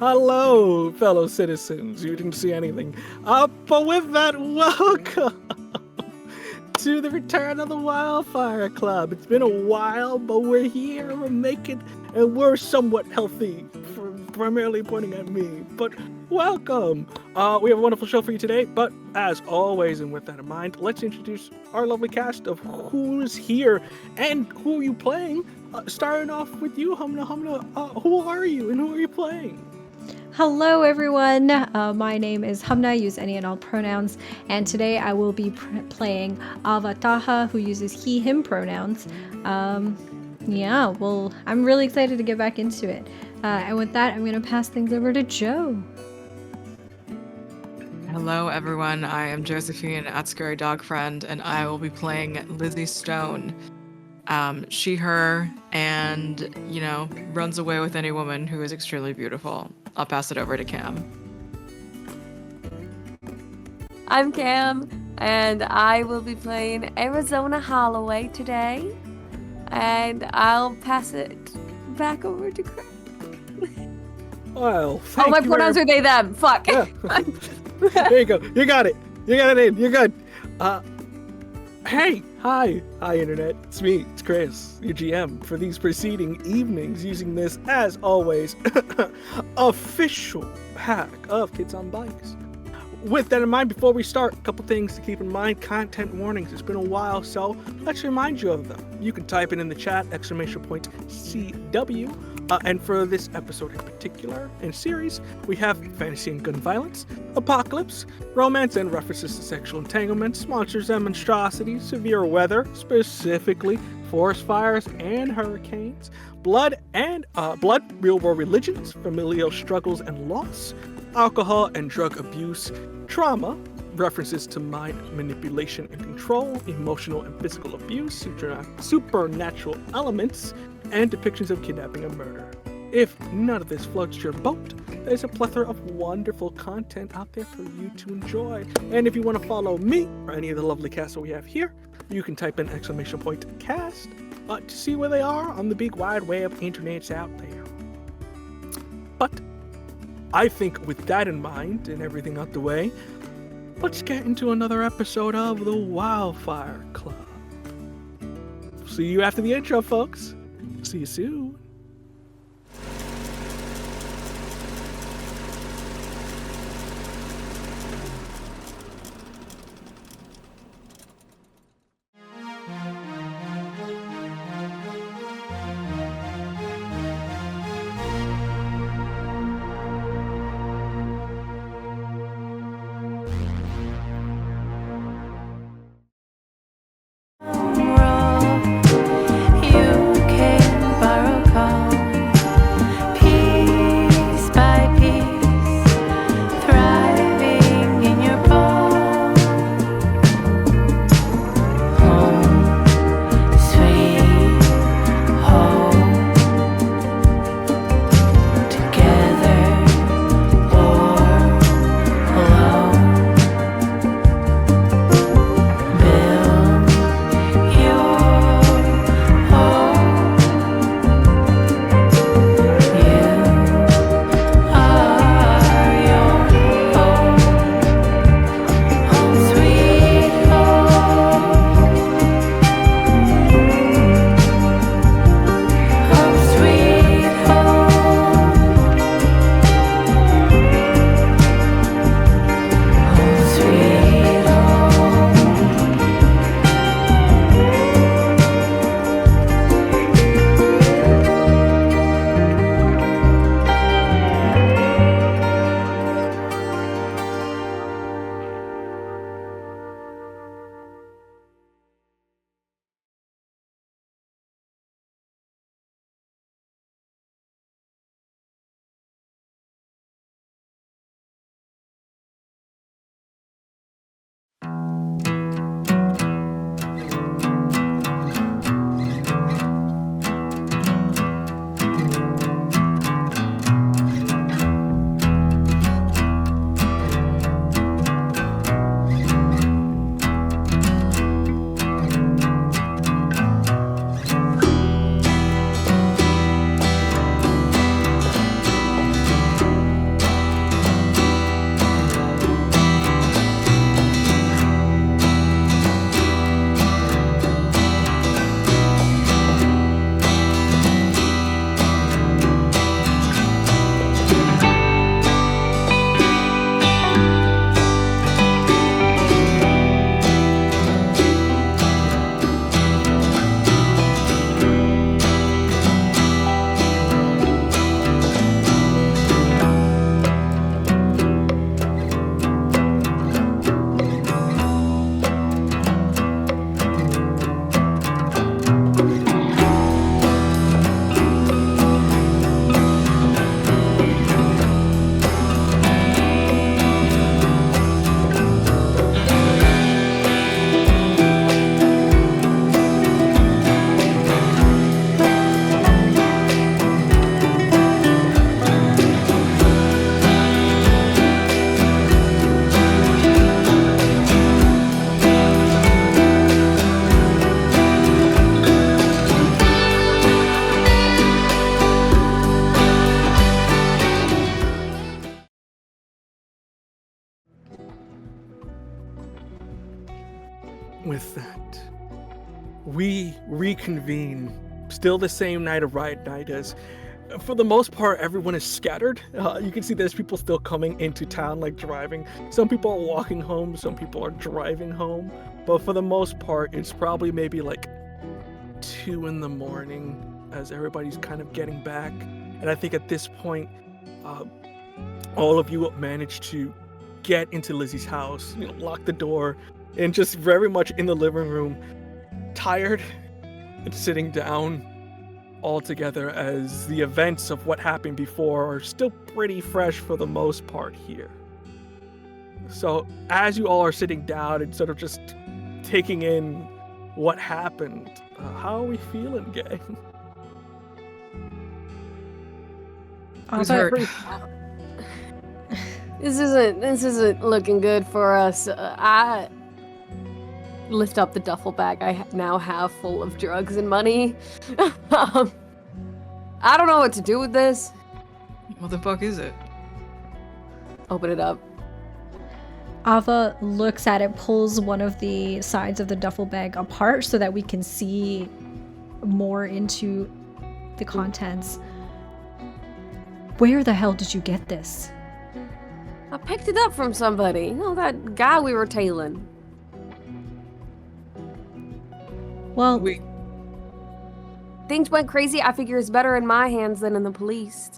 Hello, fellow citizens. You didn't see anything. But with that, welcome to the return of the Wildfire Club. It's been a while, but we're here, we're making, and we're somewhat healthy, primarily pointing at me. But welcome. We have a wonderful show for you today, but as always, and with that in mind, let's introduce our lovely cast of who's here and who are you playing. Starting off with you, Humna. Who are you and who are you playing? Hello everyone, my name is Humna, I use any and all pronouns, and today I will be playing Avataha, who uses he, him pronouns. Yeah, well, I'm really excited to get back into it. And with that, I'm going to pass things over to Joe. Hello everyone, I am Josephine at scarydogfriend, and I will be playing Lizzie Stone. She, her, and, runs away with any woman who is extremely beautiful. I'll pass it over to Cam. I'm Cam, and I will be playing Arizona Holloway today. And I'll pass it back over to Craig. Well, oh, my pronouns are they, them. Fuck. Yeah. There you go. You got it. You got it in. You're good. Hey. Hi, Internet. It's me. It's Chris, your GM for these preceding evenings, using this, as always, official pack of Kids on Bikes. With that in mind, before we start, a couple things to keep in mind. Content warnings. It's been a while, so let's remind you of them. You can type it in the chat, !CW. And for this episode in particular and series, we have fantasy and gun violence, apocalypse, romance and references to sexual entanglements, monsters and monstrosities, severe weather, specifically forest fires and hurricanes, blood, real world religions, familial struggles and loss, alcohol and drug abuse, trauma, references to mind manipulation and control, emotional and physical abuse, supernatural elements, and depictions of kidnapping and murder. If none of this floats your boat, there's a plethora of wonderful content out there for you to enjoy. And if you want to follow me or any of the lovely casts that we have here, you can type in !cast to see where they are on the big wide web internets out there. But I think with that in mind and everything out the way, let's get into another episode of the Wildfire Club. See you after the intro, folks. See you soon. You can borrow with that, we reconvene. Still the same night of Riot Night as, for the most part, everyone is scattered. You can see there's people still coming into town, like driving. Some people are walking home, some people are driving home. But for the most part, it's probably maybe like 2 in the morning as everybody's kind of getting back. And I think at this point, all of you managed to get into Lizzie's house, lock the door, and just very much in the living room, tired and sitting down all together as the events of what happened before are still pretty fresh for the most part here. So as you all are sitting down and sort of just taking in what happened, how are we feeling, gang? Who's hurt? This isn't looking good for us. I lift up the duffel bag I now have full of drugs and money. I don't know what to do with this. What the fuck is it? Open it up. Ava looks at it, pulls one of the sides of the duffel bag apart so that we can see more into the contents. Where the hell did you get this? I picked it up from somebody. That guy we were tailing. Well, Things went crazy. I figure it's better in my hands than in the police.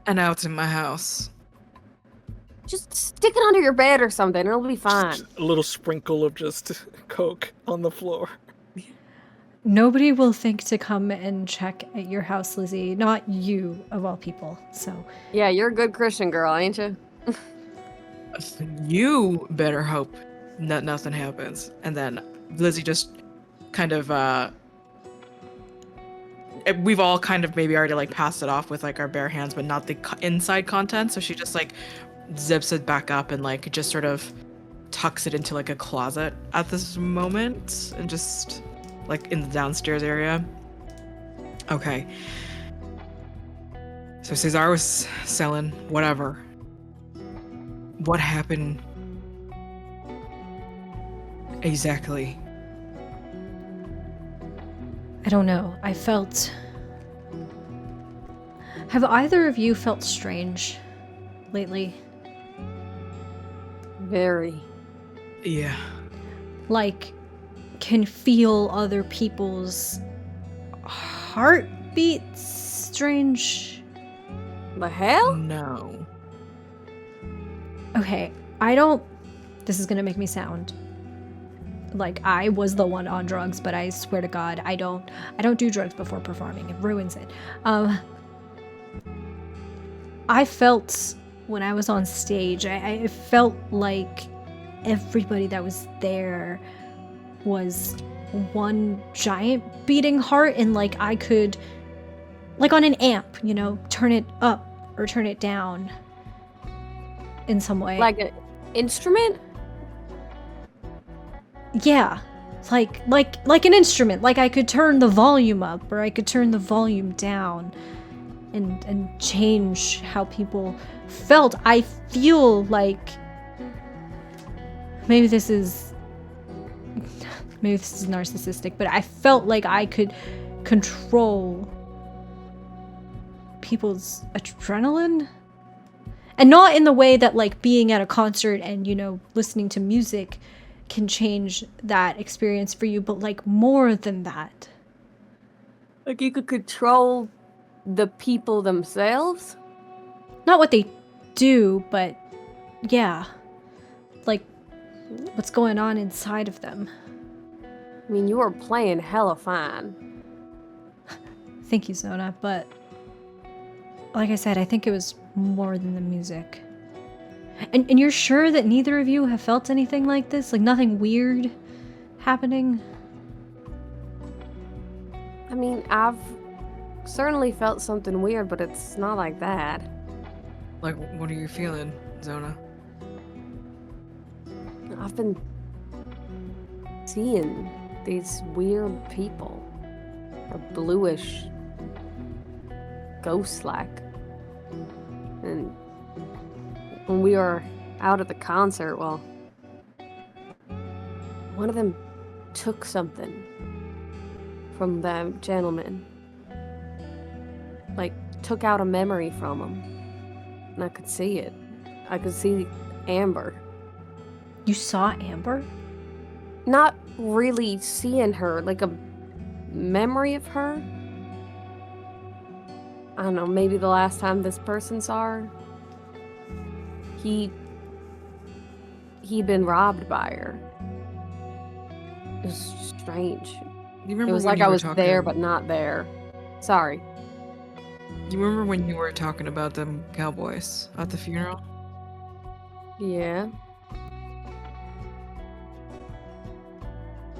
And now it's in my house. Just stick it under your bed or something. It'll be fine. Just a little sprinkle of just coke on the floor. nobody will think to come and check at your house, Lizzie. Not you, of all people. So. Yeah, you're a good Christian girl, ain't you? You better hope that nothing happens. And then Lizzie just kind of, we've all kind of maybe already like passed it off with like our bare hands, but not the inside content. So she just like zips it back up and like just sort of tucks it into like a closet at this moment and just like in the downstairs area. Okay. So Cesar was selling whatever. What happened exactly? I don't know. I felt... Have either of you felt strange lately? Very. Yeah. Like, can feel other people's heartbeats strange? The hell? No. Okay, I don't... This is gonna make me sound like I was the one on drugs, but I swear to God, I don't do drugs before performing. It ruins it. I felt when I was on stage, I felt like everybody that was there was one giant beating heart, and like I could, like on an amp, you know, turn it up or turn it down in some way. Like an instrument? Yeah, like an instrument. Like I could turn the volume up or I could turn the volume down and change how people felt. I feel like maybe this is narcissistic, but I felt like I could control people's adrenaline. And not in the way that like being at a concert and, you know, listening to music can change that experience for you, but like more than that. Like you could control the people themselves? Not what they do, but yeah. Like what's going on inside of them. I mean, you were playing hella fine. Thank you, Zona, but like I said, I think it was more than the music. And you're sure that neither of you have felt anything like this? Like nothing weird happening? I mean, I've certainly felt something weird, but it's not like that. Like, what are you feeling, Zona? I've been seeing these weird people. Or bluish ghost-like. And when we were out at the concert, well, one of them took something from that gentleman. Like, took out a memory from him. And I could see it. I could see Amber. You saw Amber? Not really seeing her, like a memory of her. I don't know, maybe the last time this person saw her, he'd been robbed by her. It was strange. You remember It was when like you I were was talking- there, but not there. Sorry. You remember when you were talking about them cowboys at the funeral? Yeah.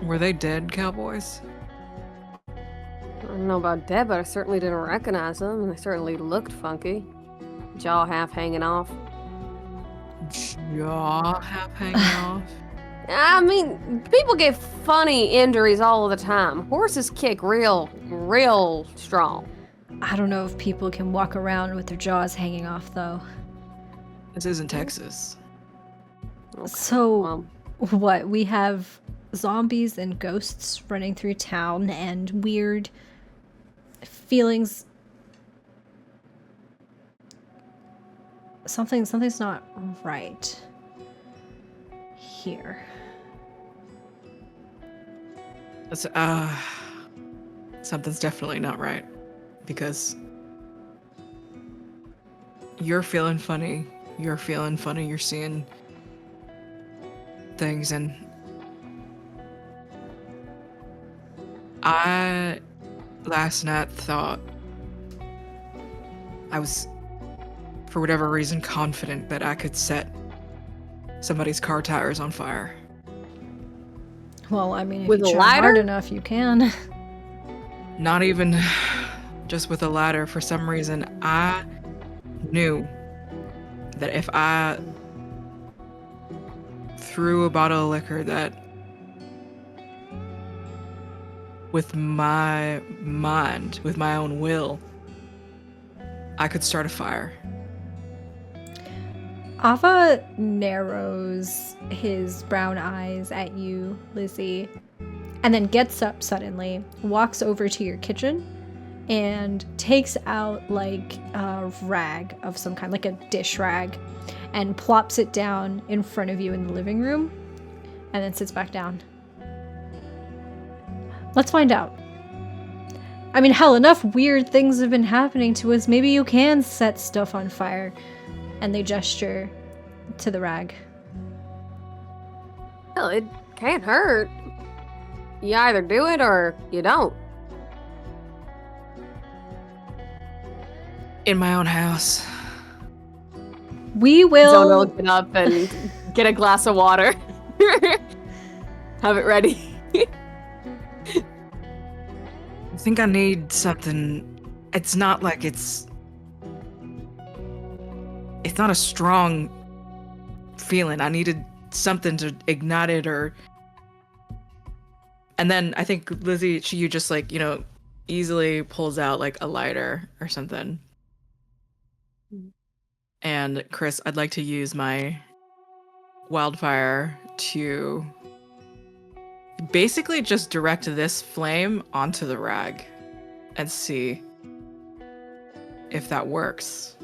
Were they dead cowboys? I don't know about dead, but I certainly didn't recognize them, and they certainly looked funky. Jaw half hanging off. Jaw half hanging off? I mean, people get funny injuries all the time. Horses kick real strong. I don't know if people can walk around with their jaws hanging off, though. This isn't Texas. Okay, So, well, what? We have zombies and ghosts running through town and weird feelings. Something's not right here. That's, something's definitely not right. Because you're feeling funny. You're seeing things, and I last night thought I was, for whatever reason, confident that I could set somebody's car tires on fire. Well, I mean, if With you a try hard lighter? enough, you can. Not even just with a ladder. For some reason, I knew that if I threw a bottle of liquor, that with my mind, with my own will, I could start a fire. Ava narrows his brown eyes at you, Lizzie, and then gets up suddenly, walks over to your kitchen, and takes out like a rag of some kind, like a dish rag, and plops it down in front of you in the living room, and then sits back down. Let's find out. I mean, hell, enough weird things have been happening to us. Maybe you can set stuff on fire. And they gesture to the rag. well, it can't hurt. You either do it or you don't. In my own house. We Zona will. will get up and get a glass of water. Have it ready. I think I need something. It's not like it's not a strong feeling. I needed something to ignite it, or. And then I think Lizzie, you just like, easily pulls out like a lighter or something. And Chris, I'd like to use my Wildfire to basically just direct this flame onto the rag and see if that works.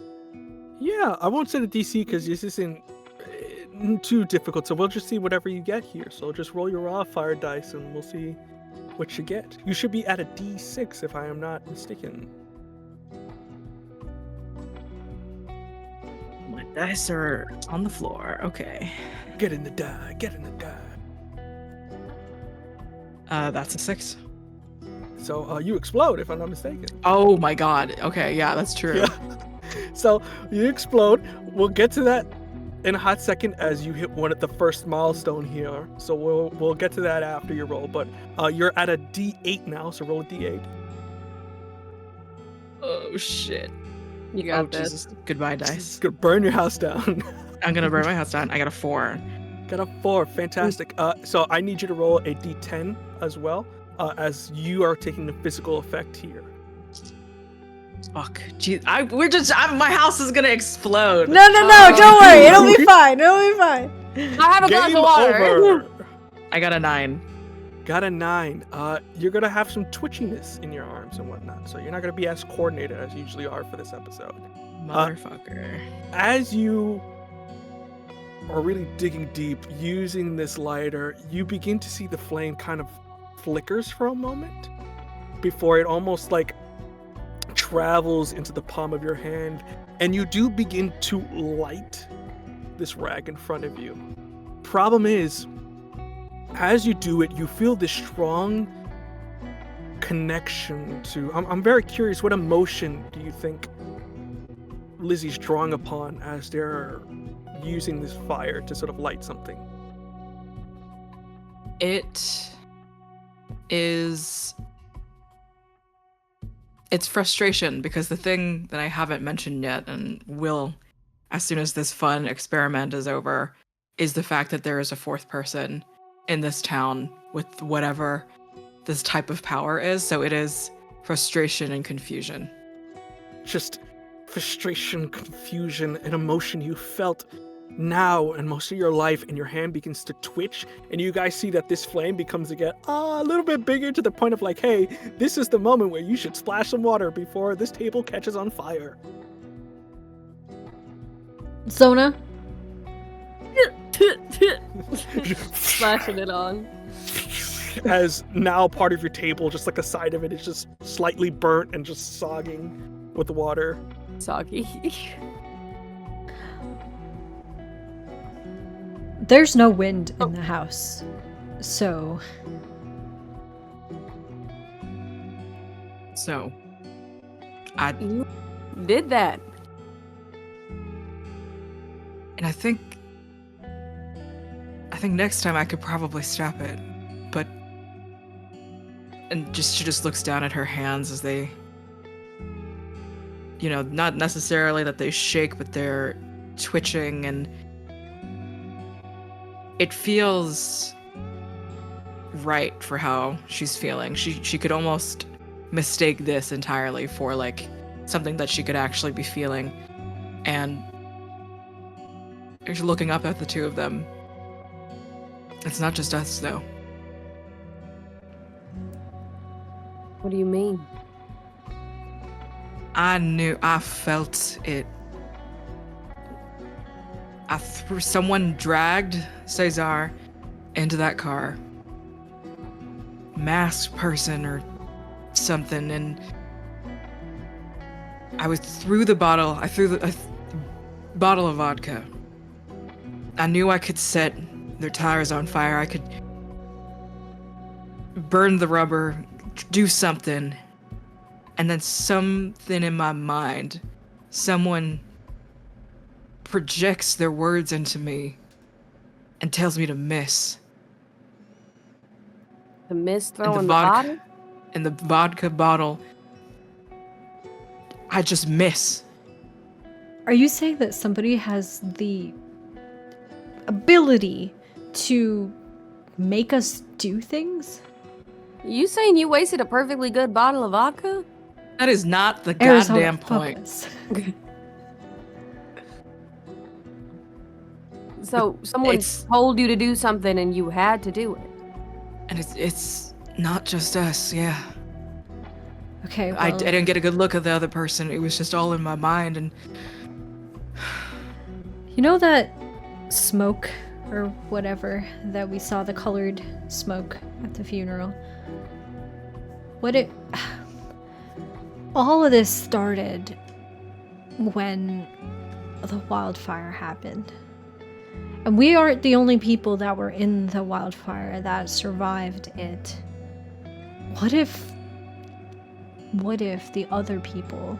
Yeah, I won't set a DC because this isn't too difficult, so we'll just see whatever you get here. So just roll your raw fire dice and we'll see what you get. You should be at a D6 if I am not mistaken. My dice are on the floor. Okay. Get in the die, get in the die. That's a 6. So you explode if I'm not mistaken. Oh my god. Okay, yeah, that's true. Yeah. So you explode. We'll get to that in a hot second as you hit one at the first milestone here. So we'll get to that after your roll. But you're at a D8 now, so roll a D8. Oh shit. You got this. Jesus. Goodbye, It's dice. gonna burn your house down. I'm gonna burn my house down. I got a 4. Got a 4, fantastic. So I need you to roll a D10 as well, as you are taking the physical effect here. Fuck. Jeez. My house is gonna explode. No, don't worry. It'll be fine. It'll be fine. I have a glass Game of water. over. I got a 9. Got a 9. You're gonna have some twitchiness in your arms and whatnot, so you're not gonna be as coordinated as you usually are for this episode. Motherfucker. As you are really digging deep, using this lighter, you begin to see the flame kind of flickers for a moment before it almost like travels into the palm of your hand, and you do begin to light this rag in front of you. Problem is, as you do it, you feel this strong connection to... I'm very curious, what emotion do you think Lizzie's drawing upon as they're using this fire to sort of light something? It is... It's frustration, because the thing that I haven't mentioned yet, and will as soon as this fun experiment is over, is the fact that there is a fourth person in this town with whatever this type of power is. So it is frustration and confusion. Just frustration, confusion, and emotion you felt now and most of your life, and your hand begins to twitch, and you guys see that this flame becomes again a little bit bigger, to the point of like, hey, this is the moment where you should splash some water before this table catches on fire. Zona? Splashing it on. As now part of your table, just like the side of it, is just slightly burnt and just sogging with the water. Soggy. There's no wind in the house, so... So, You did that. and I think next time I could probably stop it, but... And she just looks down at her hands as they... You know, not necessarily that they shake, but they're twitching, and... It feels right for how she's feeling. She could almost mistake this entirely for like something that she could actually be feeling. And she's looking up at the two of them. It's not just us, though. What do you mean? I felt it. Someone dragged Cesar into that car. Masked person or something, and I threw the bottle bottle of vodka. I knew I could set their tires on fire. I could burn the rubber, do something. And then something in my mind, someone projects their words into me and tells me to miss. The mist And throwing the bottle? In the vodka bottle, I just miss. Are you saying that somebody has the ability to make us do things? You saying you wasted a perfectly good bottle of vodka? That is not the Arizona, goddamn point. focus. So someone told you to do something and you had to do it. And it's not just us, yeah. Okay, well, I didn't get a good look at the other person. It was just all in my mind, and you know that smoke or whatever that we saw, the colored smoke at the funeral? All of this started when the wildfire happened. And we aren't the only people that were in the wildfire that survived it. What if the other people...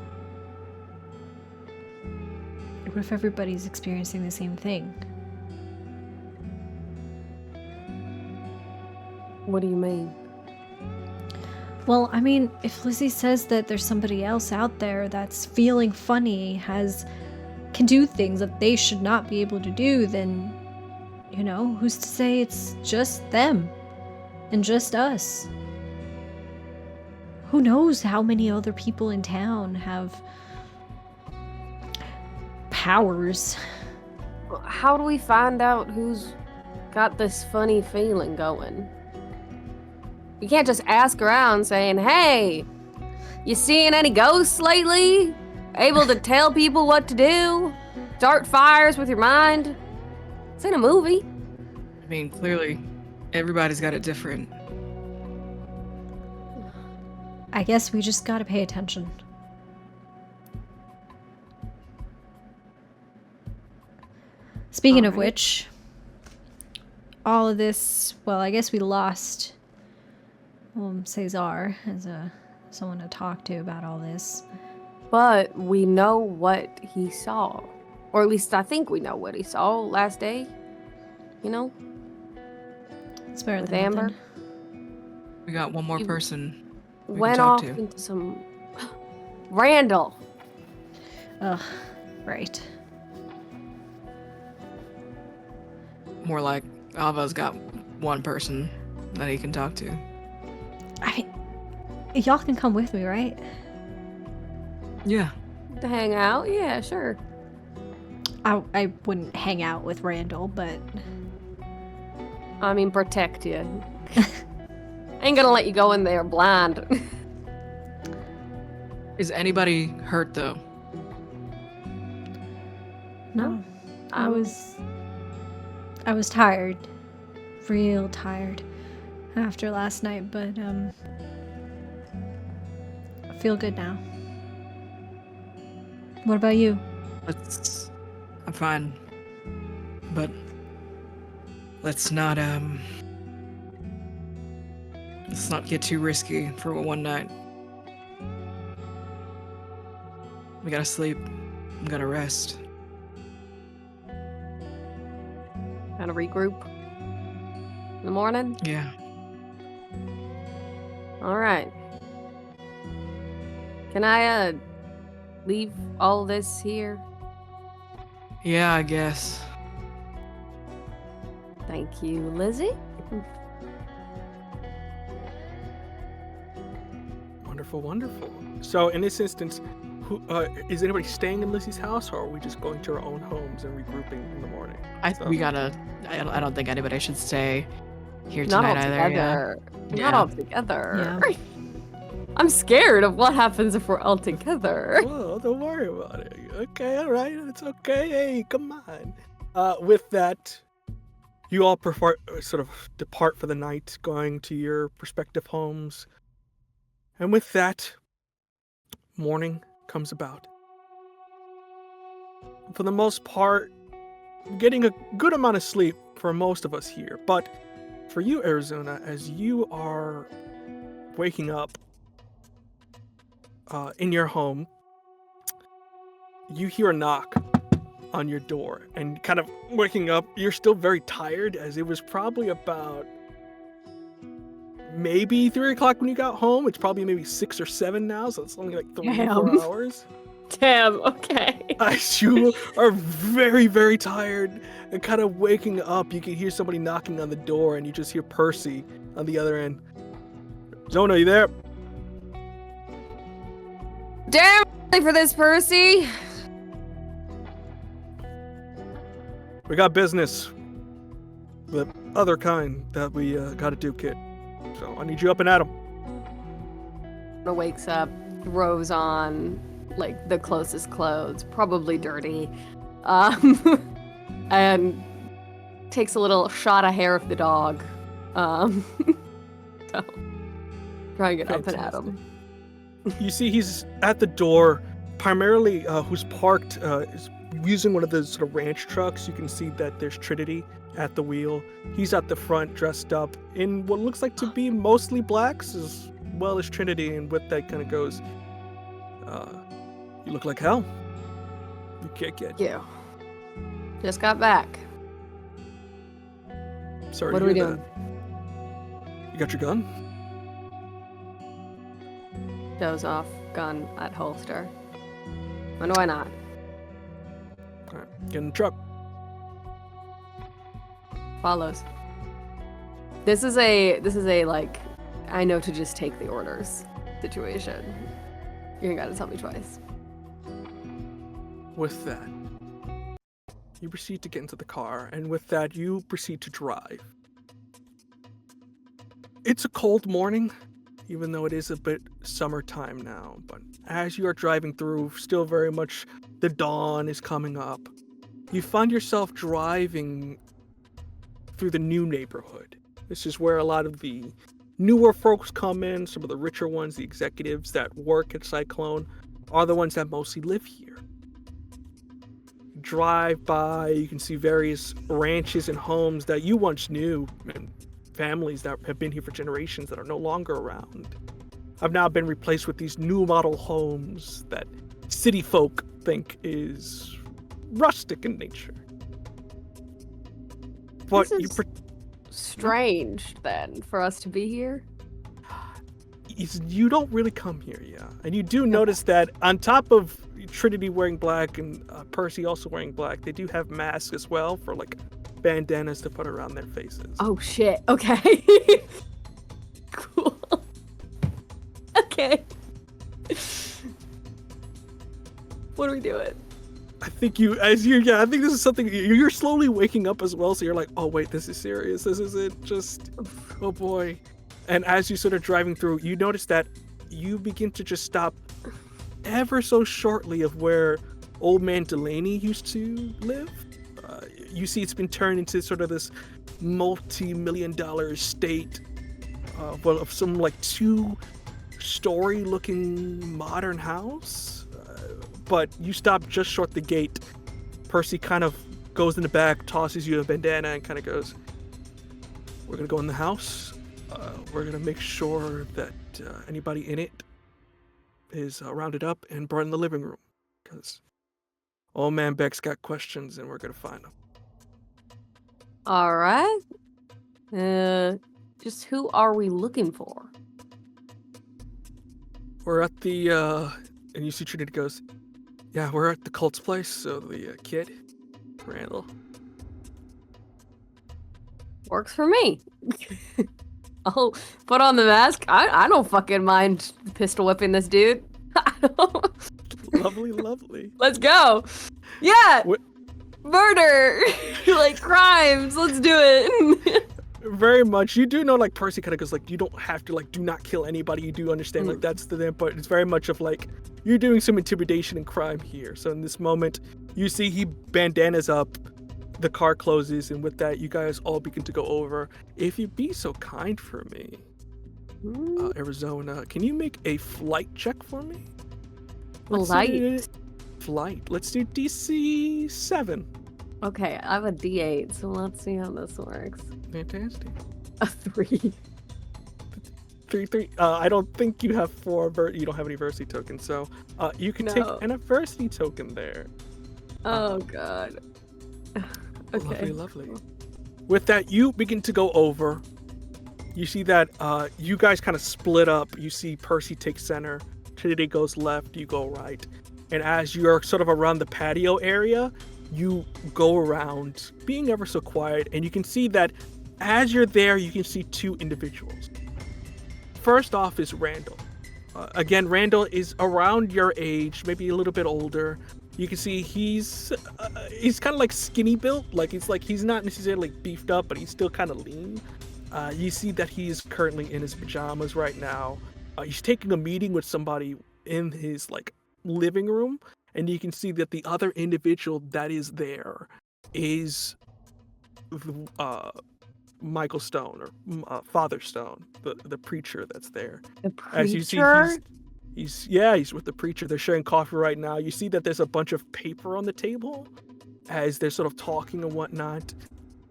What if everybody's experiencing the same thing? What do you mean? Well, I mean, if Lizzie says that there's somebody else out there that's feeling funny, can do things that they should not be able to do, then, you know, who's to say it's just them and just us? Who knows how many other people in town have powers? How do we find out who's got this funny feeling going. You can't just ask around saying, hey, you seeing any ghosts lately? Able to tell people what to do? Start fires with your mind? This ain't a movie. I mean, clearly, everybody's got it different. I guess we just gotta pay attention. Speaking of which, all of this, well, I guess we lost Cesar as someone to talk to about all this. But we know what he saw. Or at least I think we know what he saw last day. You know? It's better With than Amber. nothing. We got one more person we Went can talk off to. into some... Randall. Ugh, right. More like Ava's got one person that he can talk to. I mean, y'all can come with me, right? Yeah. To hang out? Yeah, sure. I wouldn't hang out with Randall, but I mean, protect you. Ain't gonna let you go in there blind. Is anybody hurt though? no. I was tired. Real tired after last night, but I feel good now. What about you? I'm fine. But let's not get too risky for one night. We gotta sleep. We gotta rest. Gotta regroup. In the morning? Yeah. Alright. Can I, leave all this here? Yeah, I guess. Thank you, Lizzie. Wonderful, wonderful. So in this instance, who is anybody staying in Lizzie's house, or are we just going to our own homes and regrouping in the morning? I don't think anybody should stay here Not tonight all either. together. Not Yeah. all together. Yeah. I'm scared of what happens if we're all together. Well, don't worry about it. Okay, all right, it's okay. Hey, come on. With that, you all sort of depart for the night, going to your respective homes. And with that, morning comes about. For the most part, getting a good amount of sleep for most of us here. But for you, Arizona, as you are waking up in your home, you hear a knock on your door, and kind of waking up, you're still very tired, as it was probably about maybe 3 o'clock when you got home. It's probably maybe 6 or 7 now, so it's only like 3 or 4 Damn. hours. Damn, okay. As you are very, very tired and kind of waking up, you can hear somebody knocking on the door, and you just hear Percy on the other end. Zona, you there? Damn for this, Percy. We got business. The other kind that we gotta do, kid. So I need you up and at 'em. Wakes up, throws on like the closest clothes, probably dirty, and takes a little shot of hair of the dog. So try and get up and at him. You see he's at the door, primarily who's parked, is using one of those sort of ranch trucks. You can see that there's Trinity at the wheel. He's at the front, dressed up in what looks like to be mostly blacks, as well as Trinity, and with that kind of goes, you look like hell. You can't get. You. Just got back. Sorry What to are we hear doing? that. You got your gun? Doze off, gun at holster. When do I not? Alright, get in the truck. Follows. This is a like, I know to just take the orders situation. You ain't gotta tell me twice. With that, you proceed to get into the car, and with that, you proceed to drive. It's a cold morning, even though it is a bit summertime now, but as you are driving through, still very much the dawn is coming up. You find yourself driving through the new neighborhood. This is where a lot of the newer folks come in, some of the richer ones, the executives that work at Cyclone, are the ones that mostly live here. Drive by, you can see various ranches and homes that you once knew, and families that have been here for generations that are no longer around have now been replaced with these new model homes that city folk think is rustic in nature. But This is strange then for us to be here. You don't really come here, yeah. And you do notice that on top of Trinity wearing black and Percy also wearing black, they do have masks as well for like bandanas to put around their faces. Oh shit, okay. Cool. Okay. What are we doing? I think I think this is something you're slowly waking up as well. So you're like, oh wait, this is serious. This isn't just, oh boy. And as you sort of driving through, you notice that you begin to just stop ever so shortly of where old man Delaney used to live. You see it's been turned into sort of this multi-million-dollar estate of some like 2-story looking modern house. But you stop just short the gate. Percy kind of goes in the back, tosses you a bandana, and kind of goes, we're going to go in the house. We're going to make sure that anybody in it is rounded up and brought in the living room. Because old man Beck's got questions, and we're going to find them. All right. Just who are we looking for? We're at the, and you see Trinity goes, yeah, we're at the Colt's place, so the kid, Randall. Works for me. I'll put on the mask. I don't fucking mind pistol whipping this dude. Lovely, lovely. Let's go. Yeah. Murder. Like crimes. Let's do it. Very much. You do know, like, Percy kind of goes, like, you don't have to, like, do not kill anybody. You do understand, like, that's the thing, but it's very much of, like, you're doing some intimidation and crime here. So in this moment, you see he bandanas up, the car closes, and with that, you guys all begin to go over. If you'd be so kind for me, Arizona, can you make a flight check for me? Flight. Let's do DC 7. Okay, I have a D8, so let's see how this works. Fantastic. A 3. 3. I don't think you have 4. You don't have any adversity tokens, so you can take an adversity token there. Oh god. Okay. Lovely. With that, you begin to go over. You see that you guys kind of split up. You see Percy take center. Trinity goes left. You go right. And as you're sort of around the patio area, you go around, being ever so quiet, and you can see that as you're there, you can see 2 individuals. First off is Randall. Again, Randall is around your age, maybe a little bit older. You can see he's kind of like skinny built, like he's not necessarily beefed up, but he's still kind of lean. You see that he's currently in his pajamas right now. He's taking a meeting with somebody in his like living room, and you can see that the other individual that is there is Michael Stone, or Father Stone, the preacher that's there. The preacher? As you see, he's with the preacher. They're sharing coffee right now. You see that there's a bunch of paper on the table as they're sort of talking and whatnot.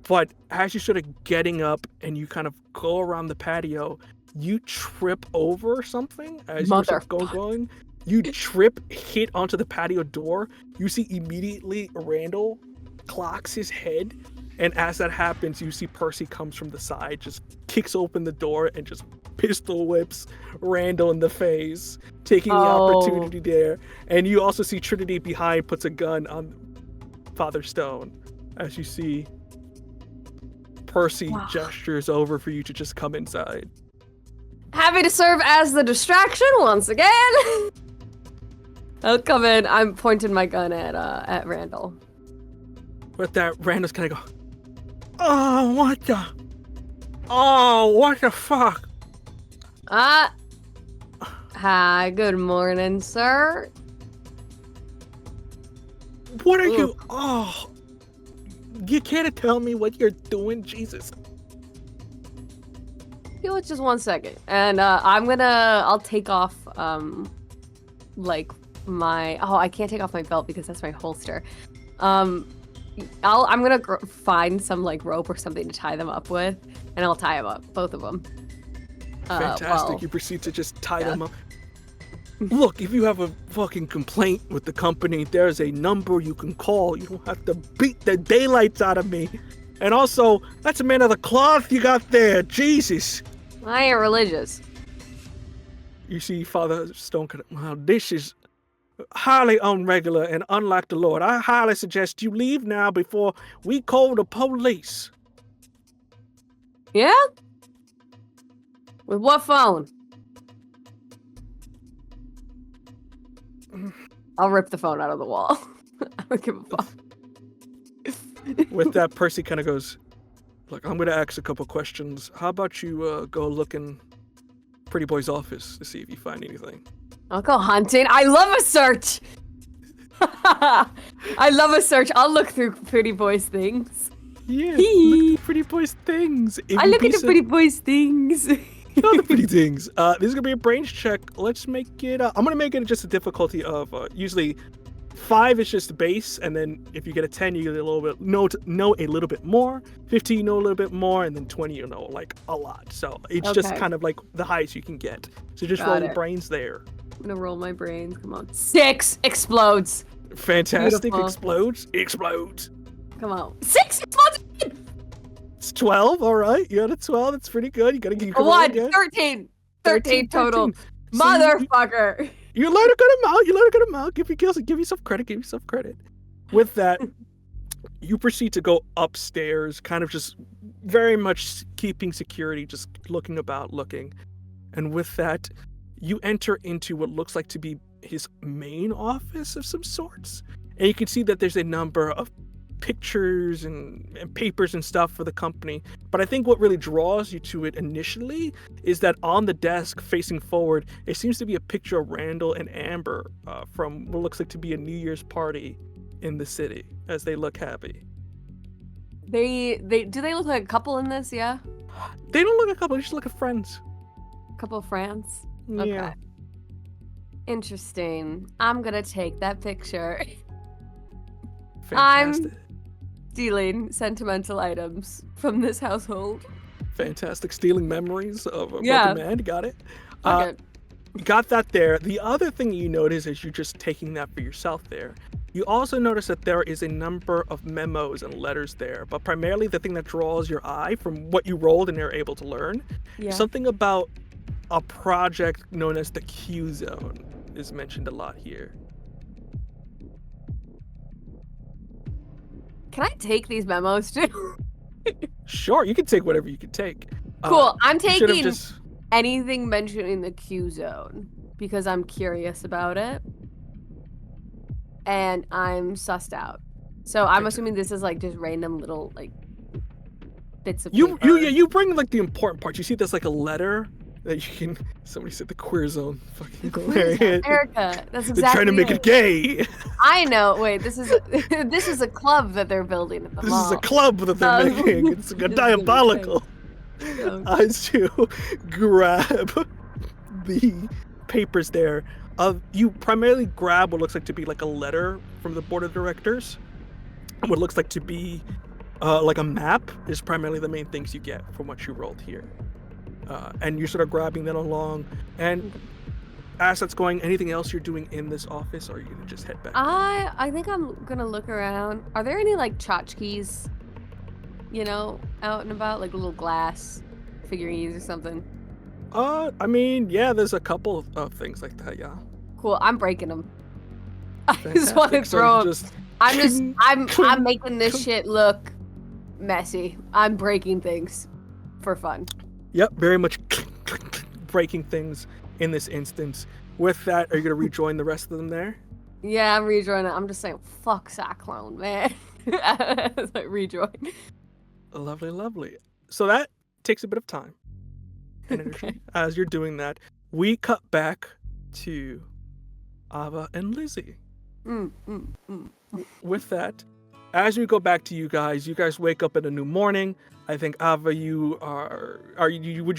But as you're sort of getting up and you kind of go around the patio, you trip over something as you're sort of going. You trip, hit onto the patio door. You see immediately Randall clocks his head. And as that happens, you see Percy comes from the side, just kicks open the door and just pistol whips Randall in the face, taking the opportunity there. And you also see Trinity behind puts a gun on Father Stone as you see Percy gestures over for you to just come inside. Happy to serve as the distraction once again. I'll come in. I'm pointing my gun at Randall. With that, Randall's kind of go, oh, what the fuck? Hi, good morning, sir. What are you, you can't tell me what you're doing, Jesus. Give it just 1 second. And I'll take off, like, I can't take off my belt because that's my holster. I'm gonna find some, like, rope or something to tie them up with, and I'll tie them up, both of them. Fantastic. You proceed to just tie them up. Look, if you have a fucking complaint with the company, there's a number you can call. You don't have to beat the daylights out of me. And also, that's a man of the cloth you got there. Jesus. I ain't religious. You see, Father Stone, well, this is highly unregular and unlike the Lord. I highly suggest you leave now before we call the police. Yeah? With what phone? I'll rip the phone out of the wall. I don't give a fuck. With that, Percy kind of goes, look, I'm going to ask a couple questions. How about you go look in Pretty Boy's office to see if you find anything? I'll go hunting. I love a search. I love a search. I'll look through Pretty Boy's things. Yeah, look at Pretty Boy's things. I look at the Pretty Boy's things. All the pretty things. This is gonna be a brains check. Let's make it. I'm gonna make it just a difficulty of usually 5 is just the base, and then if you get a 10, you get a little bit know a little bit more. 15, you know a little bit more, and then 20, you know like a lot. So it's just kind of like the highest you can get. So just roll your brains there. I'm gonna roll my brains. Come on. 6 explodes. Fantastic. Beautiful. Explodes. Come on. 6 explodes. It's 12. All right, you got a 12. That's pretty good. You gotta get 1. 13 total. So motherfucker. You let a good amount. Give yourself credit. With that, you proceed to go upstairs, kind of just very much keeping security, just looking. And with that, you enter into what looks like to be his main office of some sorts. And you can see that there's a number of pictures and papers and stuff for the company. But I think what really draws you to it initially is that on the desk facing forward, it seems to be a picture of Randall and Amber from what looks like to be a New Year's party in the city as they look happy. They do they look like a couple in this? Yeah. They don't look like a couple. They just look like friends. A couple of friends. Yeah. Okay. Interesting. I'm gonna take that picture. Fantastic. I'm stealing sentimental items from this household. Fantastic. Stealing memories of a broken man. Got it. Okay. Got that there. The other thing you notice is you're just taking that for yourself there. You also notice that there is a number of memos and letters there, but primarily the thing that draws your eye from what you rolled and you're able to learn, something about a project known as the Q Zone is mentioned a lot here. Can I take these memos too? Sure, you can take whatever you can take. Cool. I'm taking anything mentioning the Q Zone because I'm curious about it. And I'm sussed out. So I'm assuming this is like just random little like bits of paper. You bring like the important parts. You see there's like a letter that you can. Somebody said the queer zone. Fucking hilarious. Erica, that's exactly. They're trying to make it gay. I know. Wait, this is a club that they're building at the mall. This is a club that they're making. It's diabolical. As you grab the papers there, you primarily grab what looks like to be like a letter from the board of directors. What looks like to be like a map is primarily the main things you get from what you rolled here. And you're sort of grabbing that along. And as that's going, anything else you're doing in this office, or are you gonna just head back? I think I'm gonna look around. Are there any like tchotchkes, out and about, like little glass figurines or something? I mean, yeah, there's a couple of things like that, yeah. Cool, I'm breaking them. I just want to throw them. I'm making this shit look messy. I'm breaking things for fun. Yep, very much breaking things in this instance. With that, are you going to rejoin the rest of them there? Yeah, I'm rejoining. I'm just saying, fuck Cyclone, man. as I rejoin. Lovely, lovely. So that takes a bit of time and energy. Okay. As you're doing that, we cut back to Ava and Lizzie. With that, as we go back to you guys wake up in a new morning. I think Ava, would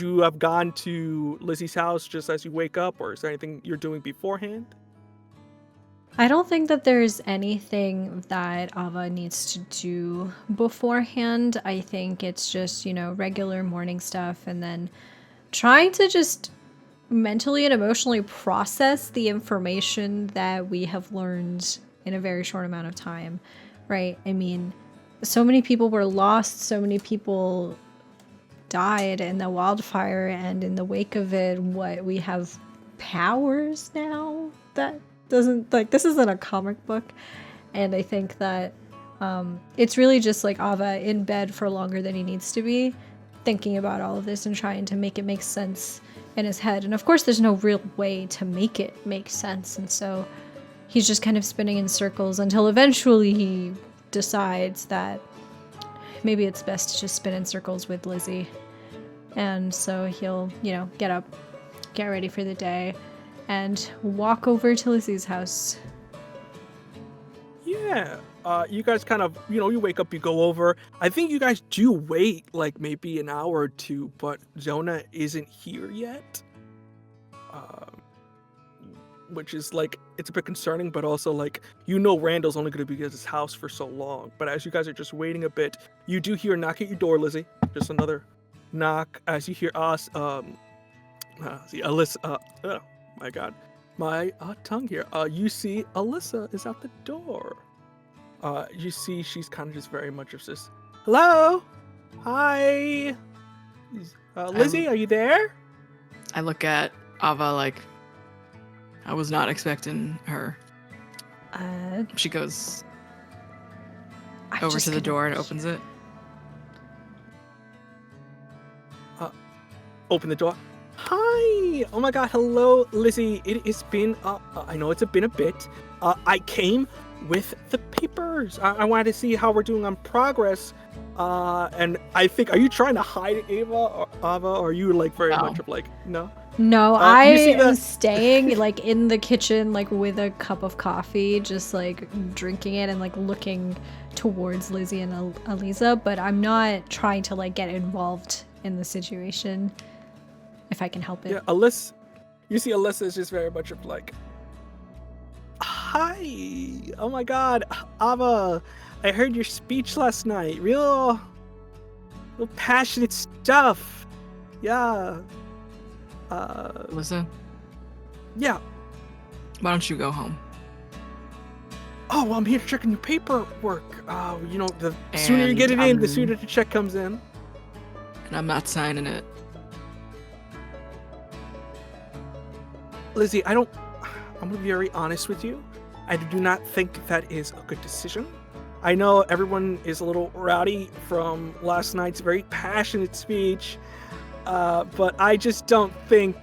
you have gone to Lizzie's house just as you wake up, or is there anything you're doing beforehand? I don't think that there's anything that Ava needs to do beforehand. I think it's just, regular morning stuff, and then trying to just mentally and emotionally process the information that we have learned in a very short amount of time, right? I mean, so many people were lost, so many people died in the wildfire, and in the wake of it, we have powers now that doesn't, this isn't a comic book. And I think that it's really just like Ava in bed for longer than he needs to be, thinking about all of this and trying to make it make sense in his head. And of course there's no real way to make it make sense, and so he's just kind of spinning in circles until eventually he decides that maybe it's best to just spin in circles with Lizzie. And so he'll, get up, get ready for the day, and walk over to Lizzie's house. Yeah. You guys kind of, you wake up, you go over. I think you guys do wait like maybe an hour or two, but Zona isn't here yet. Which is like, it's a bit concerning, but also like, Randall's only going to be at his house for so long. But as you guys are just waiting a bit, you do hear a knock at your door, Lizzie. Just another knock as you hear us, Alyssa, oh my God, my tongue here. You see Alyssa is at the door. You see she's kind of just very much of this, hello? Hi? Lizzie, are you there? I look at Ava like I was not expecting her. She goes over to the door and opens it. Open the door. Hi! Oh my God, hello, Lizzie. It has been, I know it's been a bit. I came with the papers. I wanted to see how we're doing on progress. And I think, are you trying to hide it, Ava, or are you like very much of like, no? No, I am staying like in the kitchen, like with a cup of coffee, just like drinking it and like looking towards Lizzie and Aliza, but I'm not trying to like get involved in the situation if I can help it. Yeah, Alyssa, you see Alyssa is just very much of like, hi, oh my God, Ava, I heard your speech last night, real passionate stuff. Yeah. Alyssa? Yeah. Why don't you go home? Oh, well, I'm here checking your paperwork. The sooner you get it in, the sooner the check comes in. And I'm not signing it. Lizzie, I'm going to be very honest with you. I do not think that is a good decision. I know everyone is a little rowdy from last night's very passionate speech, but I just don't think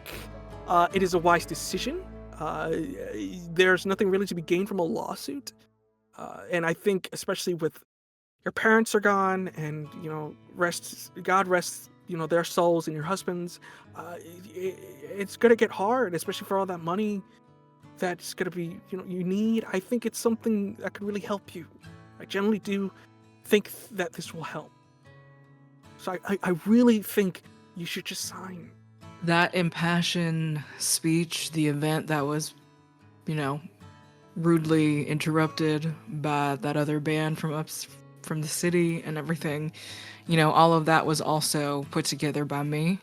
it is a wise decision. There's nothing really to be gained from a lawsuit. And I think, especially with your parents are gone and, God rests, their souls and your husband's, it's going to get hard, especially for all that money that's going to be, you need. I think it's something that could really help you. I generally do think that this will help. So I really think you should just sign. That impassioned speech, the event that was, rudely interrupted by that other band from the city and everything, all of that was also put together by me.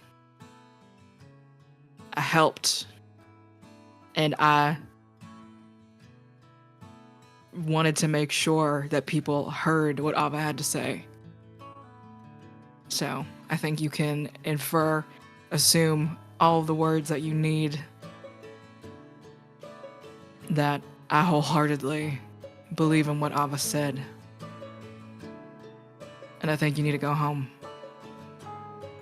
I helped, and I wanted to make sure that people heard what Ava had to say. So I think you can assume all of the words that you need, that I wholeheartedly believe in what Ava said. And I think you need to go home.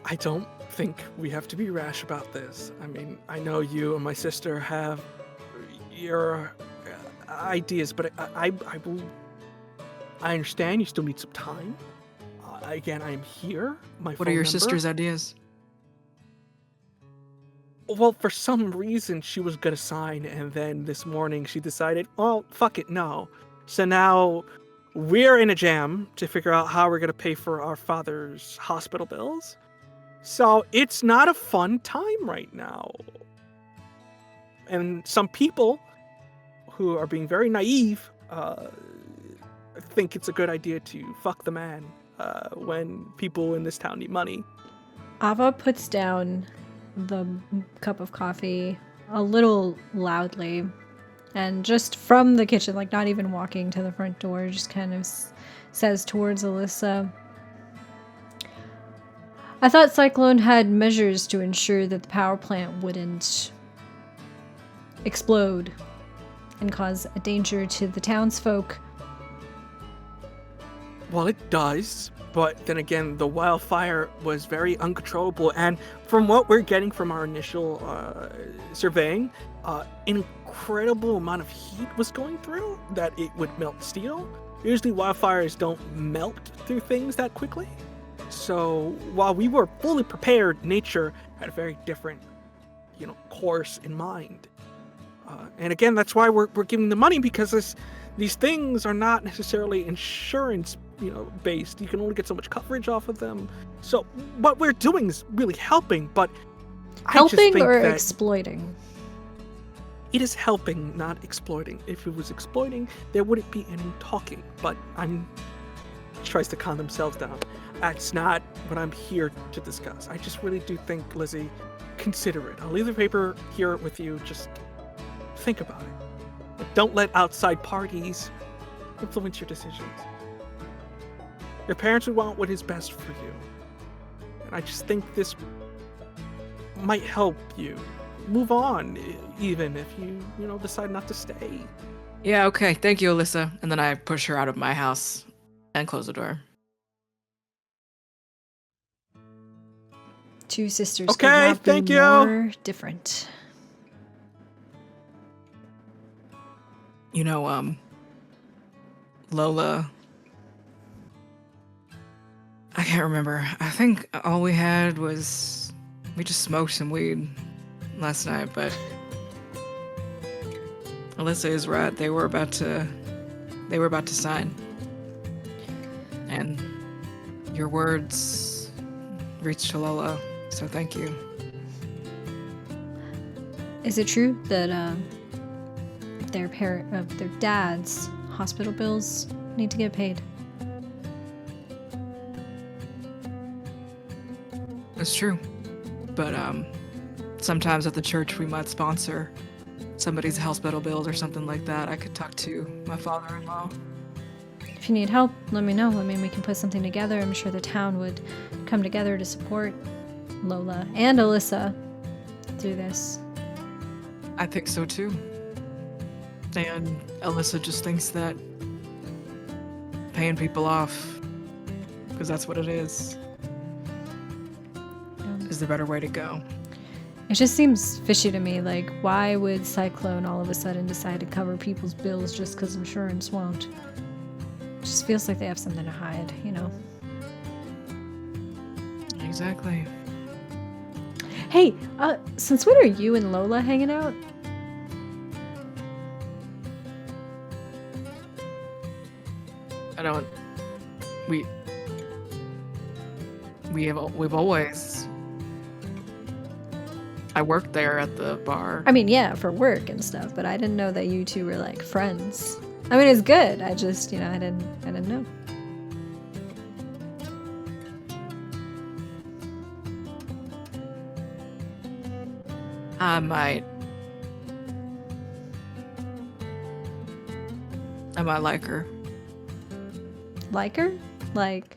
I don't think we have to be rash about this. I mean, I know you and my sister have your ideas, but I I understand you still need some time. Again, I am here. What are your sister's ideas? Well, for some reason, she was gonna sign, and then this morning she decided, well, fuck it, no. So now we're in a jam to figure out how we're gonna pay for our father's hospital bills. So it's not a fun time right now. And some people who are being very naive think it's a good idea to fuck the man when people in this town need money. Ava puts down the cup of coffee a little loudly, and just from the kitchen, like not even walking to the front door, just kind of says towards Alyssa, I thought Cyclone had measures to ensure that the power plant wouldn't explode and cause a danger to the townsfolk. Well, it does, but then again, the wildfire was very uncontrollable, and from what we're getting from our initial surveying, an incredible amount of heat was going through that it would melt steel. Usually wildfires don't melt through things that quickly. So while we were fully prepared, nature had a very different, course in mind. And again, that's why we're giving the money, because these things are not necessarily insurance, based. You can only get so much coverage off of them. So what we're doing is really helping, but I just think or that exploiting? it is helping, not exploiting. If it was exploiting, there wouldn't be any talking. But tries to calm themselves down. That's not what I'm here to discuss. I just really do think, Lizzie, consider it. I'll leave the paper here with you. Just think about it. Don't let outside parties influence your decisions. Your parents would want what is best for you. And I just think this might help you move on, even if you, decide not to stay. Yeah, okay. Thank you, Alyssa. And then I push her out of my house and close the door. Two sisters Okay, could not thank be you. more different. Lola, I can't remember. I think all we had was we just smoked some weed last night, but Alyssa is right. They were about to sign. And your words reached to Lola, so thank you. Is it true that their dad's hospital bills need to get paid? It's true. But sometimes at the church we might sponsor somebody's hospital bills or something like that. I could talk to my father-in-law. If you need help, let me know. I mean, we can put something together. I'm sure the town would come together to support Lola and Alyssa through this. I think so too. And Alyssa just thinks that paying people off, because that's what it is the better way to go. It just seems fishy to me. Like, why would Cyclone all of a sudden decide to cover people's bills just because insurance won't? It just feels like they have something to hide, Exactly. Hey, since when are you and Lola hanging out? We've always. I worked there at the bar. I mean, yeah, for work and stuff, but I didn't know that you two were like friends. I mean, it's good. I just, I didn't know. I might like her. Like her? Like...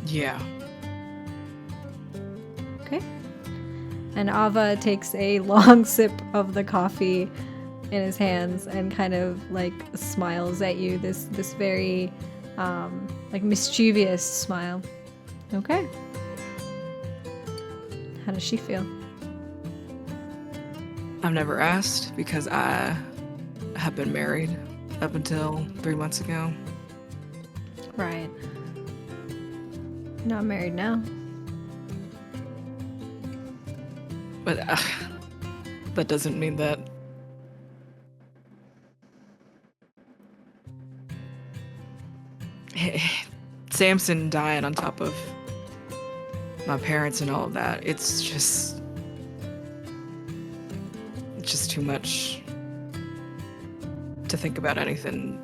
Yeah. Okay. And Ava takes a long sip of the coffee in his hands and kind of like smiles at you, this very like mischievous smile. Okay. How does she feel? I've never asked because I have been married up until 3 months ago. Right. Not married now. But that doesn't mean that Samson dying on top of my parents and all of that, it's just too much to think about anything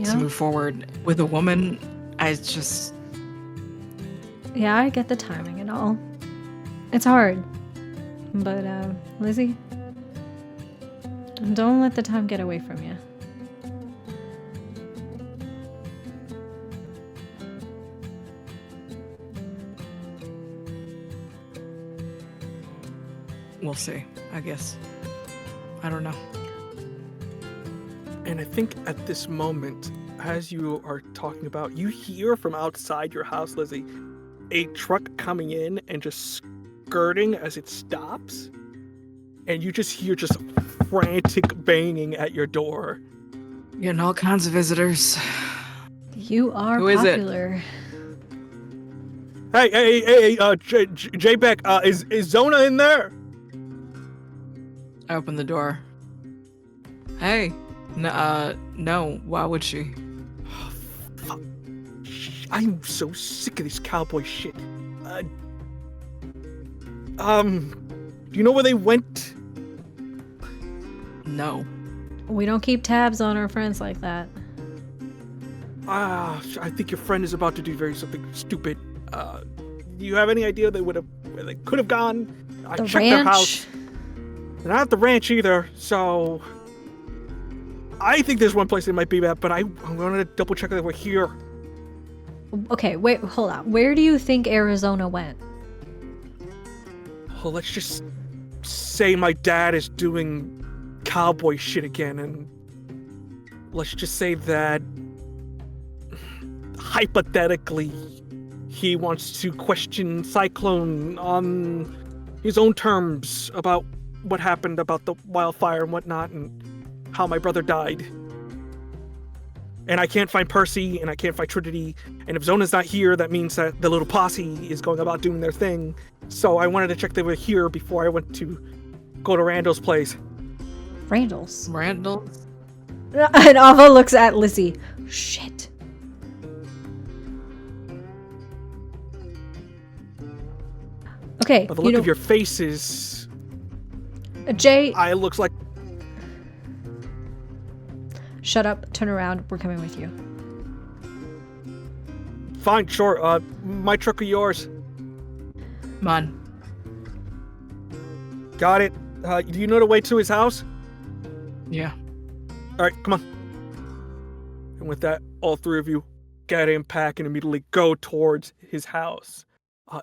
to move forward with a woman. Yeah, I get the timing and all. It's hard. But, Lizzie, don't let the time get away from you. We'll see, I guess. I don't know. And I think at this moment, as you are talking about, you hear from outside your house, Lizzie, a truck coming in and just skirting as it stops. And you just hear just frantic banging at your door. Getting all kinds of visitors. You are Who is it? popular. Hey, J-Beck, is Zona in there? I open the door. Hey. No. Why would she? Fuck. I'm so sick of this cowboy shit. Do you know where they went? No. We don't keep tabs on our friends like that. I think your friend is about to do something stupid. Do you have any idea where they could have gone? I The checked ranch? their house. They're not at the ranch either, so I think there's one place they might be at, but I'm going to double check that we're here. Okay, wait, hold on. Where do you think Arizona went? Well, let's just say my dad is doing cowboy shit again, and let's just say that hypothetically he wants to question Cyclone on his own terms about what happened about the wildfire and whatnot, and how my brother died. And I can't find Percy, and I can't find Trinity, and if Zona's not here, that means that the little posse is going about doing their thing. So I wanted to check they were here before I went to go to Randall's place. Randall's. Randall's? And Ava looks at Lizzie. Shit. Okay, By the look of your faces, Jay, it looks like... shut up, turn around, we're coming with you. Fine, sure, my truck or yours? Mine. Got it. Do you know the way to his house? Yeah. Alright, come on. And with that, all three of you get in, pack, and immediately go towards his house.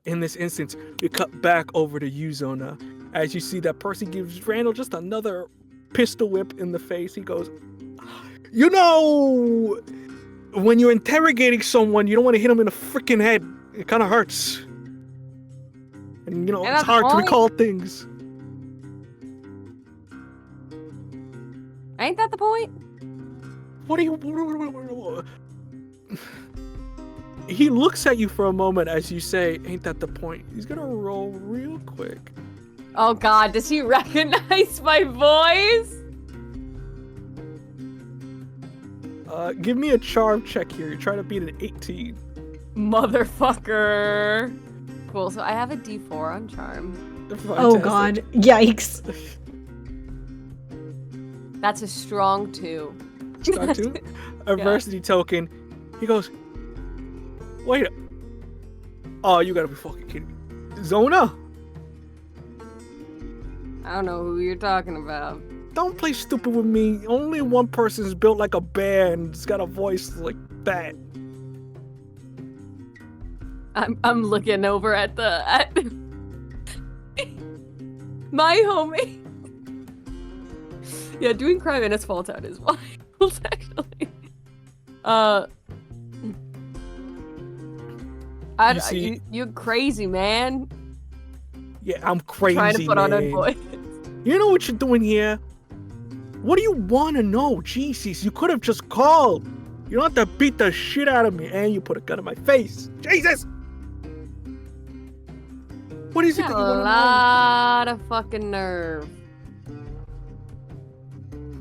In this instance, we cut back over to you, Zona. As you see that Percy gives Randall just another pistol whip in the face. He goes, you know, when you're interrogating someone, you don't want to hit them in the freaking head. It kind of hurts. And, you know, it's hard to recall things. Ain't that the point? What are you... He looks at you for a moment as you say, ain't that the point? He's gonna roll real quick. Oh god, does he recognize my voice? Give me a charm check here. You're trying to beat an 18. Motherfucker. Cool, so I have a D4 on charm. Oh god, yikes. That's a strong 2. Strong 2? Adversity token. He goes, wait. Oh, you gotta be fucking kidding me. Zona? I don't know who you're talking about. Don't play stupid with me. Only one person's built like a bear and has got a voice like that. I'm looking over at my homie. Yeah, doing crime in a small town is wild, actually. You you're crazy, man. Yeah, I'm crazy, Trying to put on a man. voice. You know what you're doing here? What do you want to know? Jesus, you could have just called. You don't have to beat the shit out of me, and you put a gun in my face. Jesus! What is it that you A want to know? lot of fucking nerve.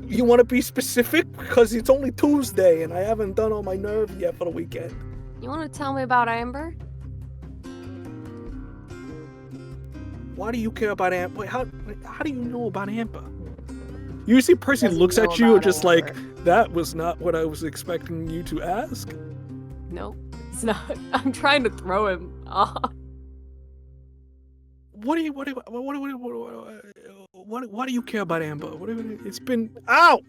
You want to be specific? Because it's only Tuesday, and I haven't done all my nerve yet for the weekend. You want to tell me about Amber? Why do you care about Amber? Wait, how do you know about Amber? Usually Percy Doesn't looks know at you about just like, Amber. that was not what I was expecting you to ask. Nope, it's not. I'm trying to throw him off. Why do you care about Amber? It's been... Ow!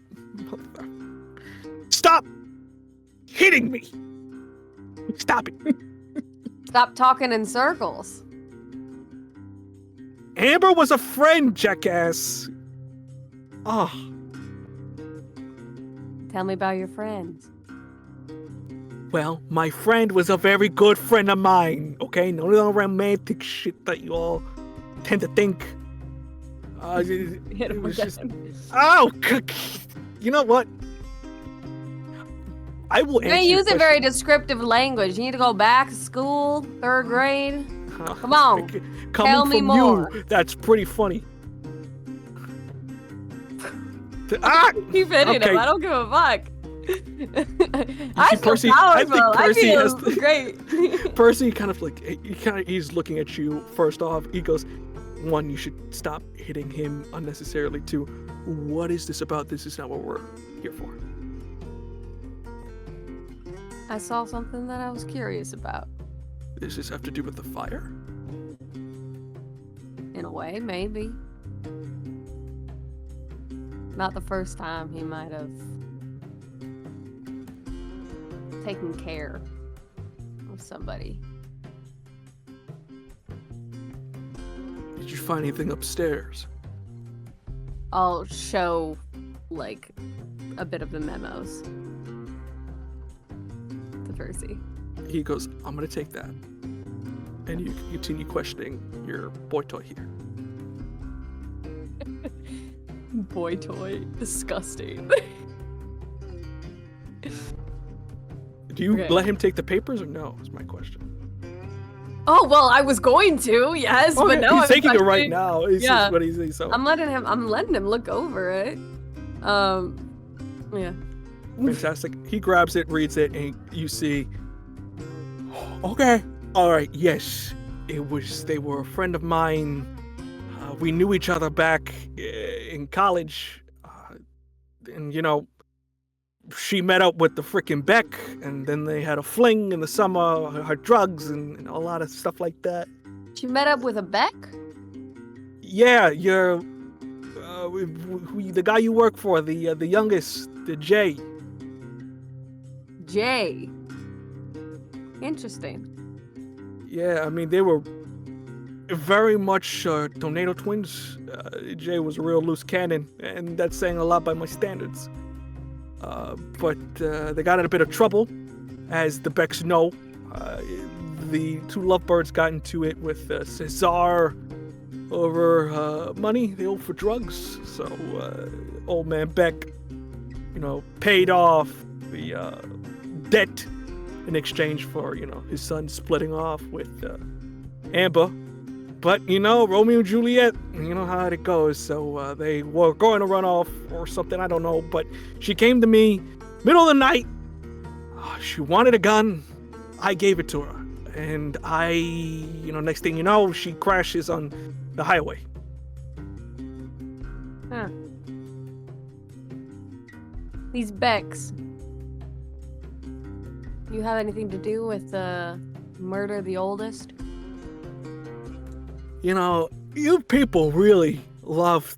Stop hitting me! Stop it. Stop talking in circles. Amber was a friend, jackass. Oh, Tell me about your friends. well, my friend was a very good friend of mine, okay? None of the romantic shit that you all tend to think. It was just... Ow! You know what? I will You're answer gonna your use a question. very descriptive language. You need to go back to school, 3rd grade. Come on, Coming tell me from more. you, that's pretty funny. Ah! Keep hitting Okay. him. I don't give a fuck. I see, feel Percy- I think powerful. I Percy feel has to- great. Percy kind of like, he's looking at you. First off, he goes, one, you should stop hitting him unnecessarily. Two, what is this about? This is not what we're here for. I saw something that I was curious about. Does this have to do with the fire? In a way, maybe. Not the first time he might have taken care of somebody. Did you find anything upstairs? I'll show, like, a bit of the memos to Percy. He goes, I'm gonna take that. And you continue questioning your boy toy here. Boy toy. Disgusting. Do you Okay. let him take the papers or no? Is my question. Oh, well, I was going to, yes, Okay, but no, he's I'm taking it right questioning- now. It's Yeah. just what he's saying. So I'm letting him look over it. Yeah. fantastic. He grabs it, reads it, and you see. Okay. All right. Yes. They were a friend of mine. We knew each other back in college. And, you know, she met up with the frickin' Beck, and then they had a fling in the summer, her drugs, and a lot of stuff like that. She met up with a Beck? Yeah, you're. The guy you work for, the youngest, the Jay. Jay. Interesting. Yeah, I mean, they were very much tornado twins. Jay was a real loose cannon, and that's saying a lot by my standards. But they got in a bit of trouble, as the Becks know. The two lovebirds got into it with Cesar over money they owed for drugs. So old man Beck, you know, paid off the debt in exchange for, you know, his son splitting off with Amber. But, you know, Romeo and Juliet, you know how it goes. So they were going to run off or something, I don't know. But she came to me, middle of the night. She wanted a gun. I gave it to her. And next thing you know, she crashes on the highway. Huh. These Becks. You have anything to do with the murder of the oldest? You know, you people really love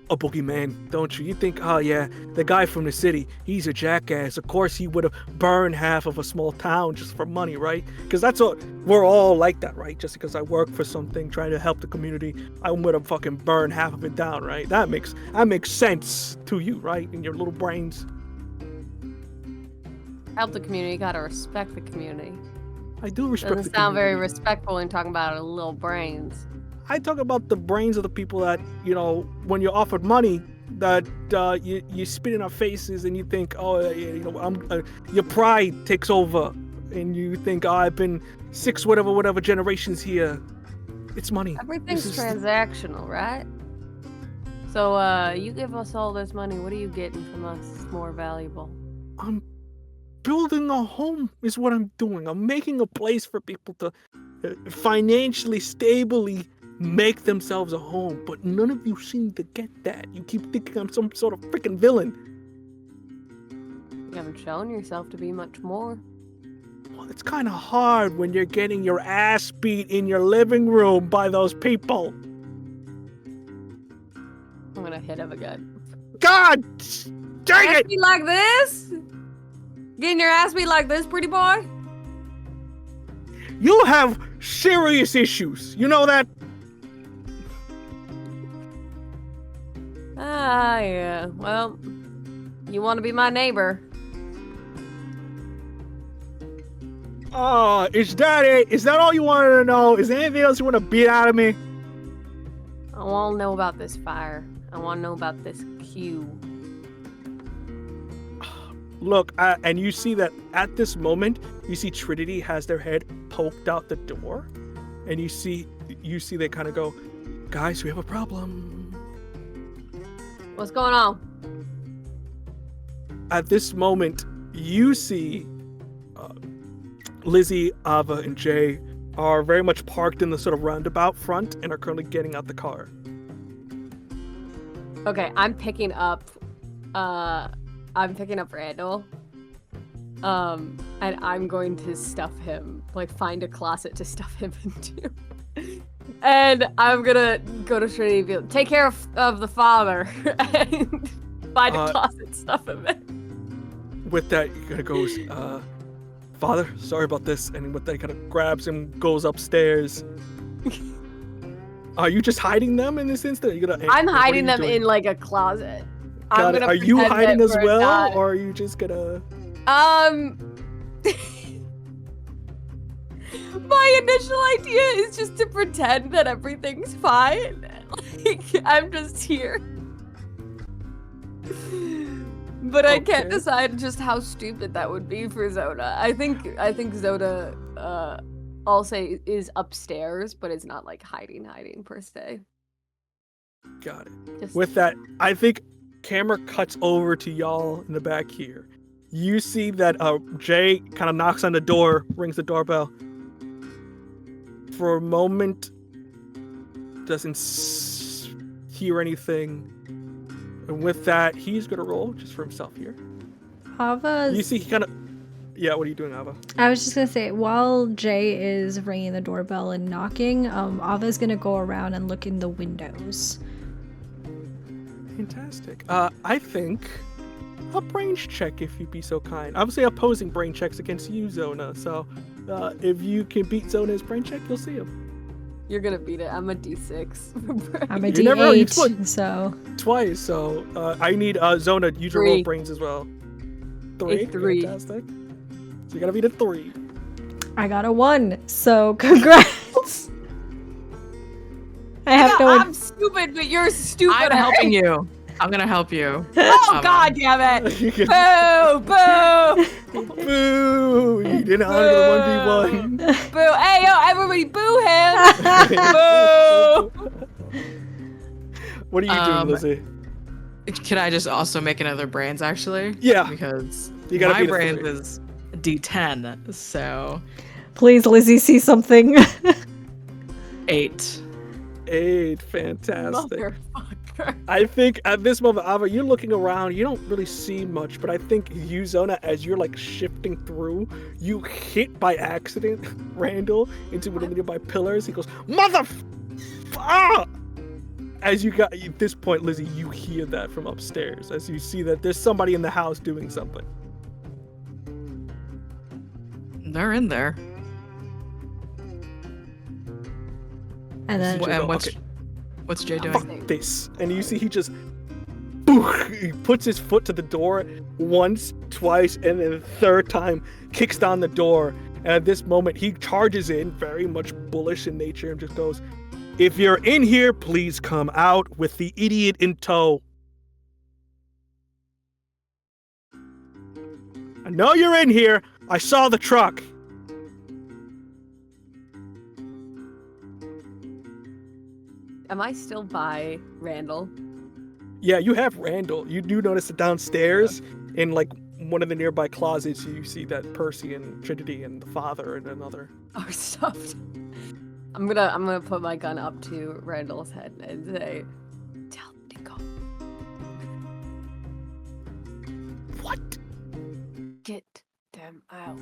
a boogeyman, don't you? You think, oh yeah, the guy from the city, he's a jackass. Of course he would have burned half of a small town just for money, right? Because that's what, we're all like that, right? Just because I work for something, trying to help the community, I would have fucking burned half of it down, right? That makes sense to you, right? In your little brains. Help the community, you gotta respect the community. I do respect Doesn't the sound very community. respectful when talking about little brains. I talk about the brains of the people that, when you're offered money, that you spit in our faces and you think, your pride takes over, and you think, I've been 6 whatever generations here. It's money. Everything's transactional, right? So, you give us all this money, what are you getting from us that's more valuable? I'm building a home is what I'm doing. I'm making a place for people to financially, stably make themselves a home. But none of you seem to get that. You keep thinking I'm some sort of freaking villain. You haven't shown yourself to be much more. Well, it's kind of hard when you're getting your ass beat in your living room by those people. I'm gonna hit him again. God dang it! Be like this? Getting your ass beat like this, pretty boy? You have serious issues. You know that? Ah, yeah. Well, you want to be my neighbor. Oh, is that it? Is that all you wanted to know? Is there anything else you want to beat out of me? I want to know about this fire. I want to know about this queue. Look, and you see that at this moment, you see Trinity has their head poked out the door, and you see they kind of go, guys, we have a problem. What's going on? At this moment, you see Lizzie, Ava, and Jay are very much parked in the sort of roundabout front and are currently getting out the car. Okay, I'm picking up Randall. And I'm going to stuff him, like find a closet to stuff him into. And I'm gonna go to Trinity and be like, take care of the father and find a closet, stuff him in. With that, he kind of goes, Father, sorry about this. And with that, he kind of grabs him, goes upstairs. Are you just hiding them in this instant? I'm hiding them in like a closet. Are you hiding as well, or are you just gonna? My initial idea is just to pretend that everything's fine. Like, I'm just here. But I can't decide just how stupid that would be for Zona. I think Zona, I'll say, is upstairs, but it's not like hiding per se. Got it. With that, I think camera cuts over to y'all in the back here. You see that Jay kind of knocks on the door, rings the doorbell. For a moment, doesn't hear anything. And with that, he's going to roll just for himself here. Ava. You see he kind of... Yeah, what are you doing, Ava? I was just going to say, while Jay is ringing the doorbell and knocking, Ava's going to go around and look in the windows. Fantastic. I think a brains check, if you'd be so kind. Obviously, opposing brain checks against you, Zona. So if you can beat Zona's brain check, you'll see him. You're gonna beat it. I'm a D6. I'm a D8, so... Twice, so I need Zona, use your roll brains as well. 3? Fantastic. So you gotta beat a 3. I got a 1, so congrats! I'm stupid, but you're stupid. I'm helping you. I'm gonna help you. Oh, God damn it! Boo! Boo! Boo! You didn't honor the 1v1. Boo! Hey, yo, everybody boo him! Boo! What are you doing, Lizzie? Can I just also make another brains, actually? Yeah. Because you gotta my brains is D10, so... Please, Lizzie, see something. 8. 8, fantastic. Motherfucker. I think at this moment, Ava, you're looking around, you don't really see much, but I think you, Zona, as you're like shifting through, you hit by accident Randall into one of the nearby pillars. He goes, As you got, at this point, Lizzie, you hear that from upstairs, as you see that there's somebody in the house doing something. They're in there. And then what's Jay doing? Fuck this. And you see he just he puts his foot to the door once, twice, and then the third time kicks down the door. And at this moment he charges in, very much bullish in nature, and just goes, If you're in here, please come out with the idiot in tow. I know you're in here. I saw the truck. Am I still by Randall? Yeah, you have Randall. You do notice that downstairs in like one of the nearby closets, you see that Percy and Trinity and the father and another. Are stuffed. I'm gonna put my gun up to Randall's head and say, "Tell them to go." What? Get them out.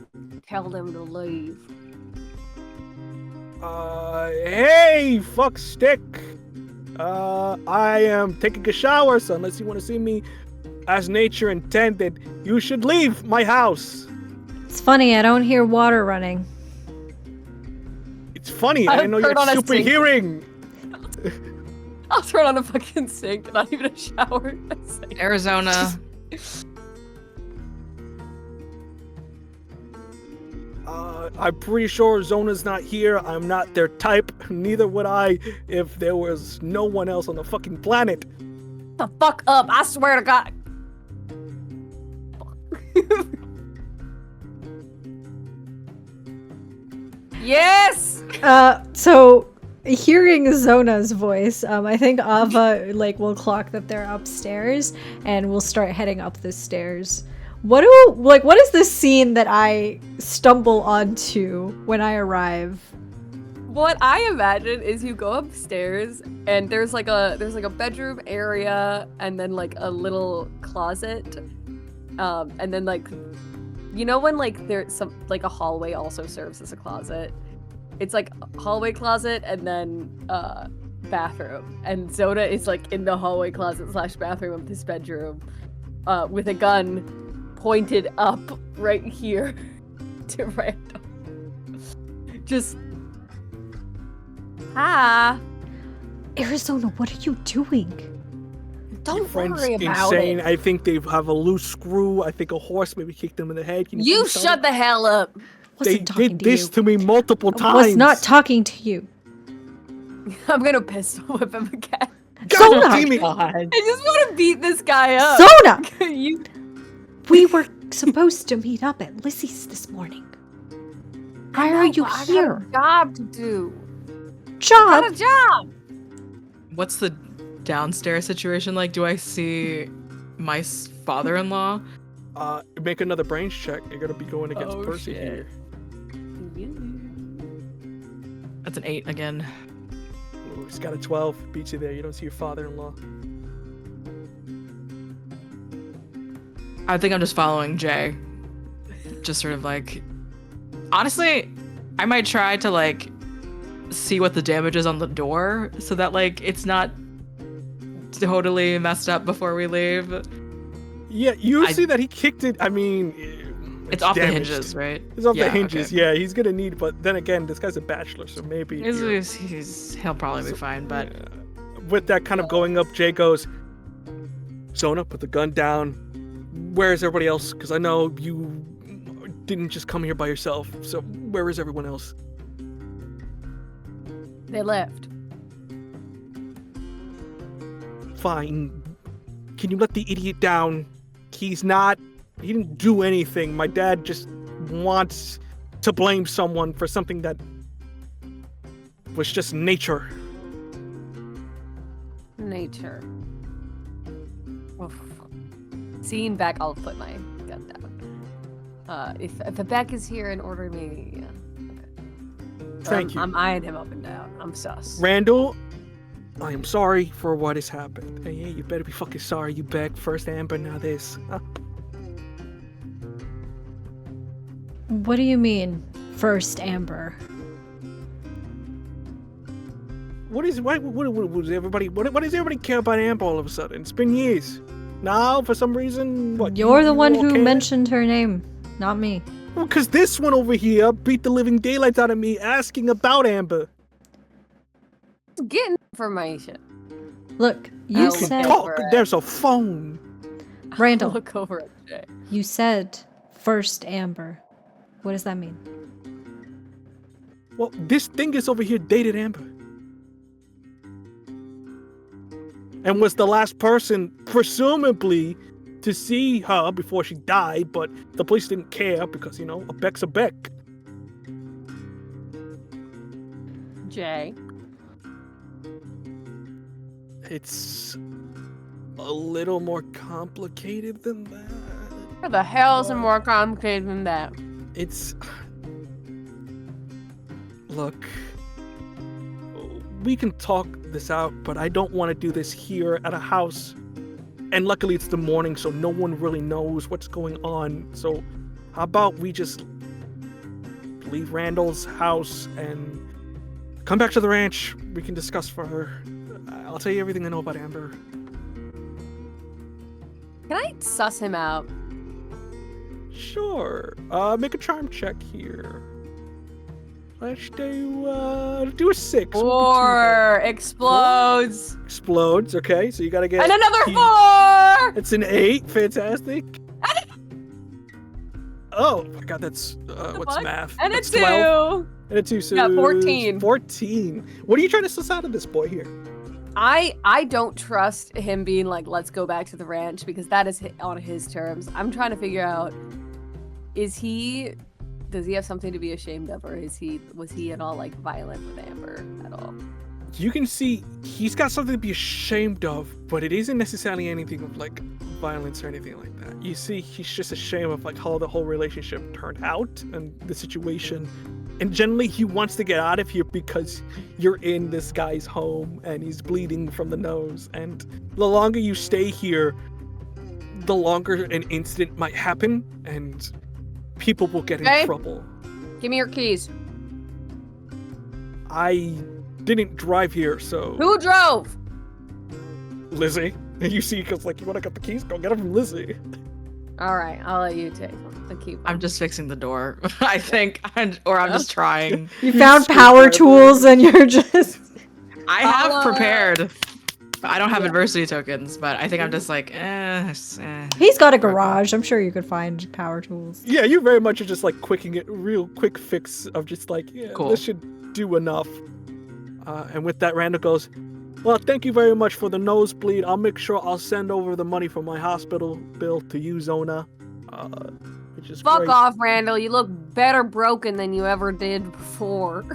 Tell them to leave. Hey, fuck stick. I am taking a shower, so unless you want to see me as nature intended, you should leave my house. It's funny, I don't hear water running. It's funny, I didn't know you Turn on had a super sink. hearing. I'll turn on a fucking sink, not even a shower. Arizona. I'm pretty sure Zona's not here. I'm not their type. Neither would I if there was no one else on the fucking planet. The fuck up! I swear to God. Yes. So hearing Zona's voice, I think Ava will clock that they're upstairs and we'll start heading up the stairs. What is this scene that I stumble onto when I arrive? What I imagine is you go upstairs and there's like a bedroom area and then like a little closet, and then when there's some a hallway also serves as a closet. It's like a hallway closet and then bathroom, and Zona is in the hallway closet / bathroom of this bedroom, with a gun pointed up right here to Randall. Just Arizona, what are you doing? don't Friend's worry about insane. it. I think they have a loose screw. I think a horse maybe kicked them in the head. Can You please tell shut them? the hell up. They Wasn't talking did to this you. to me multiple I times. was not talking to you. I'm gonna pistol whip him again. God Zona! damn it. I just want to beat this guy up. Zona! You We were supposed to meet up at Lizzie's this morning. Why are you I here? got a job to do. Job? Got a job. What's the downstairs situation like? Do I see my father-in-law? Make another brains check. You're gonna be going against Oh, Percy shit. here. That's an 8 again. Ooh, he's got a 12. Beats you there. You don't see your father-in-law. I think I'm just following Jay. Just sort of honestly, I might try to see what the damage is on the door so that it's not totally messed up before we leave. Yeah, you see that he kicked it. I mean, It's off damaged. the hinges, right? It's off Yeah, the hinges. okay. Yeah, he's gonna need. But then again, this guy's a bachelor, so maybe. you're- He'll probably be fine, but Yeah. With that kind of going up, Jay goes, Zona, put the gun down. Where's everybody else? Because I know you didn't just come here by yourself. So where is everyone else? They left. Fine. Can you let the idiot down? He didn't do anything. My dad just wants to blame someone for something that was just nature. Nature. Oof. Seeing back, I'll put my gun down. If the back is here and order me, yeah. Okay. Thank you. I'm eyeing him up and down. I'm sus. Randall, I am sorry for what has happened. Hey, you better be fucking sorry, you beg. First Amber, now this. Huh? What do you mean, first Amber? What does everybody care about Amber all of a sudden? It's been years. Now, for some reason, what? You're the you one all who care? mentioned her name, not me. Well, because this one over here beat the living daylights out of me asking about Amber. Getting information. Look, You you I'll can said, talk. over it. There's a phone. Randall, Look over at Jay. you said first Amber. What does that mean? Well, this thing is over here dated Amber. and was the last person, presumably, to see her before she died, but the police didn't care because, a Beck's a Beck. Jay. It's a little more complicated than that. What the hell is more complicated than that? Look, we can talk this out, but I don't want to do this here at a house. And luckily it's the morning, so no one really knows what's going on. So how about we just leave Randall's house and come back to the ranch? We can discuss further. I'll tell you everything I know about Amber. Can I suss him out? Sure. Make a charm check here. Let's do a 6. 4 explodes. Explodes. Okay, so you gotta get. And another 4. It's an 8. Fantastic. Oh my god, that's what's fuck? math? And That's a 2. 12. And a 2. So Yeah, 14. 14. What are you trying to suss out of this boy here? I don't trust him being like, let's go back to the ranch, because that is on his terms. I'm trying to figure out, does he have something to be ashamed of, or was he at all like violent with Amber at all? You can see he's got something to be ashamed of, but it isn't necessarily anything of like violence or anything like that. You see, he's just ashamed of like how the whole relationship turned out and the situation. And generally he wants to get out of here because you're in this guy's home and he's bleeding from the nose. And the longer you stay here, the longer an incident might happen and people will get in trouble. Give me your keys. I didn't drive here, so... Who drove? Lizzie. And you see, because like, you want to get the keys? Go get them from Lizzie. All right, I'll let you take the key. I'm just fixing the door, I think, or I'm just trying. You found power tools and you're just... I have prepared. I don't have adversity tokens, but I think I'm just like, He's got a garage. I'm sure you could find power tools. Yeah, you very much are just like quicking it, real quick fix of just like, yeah, Cool. This should do enough. And with that, Randall goes, well, thank you very much for the nosebleed. I'll make sure I'll send over the money for my hospital bill to you, Zona. Which is Fuck great. off, Randall. You look better broken than you ever did before.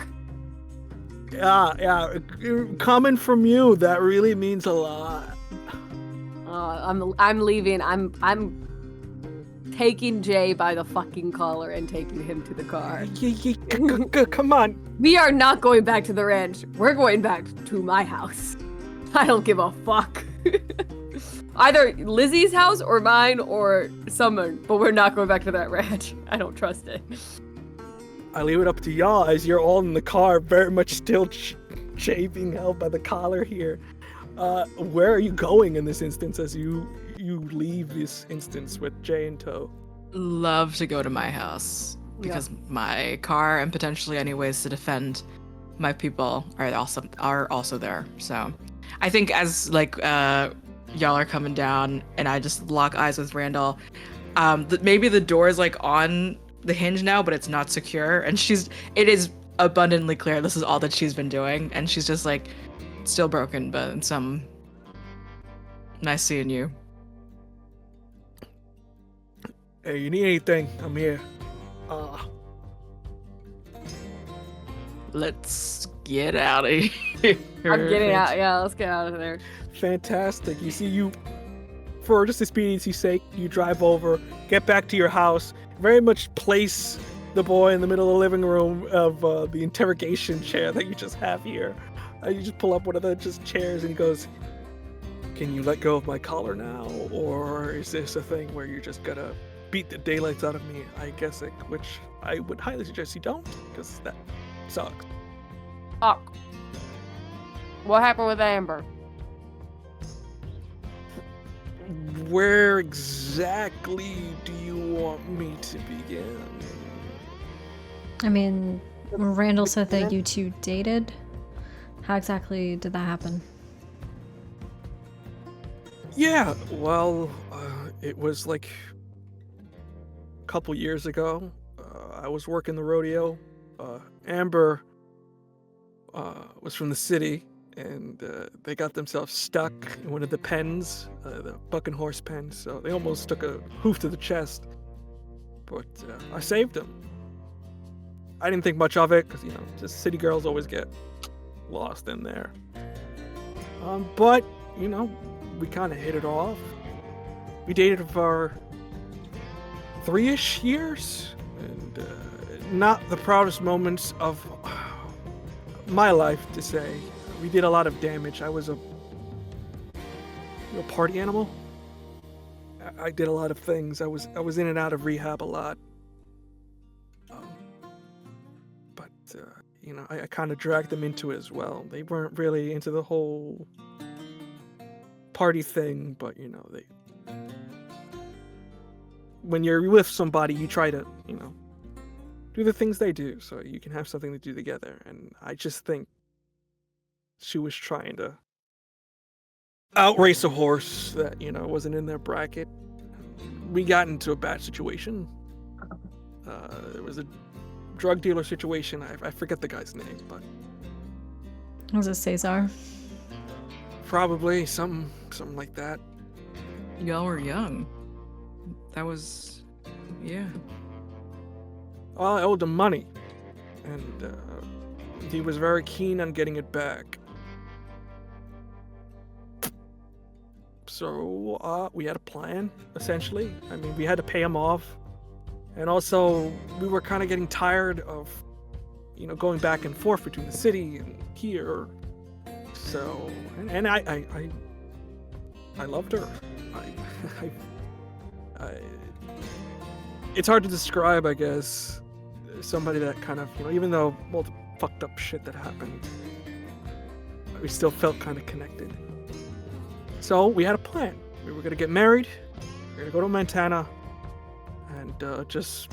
Yeah. Coming from you, that really means a lot. I'm leaving. I'm taking Jay by the fucking collar and taking him to the car. Come on. We are not going back to the ranch. We're going back to my house. I don't give a fuck. Either Lizzie's house or mine or someone, but we're not going back to that ranch. I don't trust it. I leave it up to y'all as you're all in the car, very much still Jay being held by the collar here. Where are you going in this instance as you leave this instance with Jay in tow? Love to go to my house because my car and potentially any ways to defend my people are also there. So I think as like y'all are coming down and I just lock eyes with Randall, maybe the door is like on the hinge now, but it's not secure, and it is abundantly clear this is all that she's been doing, and she's just like still broken, but in some nice seeing you. Hey, you need anything? I'm here. Let's get out of here. I'm getting out. Yeah, let's get out of there. Fantastic. You see, for just expediency's sake, you drive over, get back to your house, very much place the boy in the middle of the living room of the interrogation chair that you just have here. You just pull up one of the chairs and he goes, can you let go of my collar now? Or is this a thing where you're just gonna beat the daylights out of me, I guess, which I would highly suggest you don't, because that sucks. Fuck. What happened with Amber? Where exactly do you want me to begin? I mean, Randall said that you two dated. How exactly did that happen? Yeah, well, it was like a couple years ago. I was working the rodeo. Amber was from the city, and they got themselves stuck in one of the pens, the buck and horse pens, so they almost took a hoof to the chest. But I saved them. I didn't think much of it, because, just city girls always get lost in there. But, we kind of hit it off. We dated for 3-ish years, and not the proudest moments of my life, to say. We did a lot of damage. I was a party animal. I did a lot of things. I was in and out of rehab a lot. But I kind of dragged them into it as well. They weren't really into the whole party thing, but they. When you're with somebody, you try to do the things they do, so you can have something to do together. And I just think she was trying to outrace a horse that wasn't in their bracket. We got into a bad situation. There was a drug dealer situation. I forget the guy's name, but Was it Cesar? probably something like that. Y'all were young. That was, yeah. Well, I owed him money, and he was very keen on getting it back. So we had a plan, essentially. I mean, we had to pay him off, and also we were kind of getting tired of, going back and forth between the city and here. So, and I loved her. It's hard to describe, I guess, somebody that kind of, even though all the fucked up shit that happened, we still felt kind of connected. So we had a plan. We were going to get married, we were going to go to Montana, and just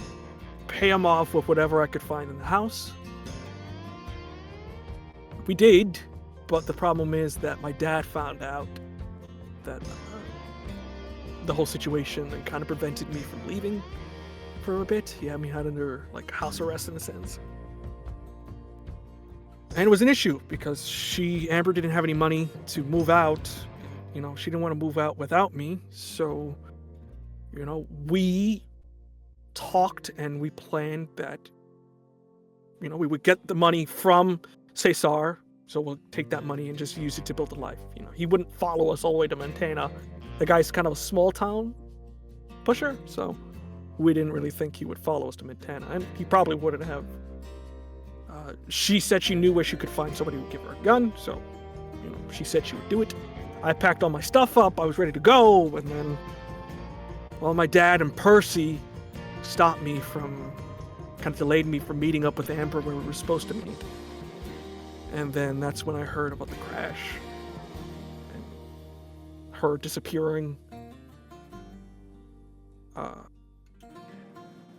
pay him off with whatever I could find in the house. We did, but the problem is that my dad found out that the whole situation and kind of prevented me from leaving for a bit. He had me under house arrest in a sense. And it was an issue because Amber didn't have any money to move out. She didn't want to move out without me. So, we talked and we planned that, we would get the money from Cesar. So we'll take that money and just use it to build a life. He wouldn't follow us all the way to Montana. The guy's kind of a small town pusher, so we didn't really think he would follow us to Montana, and he probably wouldn't have. She said she knew where she could find somebody who would give her a gun, so she said she would do it. I packed all my stuff up, I was ready to go, and then my dad and Percy stopped me from, kind of delayed me from meeting up with Amber where we were supposed to meet. And then that's when I heard about the crash and her disappearing.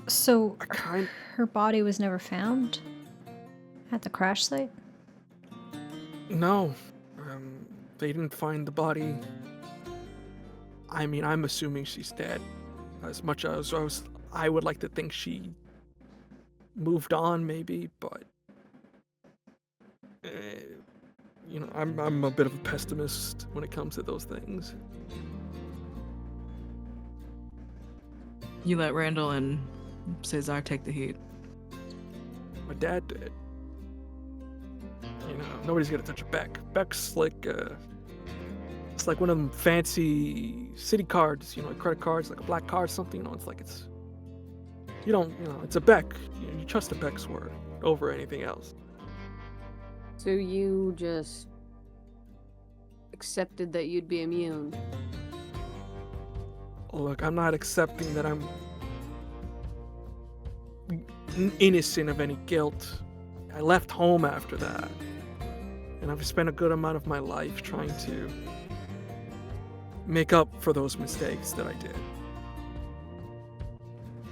So her body was never found at the crash site? No. They didn't find the body. I mean, I'm assuming she's dead. As much as I would like to think she moved on, maybe, but I'm a bit of a pessimist when it comes to those things. You let Randall and Cesar take the heat. My dad did. Nobody's gonna touch a Beck. Beck's it's like one of them fancy city cards, credit cards, like a black card, something. It's a Beck. You trust a Beck's word over anything else. So you just accepted that you'd be immune? Look, I'm not accepting that I'm innocent of any guilt. I left home after that, and I've spent a good amount of my life trying to make up for those mistakes that I did.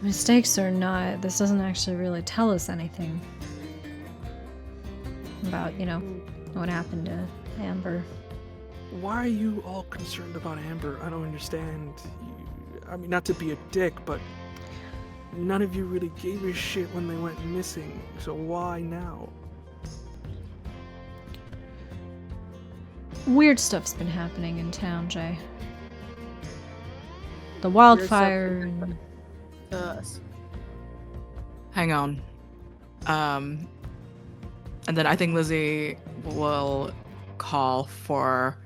Mistakes or not, this doesn't actually really tell us anything about, what happened to Amber. Why are you all concerned about Amber? I don't understand. Not to be a dick, but none of you really gave a shit when they went missing, so why now? weird stuff's been happening in town, Jay. The wildfire. And... Us. Hang on. And then I think Lizzie will call for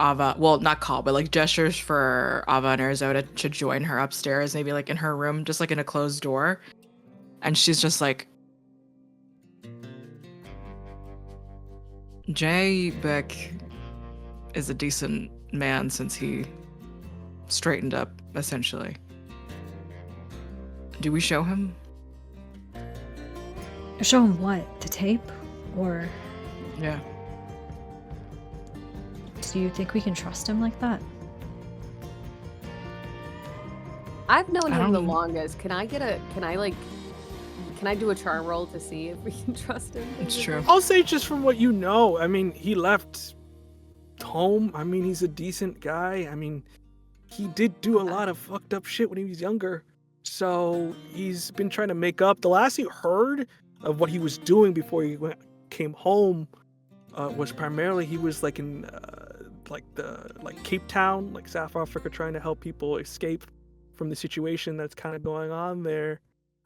Ava. Well, not call, but like gestures for Ava and Arizona to join her upstairs, maybe like in her room, just like in a closed door. And she's just like, Jay Beck is a decent man since he straightened up, essentially. Do we show him? Show him what? The tape? Or Yeah. do you think we can trust him like that? I've known I him the don't- longest. Can I do a charm roll to see if we can trust him? It's true. I'll say just from what you know. I mean, he left home. I mean, he's a decent guy. I mean, he did do a lot of fucked up shit when he was younger. So he's been trying to make up. The last you heard of what he was doing before he came home was primarily he was like in Cape Town, like South Africa, trying to help people escape from the situation that's kind of going on there,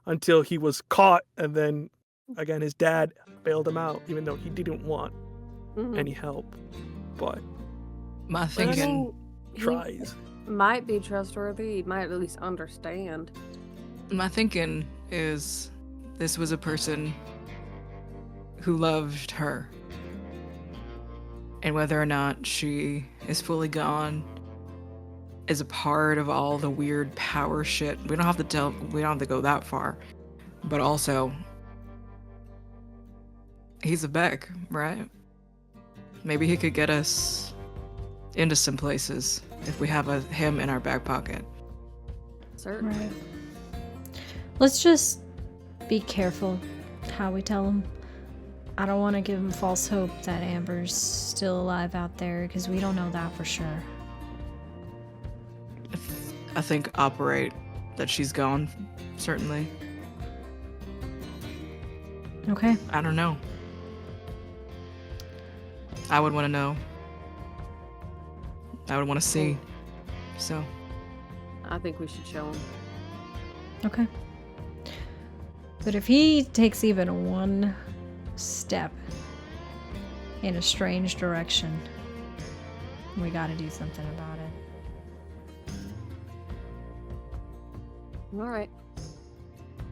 until he was caught, and then again his dad bailed him out, even though he didn't want any help. But My thinking, tries. Might be trustworthy. He might at least understand. is this was a person who loved her. And whether or not she is fully gone is a part of all the weird power shit. We don't have to go that far. But also, he's a Beck, right? Maybe he could get us into some places if we have him in our back pocket. Certainly. Right. Let's just be careful how we tell him. I don't want to give him false hope that Amber's still alive out there, because we don't know that for sure. I think operate that she's gone, certainly. Okay. I don't know. I would want to know. I would want to see. So, I think we should show him. Okay. But if he takes even one step in a strange direction, we gotta do something about it. All right.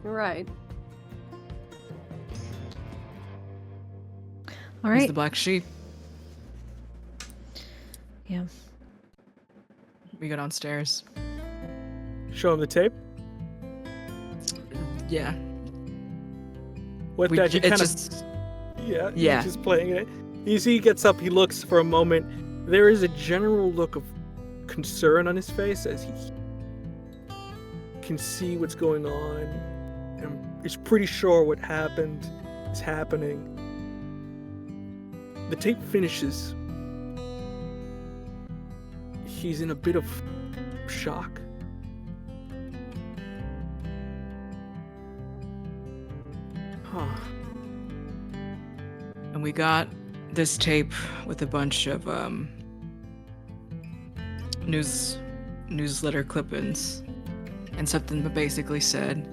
You're right. All he's right. the black sheep. Yeah. We go downstairs. Show him the tape. Yeah. With We that, he j- kind it's of just he's just playing it. You see, he gets up, he looks for a moment. There is a general look of concern on his face as he can see what's going on and is pretty sure what happened is happening. The tape finishes. He's in a bit of shock. Huh. and we got this tape with a bunch of newsletter clippings, and something that basically said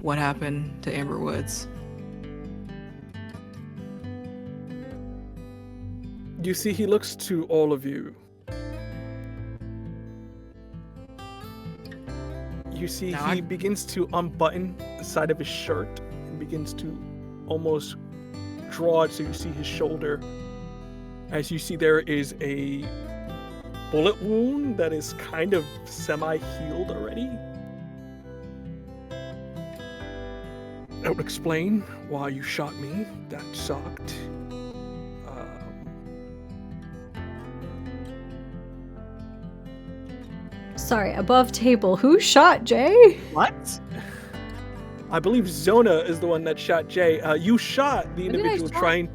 what happened to Amber Woods. You see, he looks to all of you. You see, Now he I- begins to unbutton the side of his shirt and begins to almost draw it so you see his shoulder. As you see, there is a bullet wound that is kind of semi-healed already. That would explain why you shot me. That sucked. Sorry, above table. Who shot Jay? What? I believe Zona is the one that shot Jay. You shot the Who did I individual shot? trying.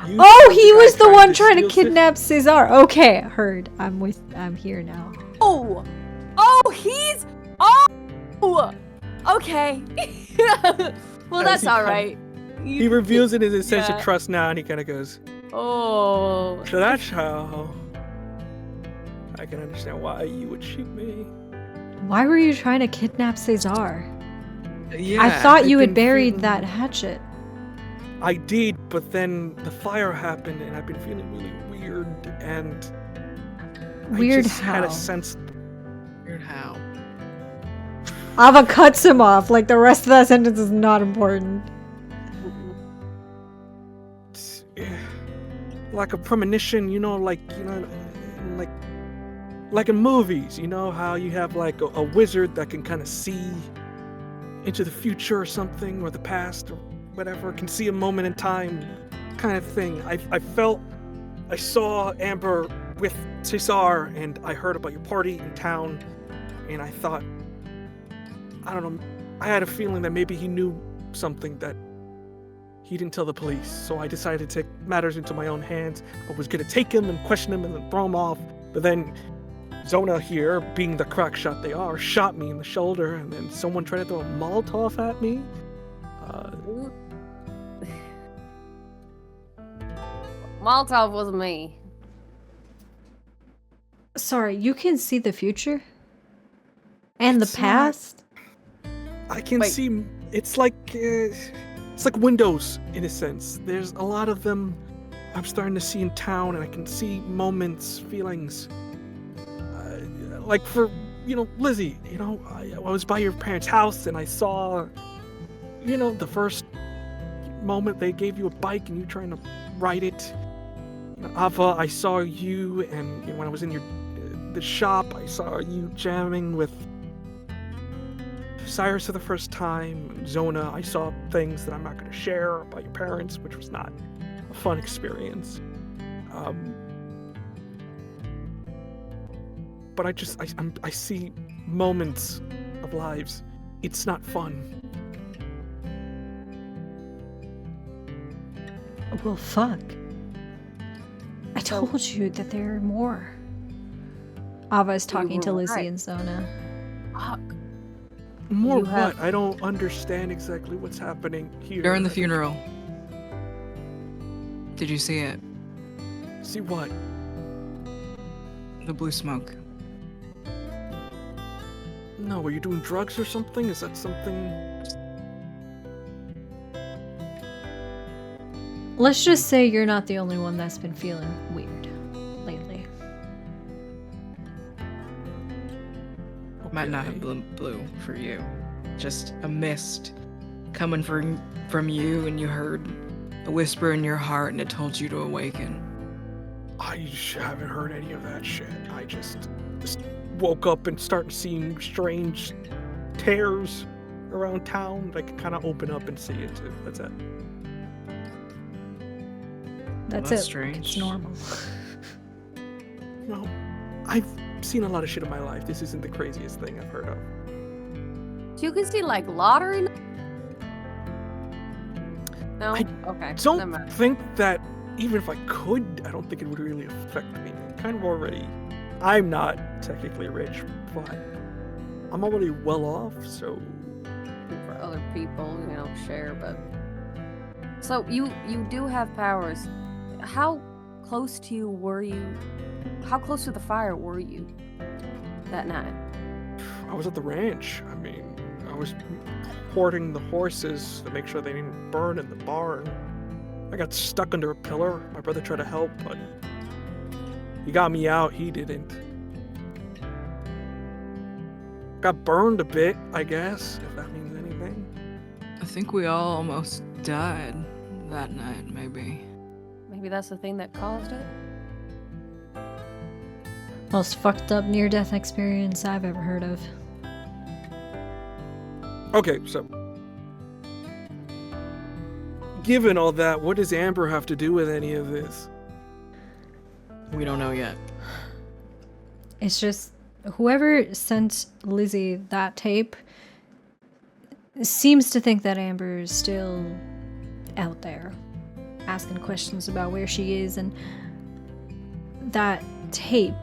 you Oh, shot he the was guy the one trying to steal kidnap Cesar. Okay, heard. I'm here now. Oh, he's. Oh, okay. Well, As that's he all come- right. He reveals it in his sense Yeah. of trust now, and he kind of goes, Oh. So that's how I can understand why you would shoot me. Why were you trying to kidnap Cesar? Yeah. I thought you I've had been buried feeling- that hatchet. I did, but then the fire happened, and I've been feeling really weird, and Weird I just had how? a sense. Weird how. Ava cuts him off. Like the rest of that sentence is not important. Like a premonition, like in movies, how you have like a wizard that can kind of see into the future or something, or the past or whatever, can see a moment in time kind of thing. I saw Amber with Cesar, and I heard about your party in town, and I thought, I don't know, I had a feeling that maybe he knew something that he didn't tell the police, so I decided to take matters into my own hands. I was gonna take him and question him and then throw him off, but then Zona here, being the crack shot they are, shot me in the shoulder, and then someone tried to throw a Molotov at me. Molotov wasn't me. Sorry, you can see the future? And the It's not- past? I can Wait. see, it's like windows in a sense. There's a lot of them I'm starting to see in town, and I can see moments, feelings. Like for, Lizzie, I was by your parents' house, and I saw, the first moment they gave you a bike and you trying to ride it. Ava, I saw you, and when I was in the shop, I saw you jamming with Cyrus for the first time. Zona, I saw things that I'm not going to share about your parents, which was not a fun experience. But I see moments of lives. It's not fun. Well, fuck. I told you that there are more. Ava is talking to were Lizzie right. and Zona. Fuck. More You have- what? I don't understand exactly what's happening here. During the funeral. Did you see it? See what? The blue smoke. No, were you doing drugs or something? Is that something? Let's just say you're not the only one that's been feeling weird lately. Might not have been blue for you. Just a mist coming from you, and you heard a whisper in your heart, and it told you to awaken. I haven't heard any of that shit. I just woke up and started seeing strange tears around town that I can kind of open up and see into. That's it. That's That's it. strange. It's normal. No, I've seen a lot of shit in my life. This isn't the craziest thing I've heard of. So you can see like lottery? No? I Okay. never Don't mind. think that even if I could, I don't think it would really affect me. Kind of already. I'm not technically rich, but I'm already well off, so For other people, share, but so you do have powers. How close to you were you? How close to the fire were you that night? I was at the ranch. I mean, I was hoarding the horses to make sure they didn't burn in the barn. I got stuck under a pillar. My brother tried to help, but he got me out. He didn't. Got burned a bit, I guess, if that means anything. I think we all almost died that night, maybe. Maybe that's the thing that caused it. Most fucked up near-death experience I've ever heard of. Okay, so given all that, what does Amber have to do with any of this? We don't know yet. It's just whoever sent Lizzie that tape seems to think that Amber is still out there asking questions about where she is, and that tape,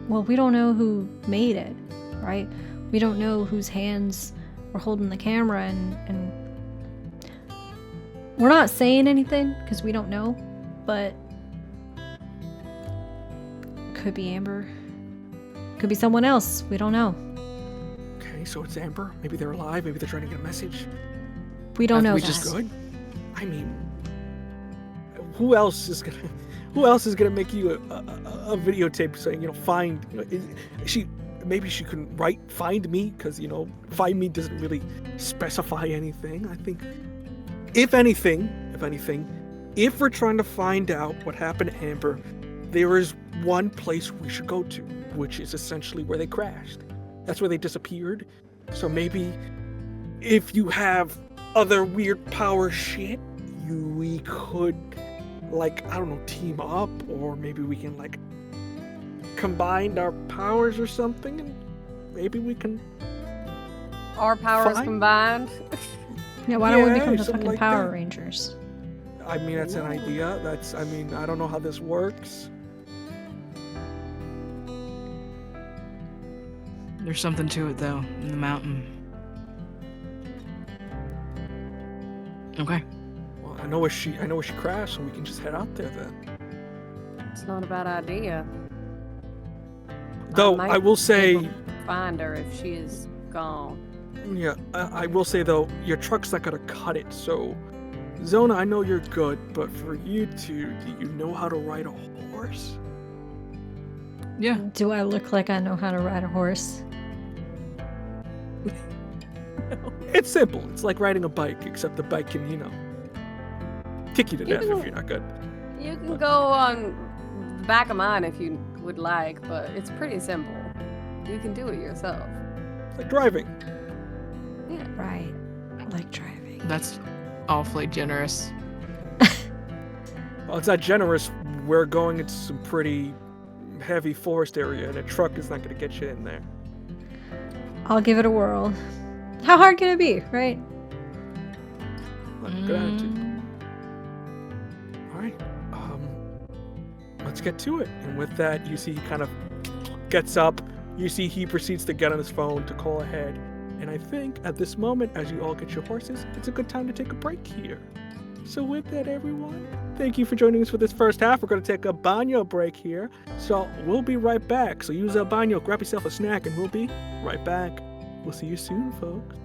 well, we don't know who made it, right? We don't know whose hands were holding the camera, and we're not saying anything because we don't know, but could be Amber. Could be someone else. We don't know. Okay, so it's Amber. Maybe they're alive. Maybe they're trying to get a message. We don't know Which that. is good. I mean, who else is gonna make you a videotape saying, find, maybe she can write find me, because find me doesn't really specify anything. I think if anything, if we're trying to find out what happened to Amber, there is one place we should go to, which is essentially where they crashed. That's where they disappeared. So maybe if you have other weird power shit, we could, team up, or maybe we can, combine our powers or something, and maybe we can... Our powers combined? Yeah, why don't we become the something fucking like Power that. Rangers? I mean, that's an idea. I don't know how this works. There's something to it, though, in the mountain. Okay. Well, I know where she crashed, so we can just head out there then. It's not a bad idea. Though, might I will be say... able to find her if she is gone. Yeah, I will say, though, your truck's not gonna cut it, so... Zona, I know you're good, but for you two, do you know how to ride a horse? Yeah. Do I look like I know how to ride a horse? It's simple. It's like riding a bike, except the bike can, kick you to death if you're not good. You can go on the back of mine if you would like, but it's pretty simple. You can do it yourself. It's like driving. Yeah. Right. Like driving. That's awfully generous. Well, it's not generous. We're going into some pretty heavy forest area, and a truck is not going to get you in there. I'll give it a whirl. How hard can it be, right? Good attitude. All right. Let's get to it. And with that, you see he kind of gets up. You see he proceeds to get on his phone to call ahead. And I think at this moment, as you all get your horses, it's a good time to take a break here. So with that, everyone, thank you for joining us for this first half. We're going to take a baño break here. So we'll be right back. So use a baño, grab yourself a snack, and we'll be right back. We'll see you soon, folks.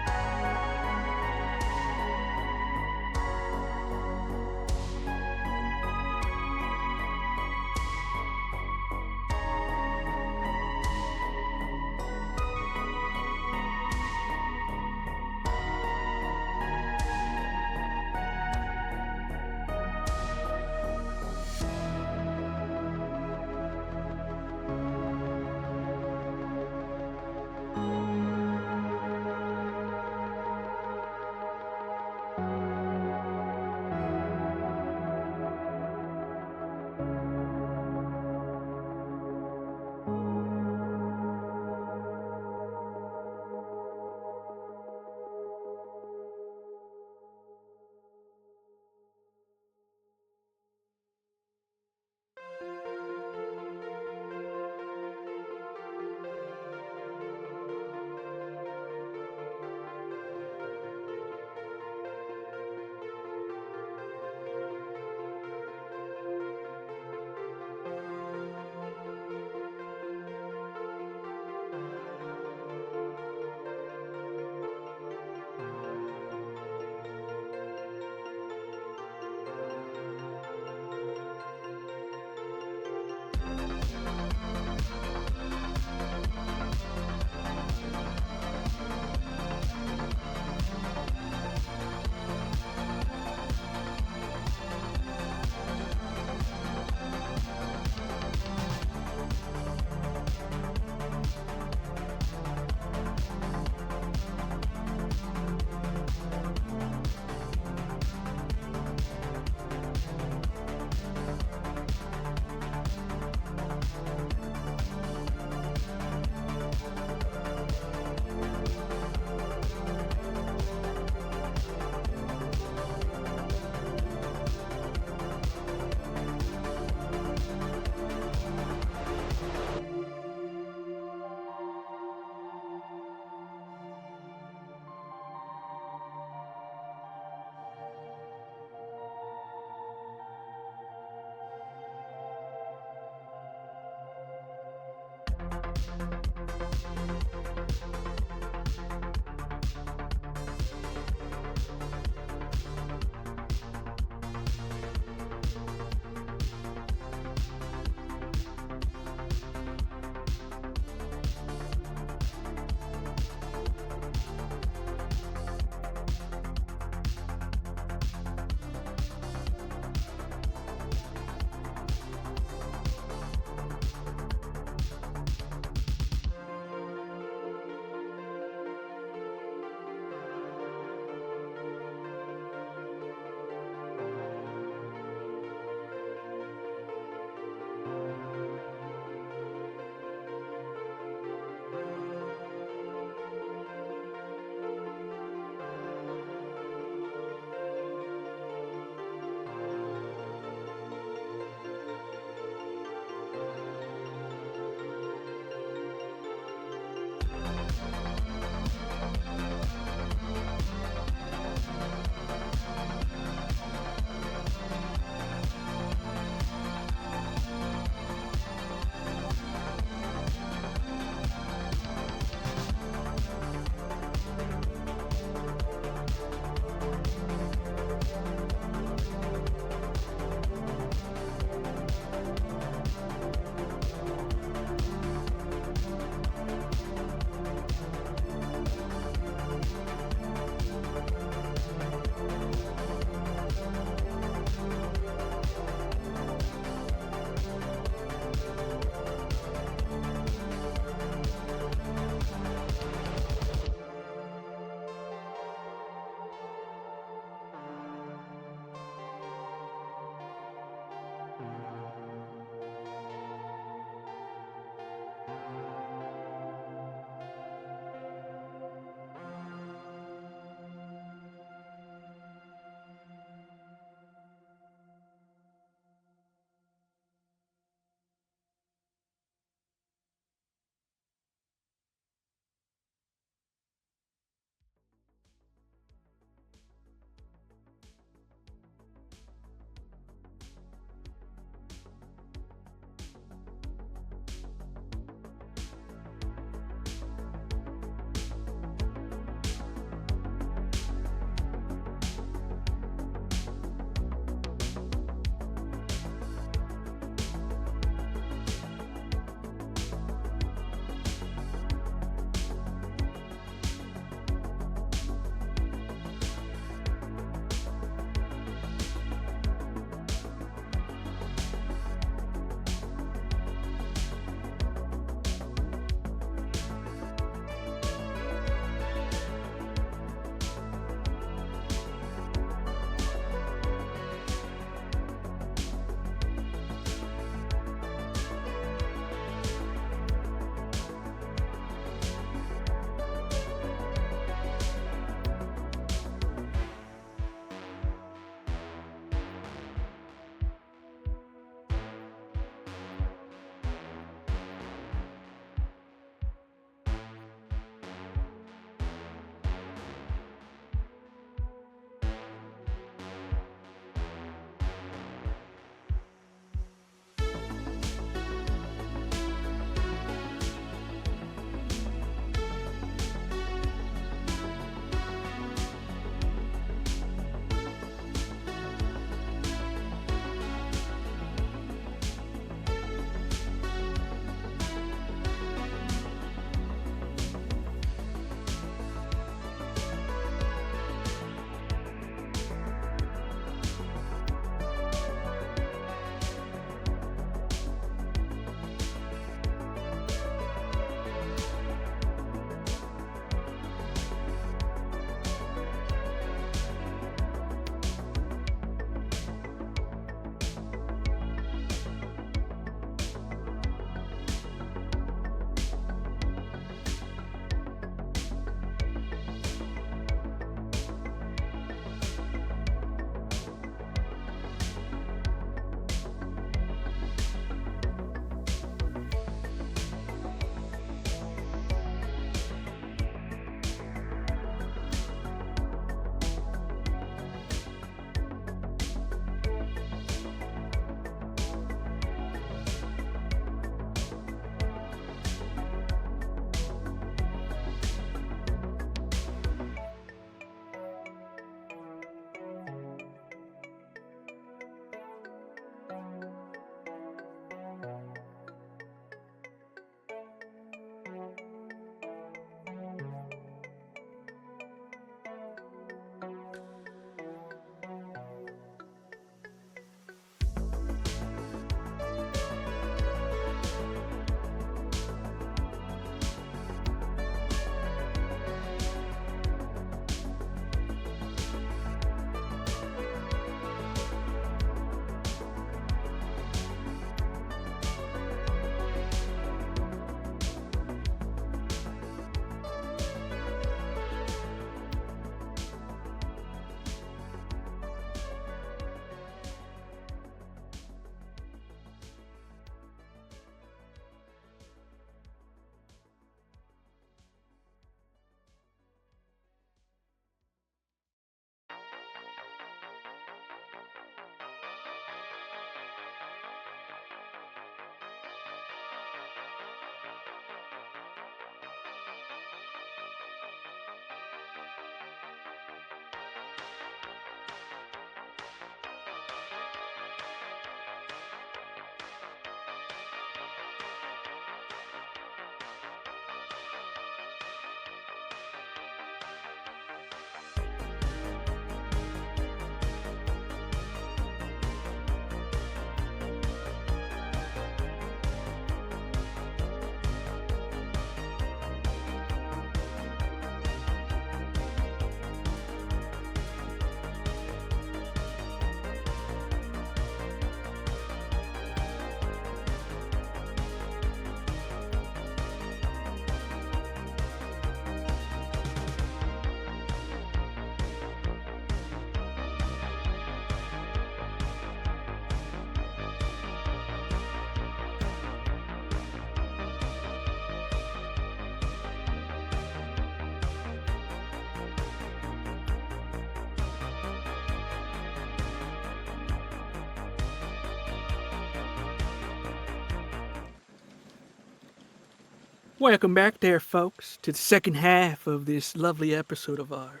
Welcome back there, folks, to the second half of this lovely episode of ours.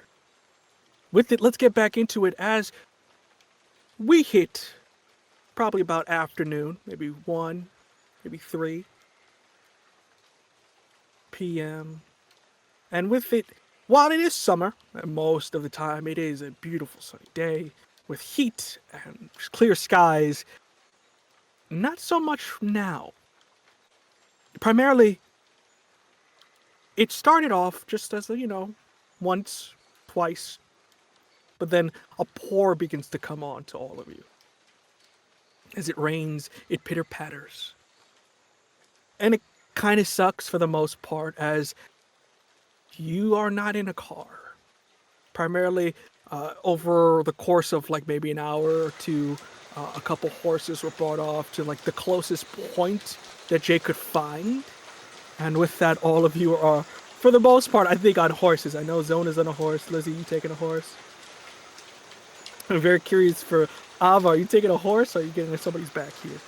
With it, let's get back into it as we hit probably about afternoon, maybe 1, maybe 3 p.m. And with it, while it is summer, and most of the time it is a beautiful sunny day with heat and clear skies, not so much now. Primarily, it started off just as once, twice, but then a pour begins to come on to all of you. As it rains, it pitter-patters. And it kind of sucks for the most part, as you are not in a car. Primarily, over the course of like maybe an hour or two, a couple horses were brought off to like the closest point that Jay could find. And with that, all of you are, for the most part, I think on horses. I know Zona's on a horse. Lizzie, you taking a horse? I'm very curious for Ava. Are you taking a horse or are you getting on somebody's back here?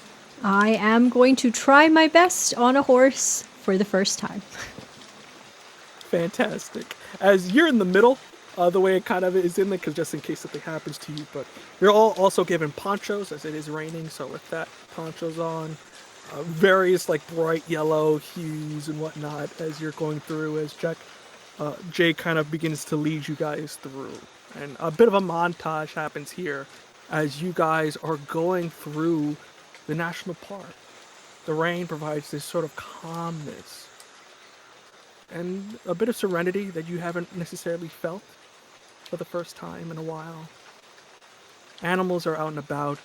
I am going to try my best on a horse for the first time. Fantastic. As you're in the middle, the way it kind of is in there, because just in case something happens to you, but you're all also given ponchos as it is raining, so with that, ponchos on, various like bright yellow hues and whatnot as you're going through, as Jay kind of begins to lead you guys through. And a bit of a montage happens here as you guys are going through the national park. The rain provides this sort of calmness and a bit of serenity that you haven't necessarily felt for the first time in a while. Animals are out and about.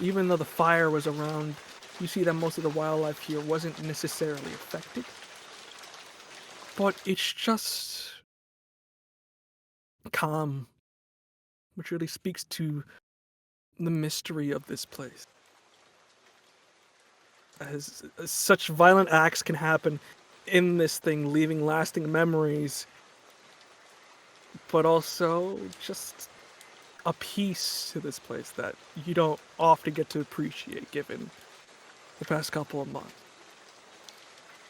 Even though the fire was around, you see that most of the wildlife here wasn't necessarily affected. But it's just calm, which really speaks to the mystery of this place. As such violent acts can happen in this thing, leaving lasting memories, but also just a piece to this place that you don't often get to appreciate given the past couple of months.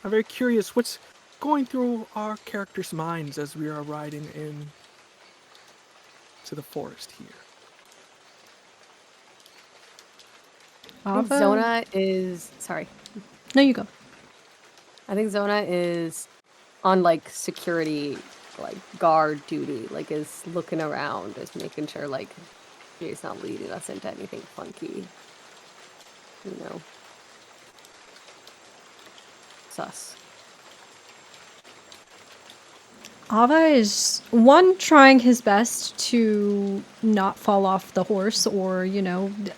I'm very curious what's going through our characters' minds as we are riding in to the forest here. I think Ava? Zona is... Sorry. No, you go. I think Zona is on, like, security, like, guard duty. Like, is looking around, is making sure, like, Jay's not leading us into anything funky. You know. Sus. Ava is, one, trying his best to not fall off the horse or,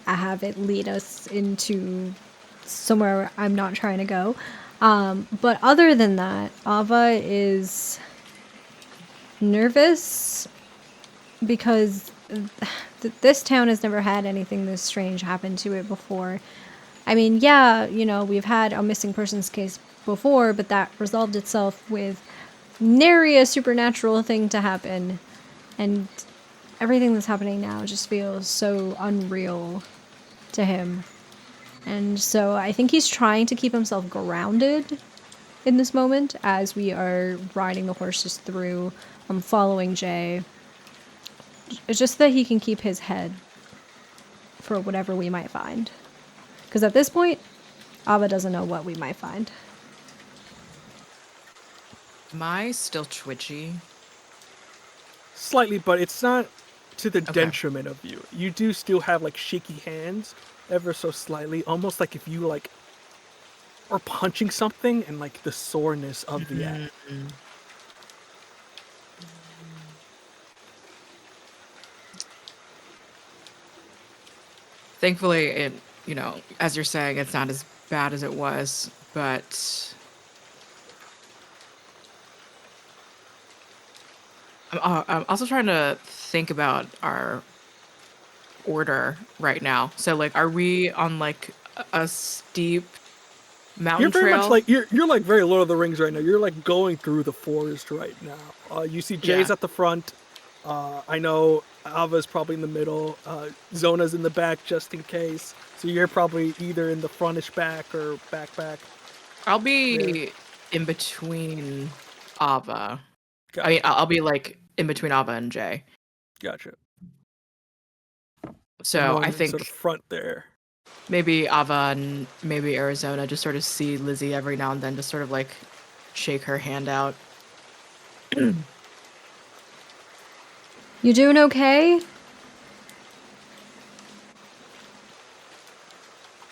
have it lead us into somewhere I'm not trying to go. But other than that, Ava is nervous because this town has never had anything this strange happen to it before. I mean, yeah, we've had a missing persons case before, but that resolved itself with nary a supernatural thing to happen. And everything that's happening now just feels so unreal to him. And so I think he's trying to keep himself grounded in this moment as we are riding the horses through, following Jay. It's just that he can keep his head for whatever we might find. Because at this point, Ava doesn't know what we might find. Am I still twitchy? Slightly, but it's not to the Okay. detriment of you. You do still have like shaky hands, ever so slightly, almost like if you like are punching something and like the soreness of the act. Thankfully, it, as you're saying, it's not as bad as it was, but I'm also trying to think about our order right now. So, like, are we on like a steep mountain You're very trail? much like you're like very Lord of the Rings right now. You're like going through the forest right now. You see Jay's Yeah. at the front. I know Ava's probably in the middle. Zona's in the back just in case. So you're probably either in the frontish back or back. I'll be in between Ava. Gotcha. I mean, I'll be like in between Ava and Jay. Gotcha. So More I in the think sort of front there. maybe Ava and maybe Arizona just sort of see Lizzie every now and then, just sort of like shake her hand out. You doing okay?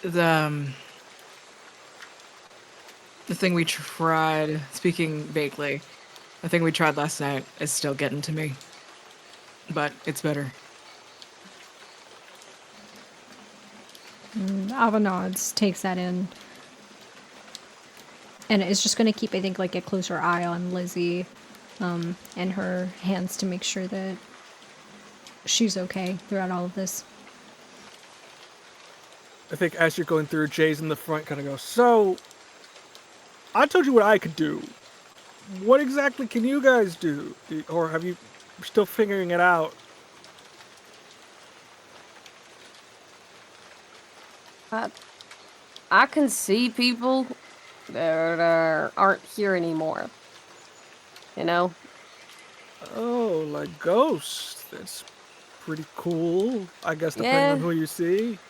The thing we tried, speaking vaguely, the thing we tried last night is still getting to me. But it's better. Ava nods, takes that in. And is just going to keep, I think, like a closer eye on Lizzie and her hands to make sure that she's okay throughout all of this. I think as you're going through, Jay's in the front kind of goes, so, I told you what I could do. What exactly can you guys do? Or have you still figuring it out? I can see people that aren't here anymore. You know? Oh, like ghosts. That's pretty cool. I guess depending Yeah. on who you see.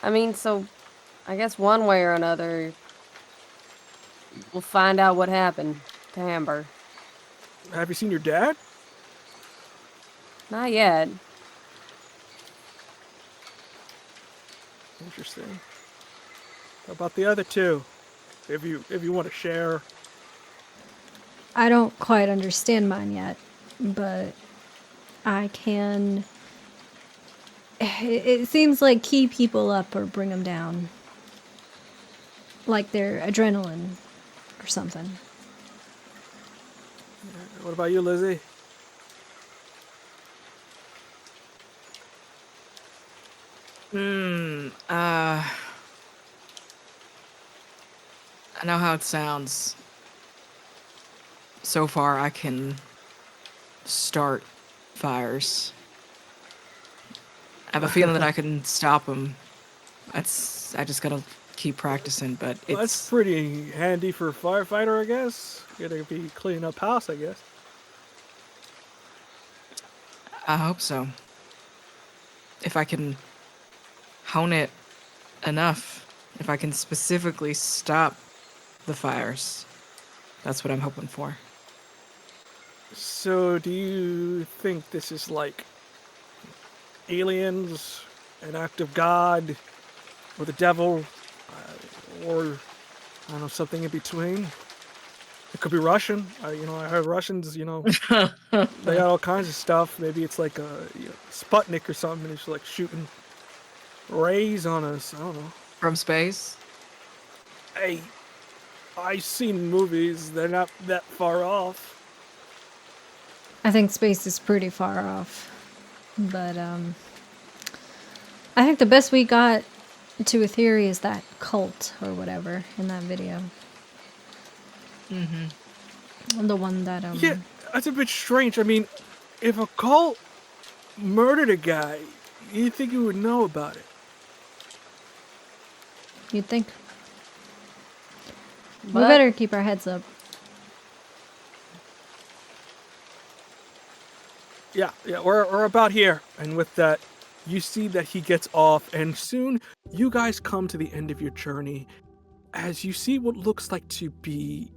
I mean, so I guess one way or another, we'll find out what happened to Amber. Have you seen your dad? Not yet. Interesting. How about the other two? If you want to share. I don't quite understand mine yet, but I can... It seems like key people up or bring them down. Like they're adrenaline or something. What about you, Lizzie? I know how it sounds. So far, I can start fires. I have a feeling that I can stop them. I just gotta keep practicing, but Well, that's pretty handy for a firefighter, I guess. You gotta be cleaning up house, I guess. I hope so. If I can hone it enough, if I can specifically stop the fires, that's what I'm hoping for. So, do you think this is like aliens, an act of God, or the devil, or I don't know, something in between? It could be Russian. I heard Russians, they got all kinds of stuff. Maybe it's like a Sputnik or something, and it's like shooting rays on us. I don't know. From space? Hey, I've seen movies. They're not that far off. I think space is pretty far off. But, I think the best we got to a theory is that cult or whatever in that video. Mm-hmm. The one that, Yeah, that's a bit strange. I mean, if a cult murdered a guy, you'd think you would know about it. You'd think. We But- better keep our heads up. Yeah, we're about here. And with that, you see that he gets off, and soon you guys come to the end of your journey as you see what looks like to be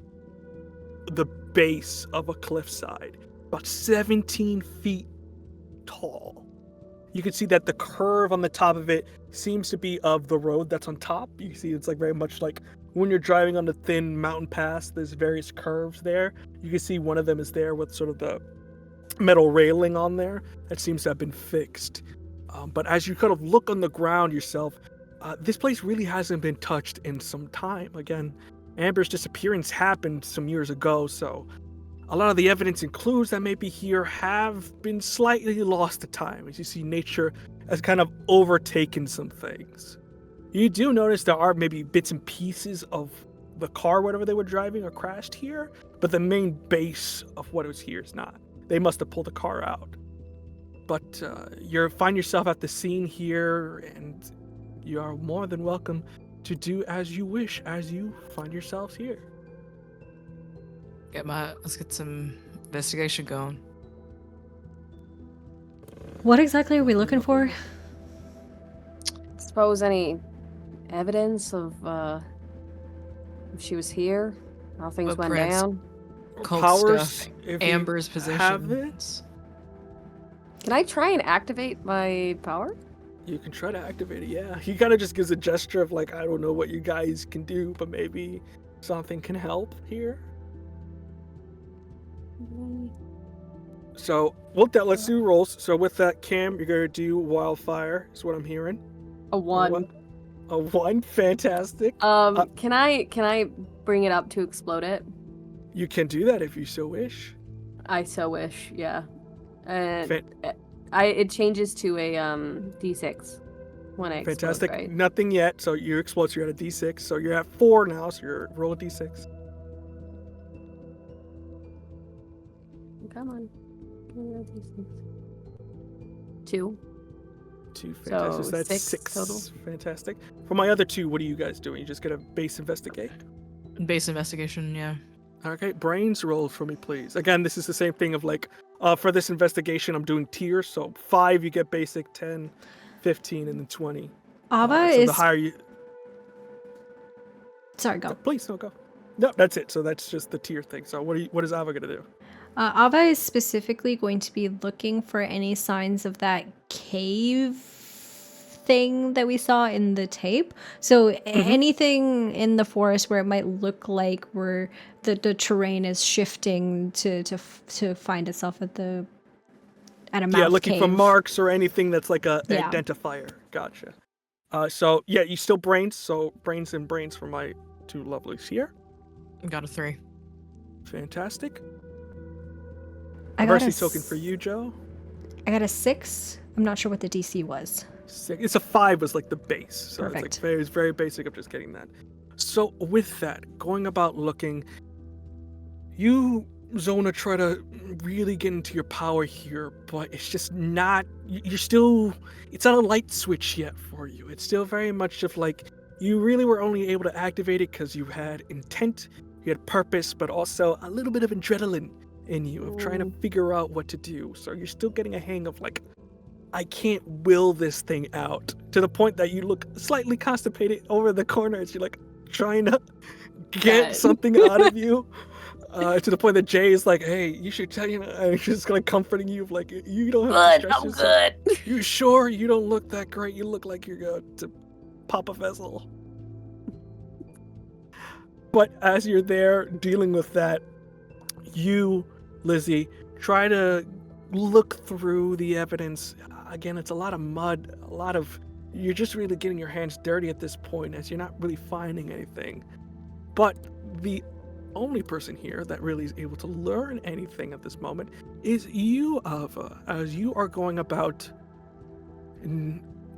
the base of a cliffside, about 17 feet tall. You can see that the curve on the top of it seems to be of the road that's on top. You see it's like very much like when you're driving on a thin mountain pass, there's various curves there. You can see one of them is there with sort of the metal railing on there that seems to have been fixed. But as you kind of look on the ground yourself, this place really hasn't been touched in some time. Again, Amber's disappearance happened some years ago, so a lot of the evidence and clues that may be here have been slightly lost to time. As you see, nature has kind of overtaken some things. You do notice there are maybe bits and pieces of the car, whatever they were driving, or crashed here, but the main base of what was here is not. They must have pulled the car out. But you find yourself at the scene here, and you are more than welcome to do as you wish as you find yourselves here. let's get some investigation going. What exactly are we looking for? Suppose any evidence of if she was here, how things went Footprints. down. Cult Powers, stuff. if you Amber's have it, positions. Can I try and activate my power? you can try to activate it. Yeah, he kind of just gives a gesture of like, I don't know what you guys can do, but maybe something can help here. So let's do rolls. So with that, Cam, you're gonna do Wildfire. Is what I'm hearing. A 1. A 1, fantastic. Can I bring it up to explode it? You can do that if you so wish. I so wish, yeah. And it changes to a D6 when I explode, Fantastic. right? Nothing yet. So you explode. So you're at a D6. So you're at 4 now. So you're roll a D6. Come on. Give me that D6. 2. 2, fantastic. So that's 6 total. Fantastic. For my other 2, what are you guys doing? You just gonna base investigate? Base investigation, yeah. Okay, brains roll for me, please. Again, this is the same thing of like, for this investigation, I'm doing tiers. So 5, you get basic, 10, 15, and then 20. Ava so is. the higher you. Sorry, go. Please, no, go. No, that's it. So that's just the tier thing. So what is Ava gonna do? Ava is specifically going to be looking for any signs of that cave thing that we saw in the tape. So anything in the forest where it might look like where the terrain is shifting to find itself at a mouth Yeah, looking cave. for marks or anything that's like a Yeah. identifier. Gotcha. So yeah, you still brains. So brains and brains for my 2 lovelies here. Got a 3. Fantastic. I got Diversity token for you, Joe. I got a 6. I'm not sure what the DC was. 6. It's a 5 was like the base. So Perfect. it's like very basic of just getting that. So with that, going about looking, you, Zona, try to really get into your power here, but it's just not, you're still, it's not a light switch yet for you. It's still very much of like, you really were only able to activate it because you had intent, you had purpose, but also a little bit of adrenaline in you of trying to figure out what to do. So you're still getting a hang of like, I can't will this thing out, to the point that you look slightly constipated over the corner as you're like trying to get something out of you. To the point that Jay is like, hey, you should tell you, and she's like comforting you, like, you don't have to stress yourself. You sure? You don't look that great. You look like you're going to pop a vessel. But as you're there dealing with that, you, Lizzie, try to look through the evidence. Again, it's a lot of mud, you're just really getting your hands dirty at this point as you're not really finding anything. But the only person here that really is able to learn anything at this moment is you, Ava, as you are going about,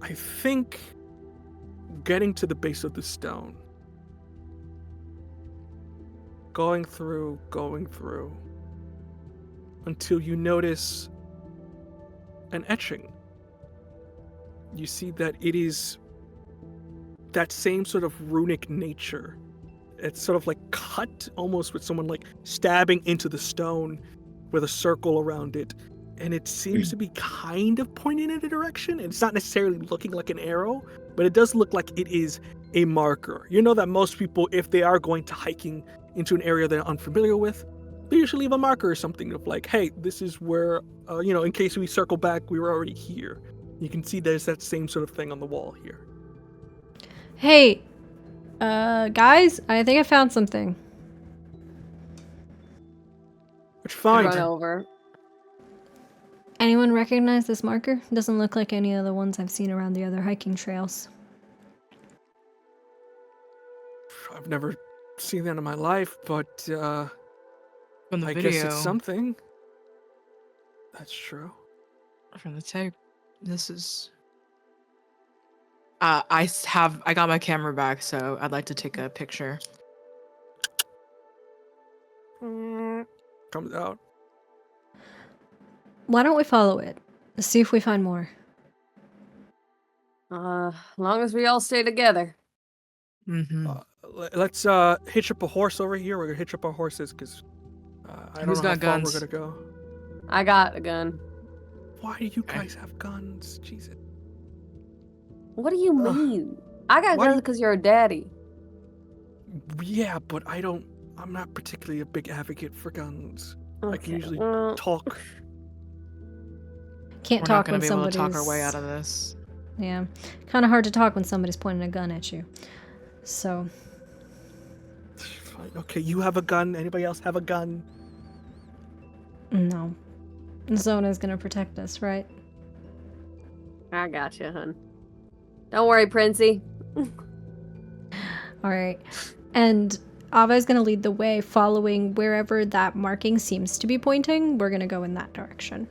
I think, getting to the base of the stone. Going through, until you notice an etching. You see that it is that same sort of runic nature. It's sort of like cut almost with someone like stabbing into the stone with a circle around it. And it seems to be kind of pointing in a direction. And it's not necessarily looking like an arrow, but it does look like it is a marker. You know that most people, if they are going to hiking into an area they're unfamiliar with, they usually leave a marker or something of like, hey, this is where, in case we circle back, we were already here. You can see there's that same sort of thing on the wall here. Hey, guys, I think I found something. Which find? Run over. Anyone recognize this marker? Doesn't look like any of the ones I've seen around the other hiking trails. I've never seen that in my life, but From the I video. guess it's something. That's true. From the tape. This is... I got my camera back, so I'd like to take a picture. Comes out. Why don't we follow it? Let's see if we find more. Long as we all stay together. Mm-hmm. Let's hitch up a horse over here. We're gonna hitch up our horses because I don't Who's know how got far guns? we're gonna go. I got a gun. Why do you guys have guns? Jesus. What do you mean? I got Why guns do- because you're a daddy. Yeah, but I'm not particularly a big advocate for guns. I can Okay, usually well, talk. Can't We're not talk gonna when be able to somebody's. talk our way out of this. Yeah, kind of hard to talk when somebody's pointing a gun at you. So Fine. Okay, you have a gun. Anybody else have a gun? no, Zona's gonna protect us, right? I got you, hun. Don't worry, Princey. All right, and Ava is gonna lead the way, following wherever that marking seems to be pointing. We're gonna go in that direction,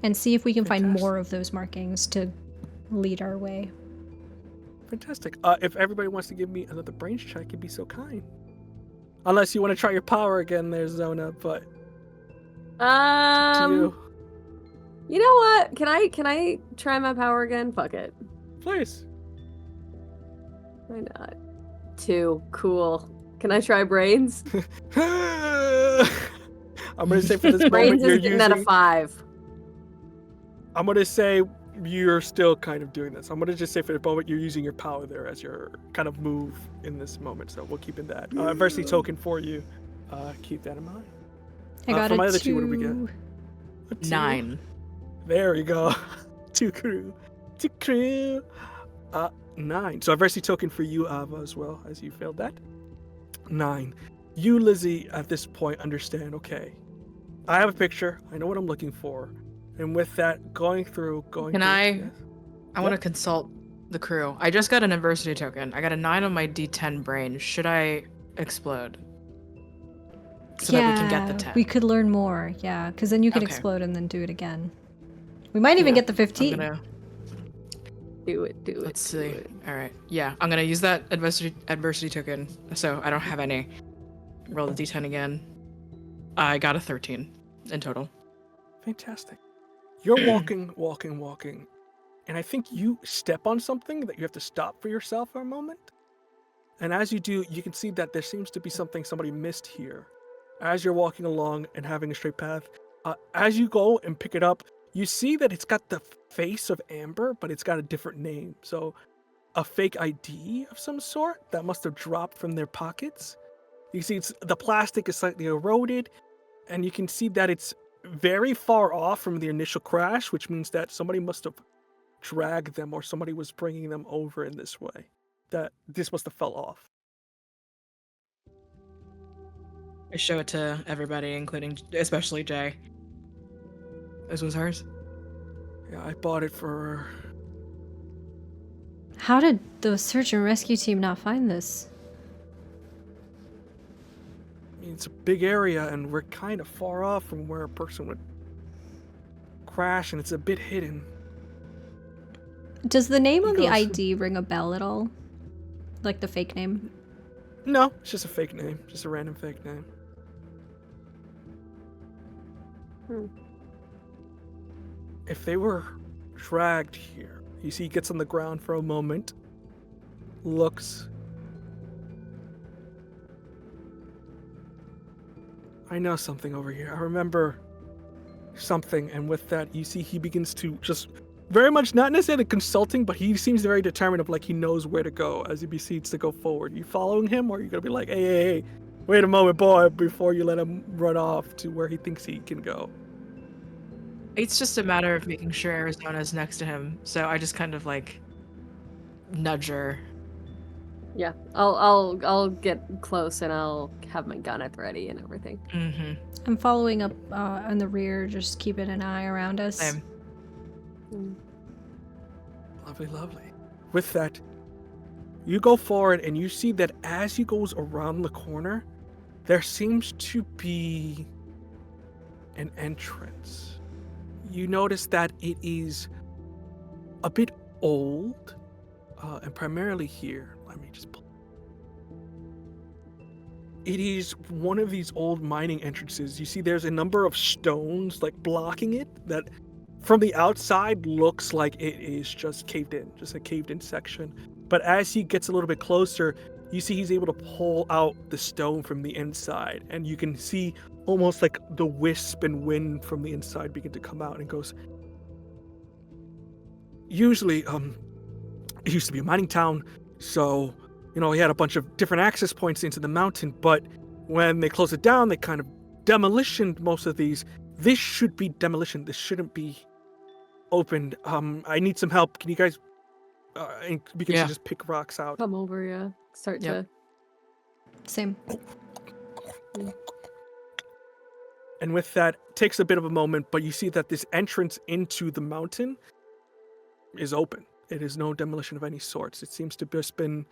and see if we can find Fantastic. more of those markings to lead our way. Fantastic. If everybody wants to give me another brains check, you'd be so kind. Unless you want to try your power again there, Zona, but it's up to you. You know what? Can I try my power again? Fuck it. Please. Why not? 2. Cool. Can I try brains? I'm gonna say for this moment Brains you're is getting at a using. 5. I'm gonna say you're still kind of doing this. I'm gonna just say for the moment you're using your power there as your kind of move in this moment. So we'll keep in that. Adversity token for you. Keep that in mind. I got for my a other 2. two, what do we get? A 2. 9. There you go. 2 crew. 2 crew. 9. So adversity token for you, Ava, as well, as you failed that. 9. You, Lizzie, at this point understand, okay, I have a picture. I know what I'm looking for. And with that, going through. Can I? Yes. I want to consult the crew. I just got an adversity token. I got a 9 on my D10 brain. Should I explode? So that we can get the 10. We could learn more, yeah, because then you can Okay. explode and then do it again. We might even Yeah, get the I'm 15. gonna. Do it. Do it. Let's do see. it. All right. Yeah, I'm gonna use that adversity token. So I don't have any. Roll the D10 again. I got a 13 in total. Fantastic. You're walking, and I think you step on something that you have to stop for yourself for a moment. And as you do, you can see that there seems to be something somebody missed here. As you're walking along and having a straight path, as you go and pick it up, you see that it's got the face of Amber, but it's got a different name. So a fake ID of some sort that must have dropped from their pockets. You see the plastic is slightly eroded, and you can see that it's very far off from the initial crash, which means that somebody must have dragged them or somebody was bringing them over in this way. That this must have fell off. I show it to everybody, including especially Jay. This was hers. Yeah, I bought it for. How did the search and rescue team not find this? I mean, it's a big area, and we're kind of far off from where a person would crash, and it's a bit hidden. Does the name He on the goes- ID ring a bell at all? Like the fake name? No, it's just a fake name, just a random fake name. If they were dragged here, you see he gets on the ground for a moment, looks. I know something over here. I remember something, and with that, you see he begins to just very much not necessarily consulting, but he seems very determined of like he knows where to go as he proceeds to go forward. You following him, or are you gonna be like, hey, wait a moment, boy, before you let him run off to where he thinks he can go? It's just a matter of making sure Arizona's next to him. So I just kind of like nudge her. Yeah, I'll get close and I'll have my gun at the ready and everything. Mm-hmm. I'm following up in the rear, just keeping an eye around us. Same. Lovely, lovely. With that, you go forward and you see that as he goes around the corner, there seems to be an entrance. You notice that it is a bit old, and primarily here. Let me just pull. It is one of these old mining entrances. You see there's a number of stones like blocking it that from the outside looks like it is just caved in, just a caved in section. But as he gets a little bit closer, you see he's able to pull out the stone from the inside, and you can see almost like the wisp and wind from the inside begin to come out, and goes, usually, it used to be a mining town, so, we had a bunch of different access points into the mountain, but when they closed it down, they kind of demolitioned most of these. This should be demolition. This shouldn't be opened. I need some help. Can you guys, and begin to just pick rocks out. Come over, yeah. Start to... Same. And with that, takes a bit of a moment, but you see that this entrance into the mountain is open. It is no demolition of any sorts. It seems to have just been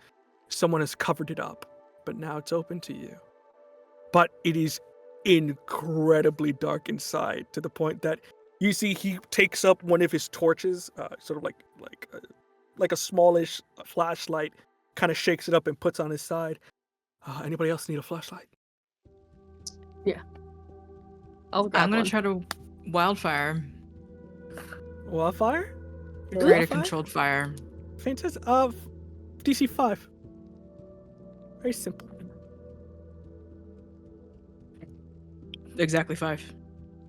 someone has covered it up, but now it's open to you. But it is incredibly dark inside, to the point that you see he takes up one of his torches, sort of like a smallish flashlight, kind of shakes it up and puts on his side. Anybody else need a flashlight? Yeah. I'm gonna try to wildfire. Wildfire? Create a controlled fire. Fantastic. DC 5. Very simple. Exactly 5.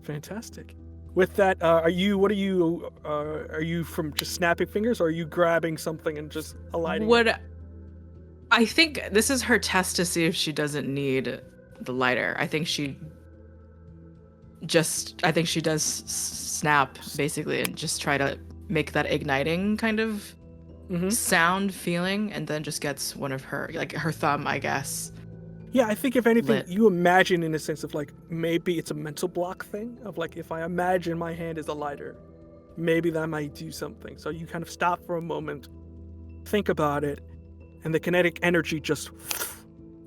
Fantastic. With that, are you from just snapping fingers, or are you grabbing something and just alighting? I think this is her test to see if she doesn't need the lighter. I think she does snap, basically, and just try to make that igniting kind of sound feeling, and then just gets one of her, like her thumb, I guess. Yeah, I think if anything, Lit. you imagine in a sense of like, maybe it's a mental block thing of like, if I imagine my hand is a lighter, maybe that might do something. So you kind of stop for a moment, think about it, and the kinetic energy just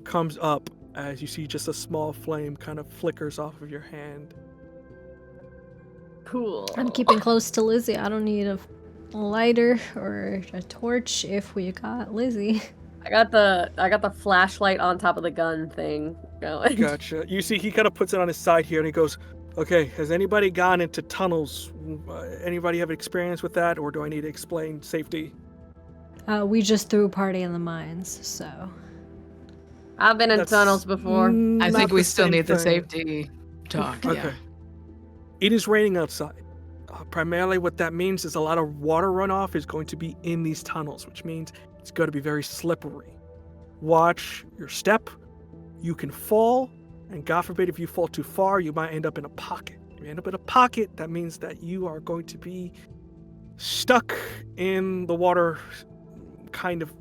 comes up as you see just a small flame kind of flickers off of your hand. Cool. I'm keeping close to Lizzie. I don't need a lighter or a torch if we got Lizzie. I got the flashlight on top of the gun thing going. Gotcha. You see he kind of puts it on his side here and he goes, okay, has anybody gone into tunnels? Anybody have experience with that, or do I need to explain safety? We just threw a party in the mines, so... I've been in tunnels before. I think we still need the thing. safety talk. Okay. Yeah. It is raining outside. Primarily what that means is a lot of water runoff is going to be in these tunnels, which means it's going to be very slippery. Watch your step. You can fall, and God forbid if you fall too far, you might end up in a pocket. If you end up in a pocket, that means that you are going to be stuck in the water kind of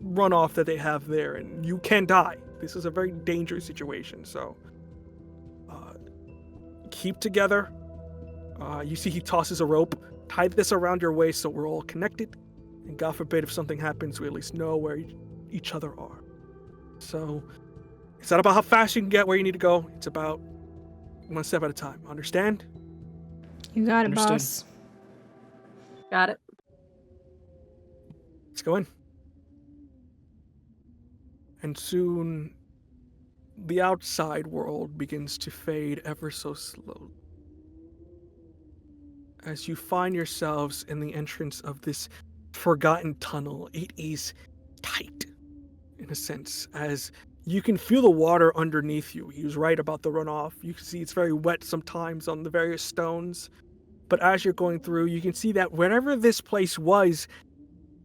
runoff that they have there, and you can die. This is a very dangerous situation, so keep together. You see he tosses a rope. Tie this around your waist so we're all connected, and God forbid if something happens, we at least know where each other are. So it's not about how fast you can get where you need to go. It's about one step at a time. Understand? You got it, Understood. boss. Got it. Let's go in. And soon the outside world begins to fade ever so slowly. As you find yourselves in the entrance of this forgotten tunnel, it is tight, in a sense, as you can feel the water underneath you. He was right about the runoff. You can see it's very wet sometimes on the various stones. But as you're going through, you can see that wherever this place was,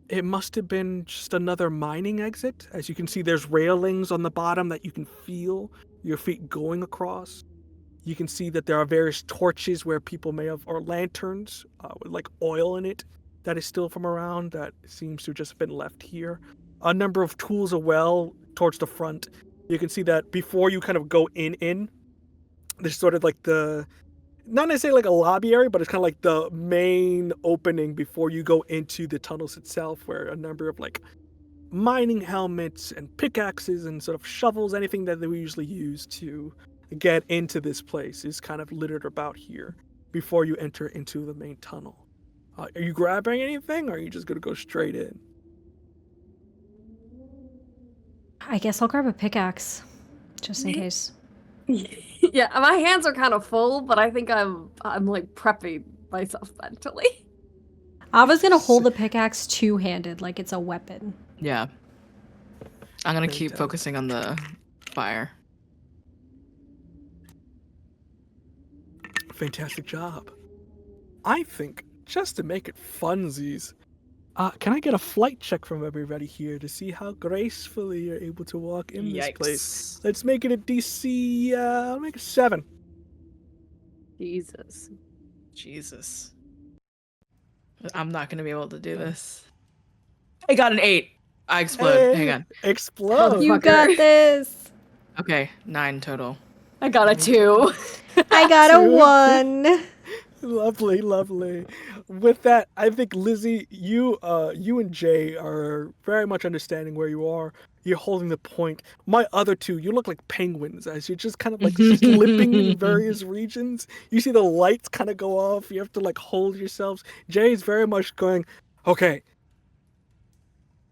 it must have been just another mining exit. As you can see, there's railings on the bottom that you can feel your feet going across. You can see that there are various torches where people may have, or lanterns with like oil in it that is still from around that seems to have just been left here. A number of tools as well towards the front. You can see that before you kind of go in, there's sort of like the, not necessarily like a lobby area, but it's kind of like the main opening before you go into the tunnels itself, where a number of like mining helmets and pickaxes and sort of shovels, anything that we usually use to get into this place is kind of littered about here before you enter into the main tunnel. Are you grabbing anything, or are you just going to go straight in? I guess I'll grab a pickaxe, just in case. Yeah, my hands are kind of full, but I think I'm like prepping myself mentally. I was gonna hold the pickaxe two-handed, like it's a weapon. Yeah. I'm gonna keep focusing on the fire. Fantastic job. I think, just to make it funsies, can I get a flight check from everybody here to see how gracefully you're able to walk in this place? Let's make it a DC, I'll make it 7. Jesus. I'm not gonna be able to do this. I got an 8. I explode. Hang on. Explode. You got this. Okay, 9 total. I got a 2. I got a 1. Lovely, lovely. With that, I think Lizzie, you and Jay are very much understanding where you are. You're holding the point. My other two, you look like penguins as you're just kind of like slipping in various regions. You see the lights kind of go off. You have to like hold yourselves. Jay is very much going, okay,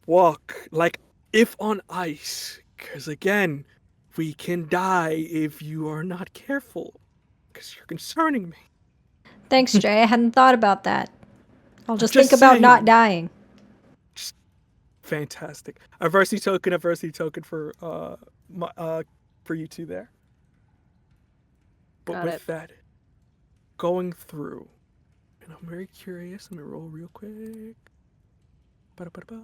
walk like if on ice. Because again, we can die if you are not careful. Because you're concerning me. Thanks, Jay. I hadn't thought about that. I'll just Just think about saying. not dying. Just fantastic. Adversity token for for you two there. But Got with it. that, going through, and I'm very curious. Let me roll real quick. Ba-da-ba-da-ba.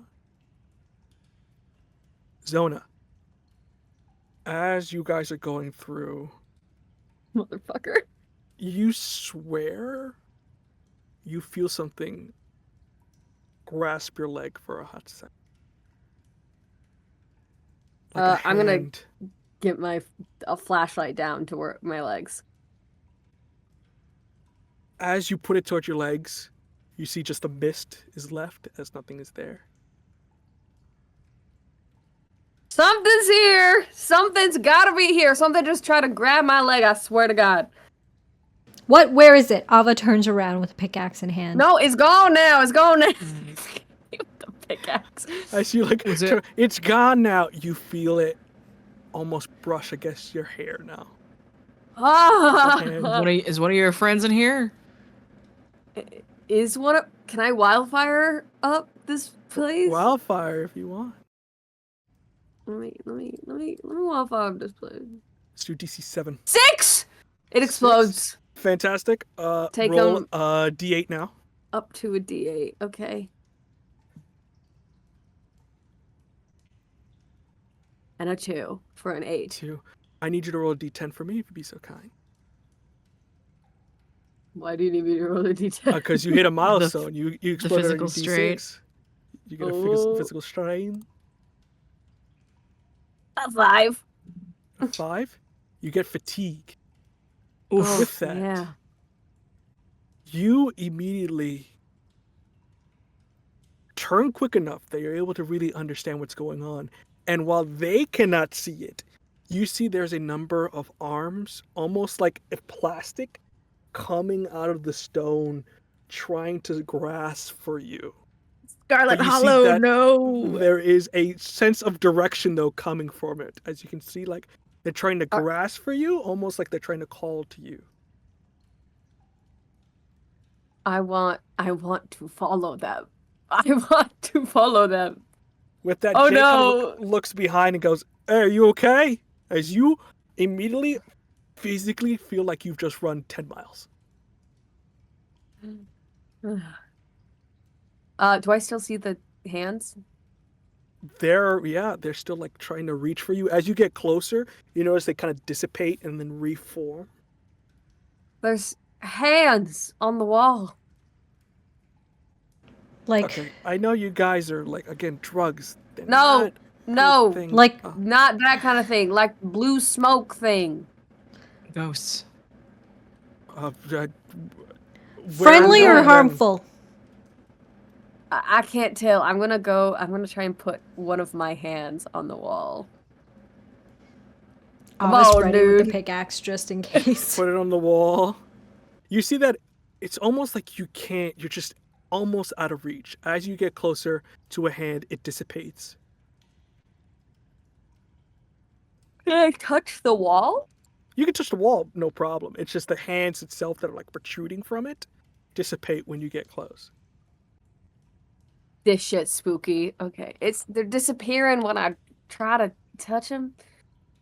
Zona, as you guys are going through, Motherfucker. you swear you feel something grasp your leg for a hot second. Like a I'm gonna hand. get a flashlight down to where my legs. As you put it towards your legs, you see just a mist is left as nothing is there. Something's here. Something's gotta be here. Something just tried to grab my leg. I swear to God. What? Where is it? Ava turns around with a pickaxe in hand. No, it's gone now. It's gone now. The pickaxe. As you like, it's gone now. You feel it almost brush against your hair now. Is one of your friends in here? Can I wildfire up this place? Wildfire if you want. Let me wildfire up this place. Let's do DC 7. 6! It explodes. Fantastic. Take roll them D8 now. up to a D8. Okay. And a 2 for an 8. 2. I need you to roll a D10 for me if you'd be so kind. Why do you need me to roll a D10? Because you hit a milestone. You exploded physical on your strain. D6. You get a physical strain. A 5. A 5. You get fatigue. Oh, With that, yeah. you immediately turn quick enough that you're able to really understand what's going on. And while they cannot see it, you see there's a number of arms, almost like a plastic, coming out of the stone, trying to grasp for you. Scarlet But you see Hollow, that no! There is a sense of direction, though, coming from it. As you can see, like, they're trying to grasp for you, almost like they're trying to call to you. I want to follow them. I want to follow them. With that, Oh, Jake no. looks behind and goes, "Hey, are you okay?" As you immediately physically feel like you've just run 10 miles. Do I still see the hands? They're still like trying to reach for you. As you get closer, you notice they kind of dissipate and then reform. There's hands on the wall. Like, Okay, I know you guys are like, again, drugs. They're No, not good things. like- Not that kind of thing. Like blue smoke thing. Ghosts. friendly where or are them? harmful? I can't tell. I'm gonna try and put one of my hands on the wall. Come Ava's on, ready with the dude. pickaxe just in case. Put it on the wall. You see that it's almost like you can't, you're just almost out of reach. As you get closer to a hand, it dissipates. Can I touch the wall? You can touch the wall, no problem. It's just the hands itself that are like protruding from it dissipate when you get close. This shit's spooky. Okay, they're disappearing when I try to touch them.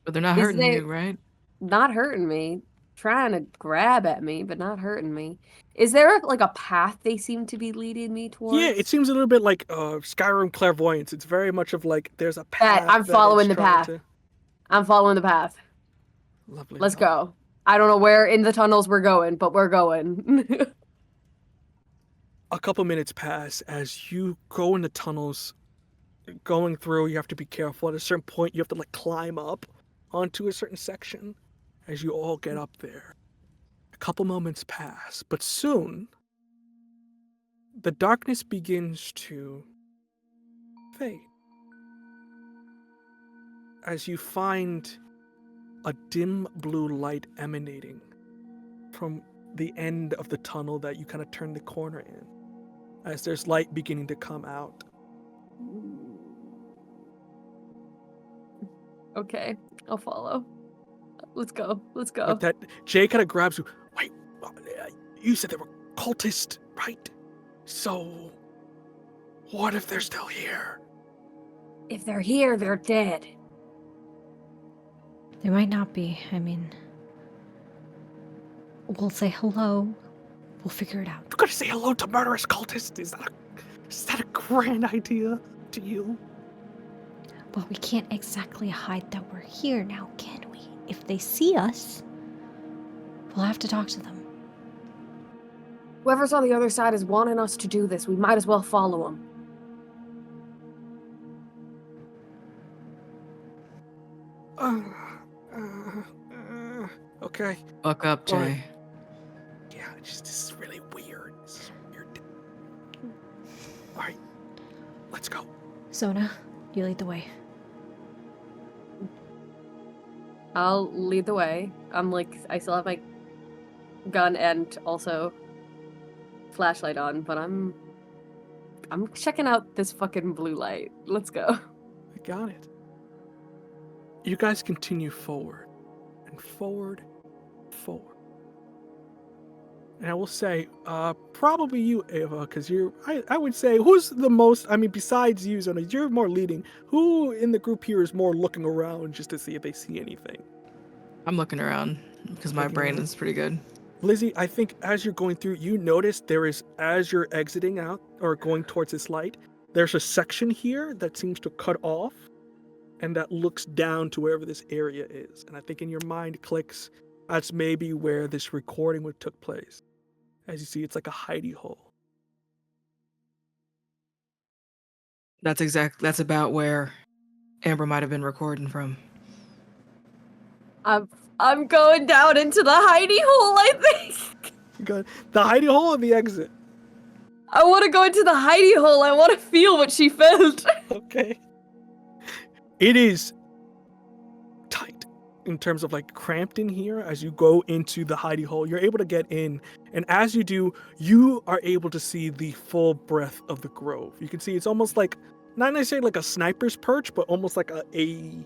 But they're not hurting you, right? Not hurting me. trying to grab at me, but not hurting me. Is there like a path they seem to be leading me towards? Yeah, it seems a little bit like Skyrim clairvoyance. It's very much of like there's a That path I'm that following it's the trying path. to. I'm following the path. Lovely. Let's go. I don't know where in the tunnels we're going, but we're going. A couple minutes pass as you go in the tunnels. Going through, you have to be careful. At a certain point, you have to like climb up onto a certain section as you all get up there. A couple moments pass, but soon the darkness begins to fade as you find a dim blue light emanating from the end of the tunnel that you kind of turn the corner in, as there's light beginning to come out. Okay, I'll follow. Let's go. Let's go. But that Jay kind of grabs you. Wait, you said they were cultists, right? So, what if they're still here? If they're here, they're dead. They might not be. I mean, we'll say hello. We'll figure it out. You're gonna say hello to murderous cultists? Is that a grand idea to you? Well, we can't exactly hide that we're here now, can we? If they see us, we'll have to talk to them. Whoever's on the other side is wanting us to do this. We might as well follow them. Okay. Fuck up, Jay. Alright. Yeah, this is really weird. This is weird. Alright, let's go. Zona, you lead the way. I'll lead the way. I still have my gun and also flashlight on, but I'm checking out this fucking blue light. Let's go. I got it. You guys continue forward and forward, forward. And I will say, probably you, Ava, because I would say, who's the most, besides you, Zona, you're more leading. Who in the group here is more looking around just to see if they see anything? I'm looking around because my brain is pretty good. Lizzie, I think as you're going through, you notice there is, as you're exiting out or going towards this light, there's a section here that seems to cut off and that looks down to wherever this area is. And I think in your mind clicks, that's maybe where this recording would took place. As you see, it's like a hidey hole. That's about where Amber might have been recording from. I'm going down into the hidey hole, I think. Good. The hidey hole or the exit? I want to go into the hidey hole. I want to feel what she felt. Okay. It is tight in terms of like cramped in here. As you go into the hidey hole, you're able to get in. And as you do, you are able to see the full breadth of the grove. You can see it's almost like, not necessarily like a sniper's perch, but almost like a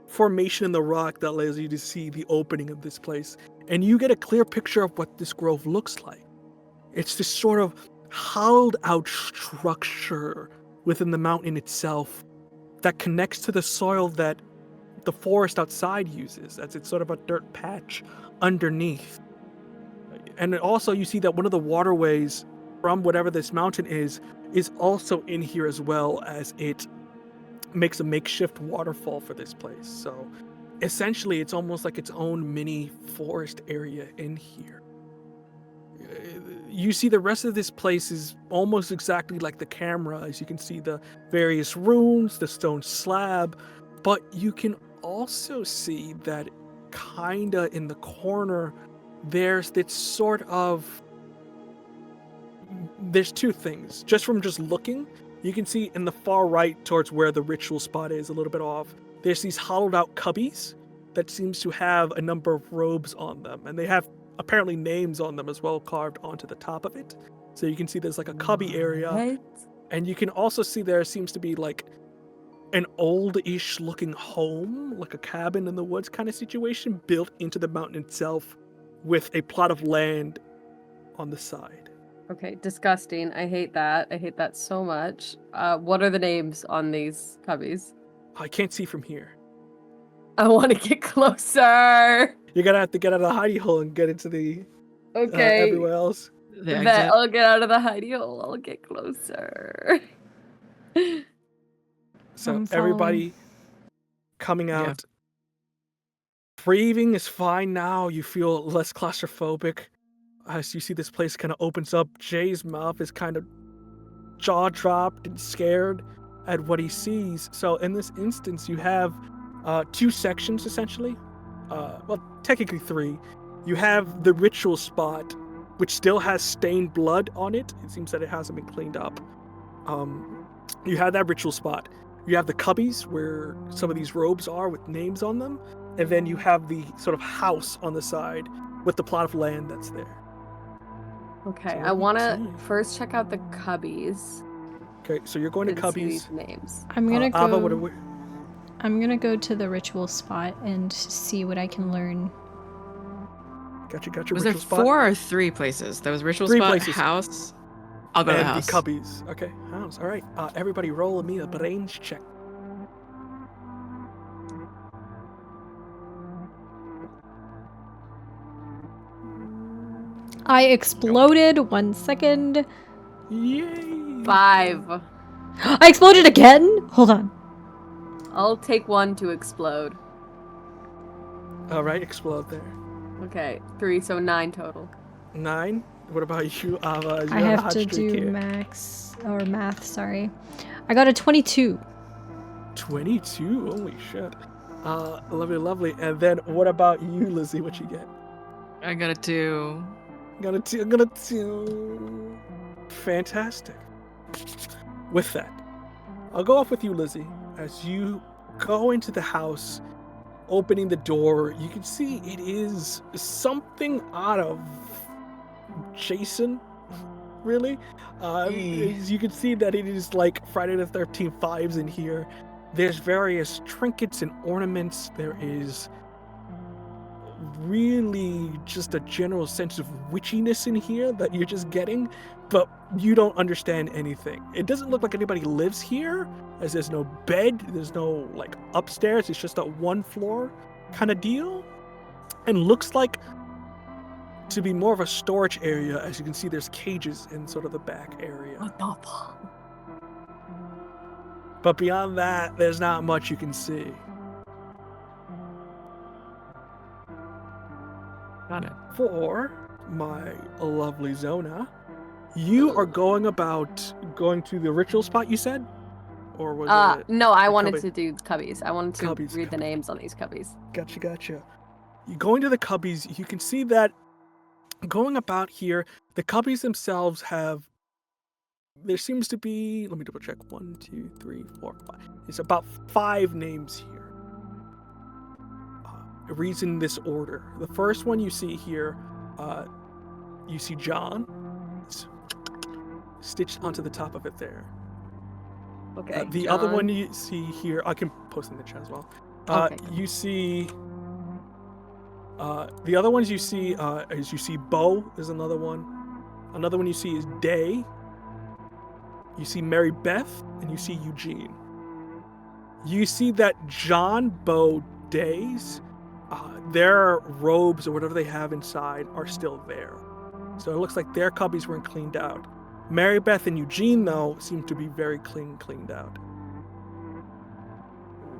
formation in the rock that allows you to see the opening of this place. And you get a clear picture of what this grove looks like. It's this sort of hollowed out structure within the mountain itself that connects to the soil that the forest outside uses, as it's sort of a dirt patch underneath. And also you see that one of the waterways from whatever this mountain is also in here, as well, as it makes a makeshift waterfall for this place. So essentially it's almost like its own mini forest area in here. You see the rest of this place is almost exactly like the camera, as you can see the various runes, the stone slab, but you can also see that kinda in the corner there's two things. Just from looking, you can see in the far right towards where the ritual spot is, a little bit off, there's these hollowed out cubbies that seems to have a number of robes on them, and they have apparently names on them as well, carved onto the top of it. So you can see there's like a cubby area, and you can also see there seems to be like an old-ish looking home, like a cabin in the woods kind of situation, built into the mountain itself with a plot of land on the side. Okay, disgusting. I hate that. I hate that so much. What are the names on these cubbies? I can't see from here. I want to get closer. You're gonna have to get out of the hidey hole and get into the Okay. everywhere else. The Bet exit. I'll get out of the hidey hole. I'll get closer. So I'm everybody coming Yeah. out. Breathing is fine now. You feel less claustrophobic. As you see this place kind of opens up, Jay's mouth is kind of jaw dropped and scared at what he sees. So in this instance, you have 2 sections essentially. Well, technically 3. You have the ritual spot, which still has stained blood on it. It seems that it hasn't been cleaned up. You have that ritual spot. You have the cubbies where some of these robes are with names on them. And then you have the sort of house on the side with the plot of land that's there. Okay, So I let me want to see. first check out the cubbies. Okay, so you're going to and see cubbies. these names. I'm gonna go. Ava, what are we... I'm gonna go to the ritual spot and see what I can learn. Got your Was there ritual spot. 4 or 3 places? There was ritual 3 spot, places. house. I'll go to the And house. the cubbies. Okay, house. All right. Everybody roll me a brains check. I exploded. 1 second. Yay! 5. I exploded again. Hold on. I'll take 1 to explode. All right, explode there. Okay, 3, so 9 total. 9. What about you, Ava? I have to do math. Sorry. I got a 22. 22. Holy shit. Lovely, lovely. And then what about you, Lizzie? What you get? I got a 2. Got a 2. I got a 2. Fantastic. With that, I'll go off with you, Lizzie. As you go into the house, opening the door, you can see it is something out of Jason, really. As you can see that it is like Friday the 13th vibes in here. There's various trinkets and ornaments. There is really just a general sense of witchiness in here that you're just getting, but you don't understand anything. It doesn't look like anybody lives here, as there's no bed, there's no like upstairs. It's just a 1 floor kind of deal, and looks like to be more of a storage area. As you can see, there's cages in sort of the back area. What the fuck? But beyond that, there's not much you can see. Got it. For my lovely Zona, you are going to the ritual spot, you said? Or was it? No, I wanted cubby? to do cubbies. I wanted to Cubbies, read the cubbies. names on these cubbies. Gotcha. You going to the cubbies, you can see that going about here, the cubbies themselves have, there seems to be, let me double check, 1, 2, 3, 4, 5. It's about 5 names here. It reads in this order. The first one you see here, you see John. It's stitched onto the top of it there. Okay. The other one you see here, I can post in the chat as well. Okay. You see, the other ones you see is you see Bo is another one. Another one you see is Day. You see Mary Beth, and you see Eugene. You see that John, Bo, Days, their robes or whatever they have inside are still there. So it looks like their cubbies weren't cleaned out. Mary Beth and Eugene, though, seem to be very cleaned out.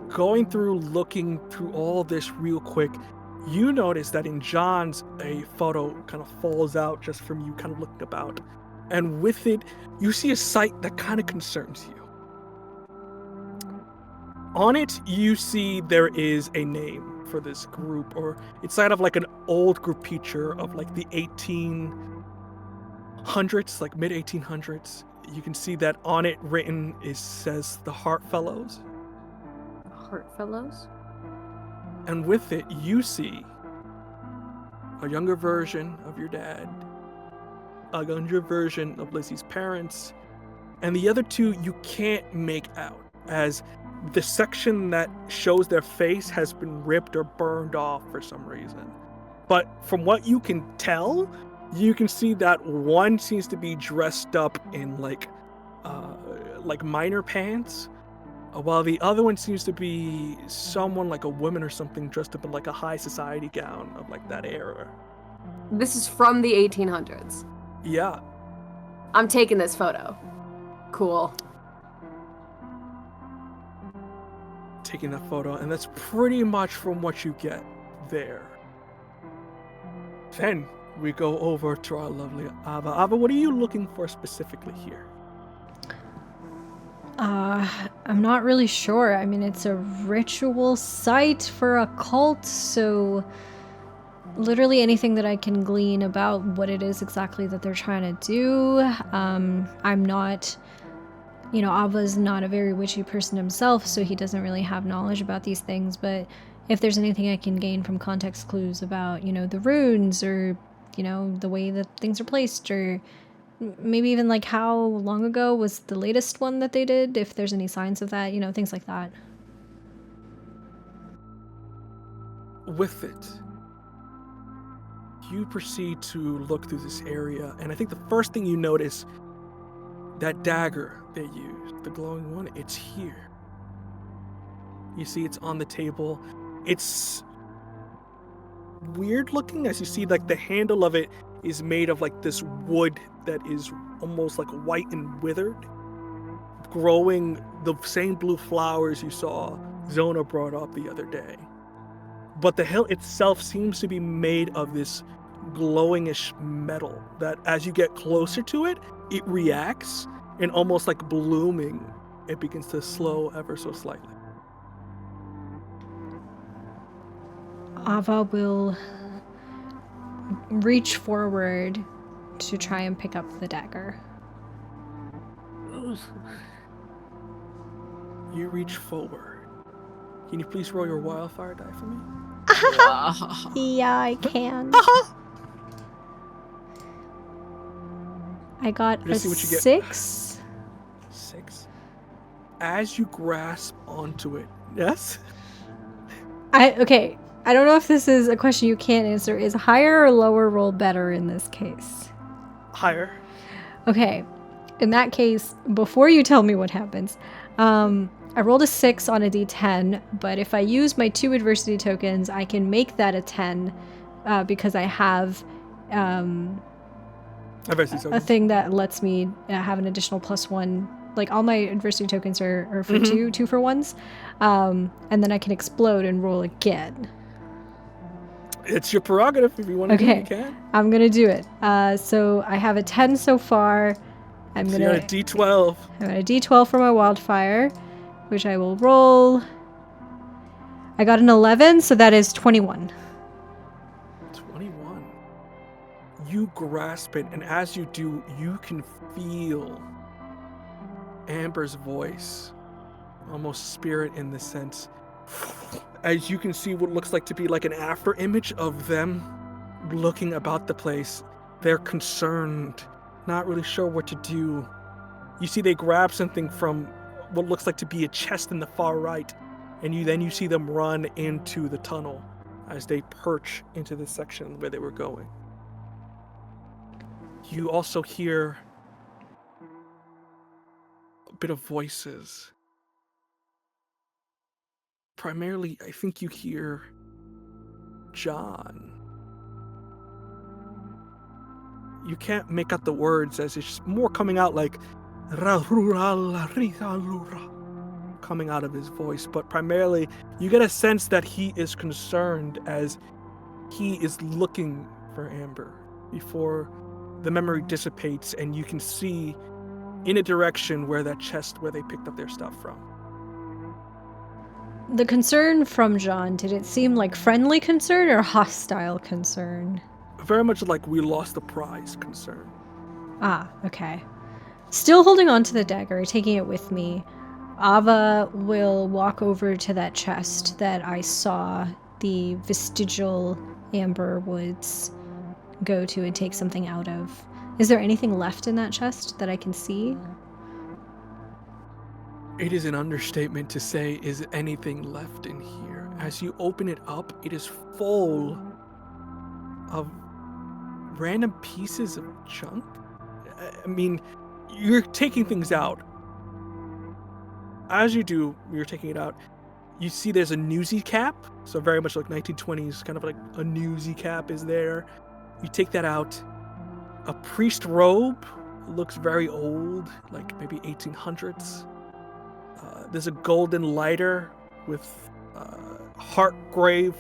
Going through, looking through all this real quick, you notice that in John's, a photo kind of falls out just from you kind of looking about. And with it, you see a sight that kind of concerns you. On it, you see there is a name for this group, or it's kind of like an old group picture of like the 1800s, like mid 1800s. You can see that on it written, it says the Hart Fellows. Hart Fellows? And with it, you see a younger version of your dad, a younger version of Lizzie's parents, and the other 2 you can't make out, as the section that shows their face has been ripped or burned off for some reason. But from what you can tell, you can see that one seems to be dressed up in like minor pants, while the other one seems to be someone like a woman or something dressed up in like a high society gown of like that era. This is from the 1800s. Yeah. I'm taking this photo. Cool. Taking that photo, and that's pretty much from what you get there. Then we go over to our lovely Ava. Ava, what are you looking for specifically here? I'm not really sure. I mean, it's a ritual site for a cult, so literally anything that I can glean about what it is exactly that they're trying to do. I'm not, Ava's not a very witchy person himself, so he doesn't really have knowledge about these things, but if there's anything I can gain from context clues about, the runes or, the way that things are placed, or maybe even like how long ago was the latest one that they did, if there's any signs of that, things like that. With it, you proceed to look through this area, and I think the first thing you notice, that dagger they used, the glowing one, it's here. You see it's on the table. It's weird looking, as you see like the handle of it is made of like this wood that is almost like white and withered, growing the same blue flowers you saw Zona brought up the other day. But the hilt itself seems to be made of this glowingish metal that as you get closer to it, it reacts, and almost like blooming, it begins to slow ever so slightly. Ava will reach forward to try and pick up the dagger. You reach forward. Can you please roll your wildfire die for me? Yeah, I can. I got a See what you get. 6. 6. As you grasp onto it, yes? Okay, I don't know if this is a question you can't answer. Is higher or lower roll better in this case? Higher. Okay, in that case, before you tell me what happens, I rolled a 6 on a d10, but if I use my 2 adversity tokens, I can make that a 10 because I have a thing that lets me have an additional +1. Like all my adversity tokens are for 2 for 1s, and then I can explode and roll again. It's your prerogative. If you want to do it, you can. I'm gonna do it. So I have a 10 so far. You got a D12. I got a D12 for my wildfire, which I will roll. I got an 11, so that is 21. 21. You grasp it, and as you do, you can feel Amber's voice, almost spirit in the sense, as you can see what looks like to be like an after image of them looking about the place. They're concerned, not really sure what to do. You see they grab something from what looks like to be a chest in the far right, and you see them run into the tunnel as they perch into the section where they were going. You also hear a bit of voices. Primarily, I think you hear John. You can't make out the words, as it's more coming out like coming out of his voice, but primarily you get a sense that he is concerned as he is looking for Amber before the memory dissipates, and you can see in a direction where that chest where they picked up their stuff from. The concern from John, did it seem like friendly concern or hostile concern? Very much like we lost the prize concern. Ah, okay. Still holding on to the dagger, taking it with me, Ava will walk over to that chest that I saw the vestigial amber woods go to and take something out of. Is there anything left in that chest that I can see? It is an understatement to say is anything left in here. As you open it up, it is full of random pieces of junk. I mean, you're taking things out. as you do, you're taking it out. You see there's a newsy cap, so very much like 1920s, kind of like a newsy cap is there. You take that out. A priest robe, looks very old, like maybe 1800s. There's a golden lighter with Heartgrove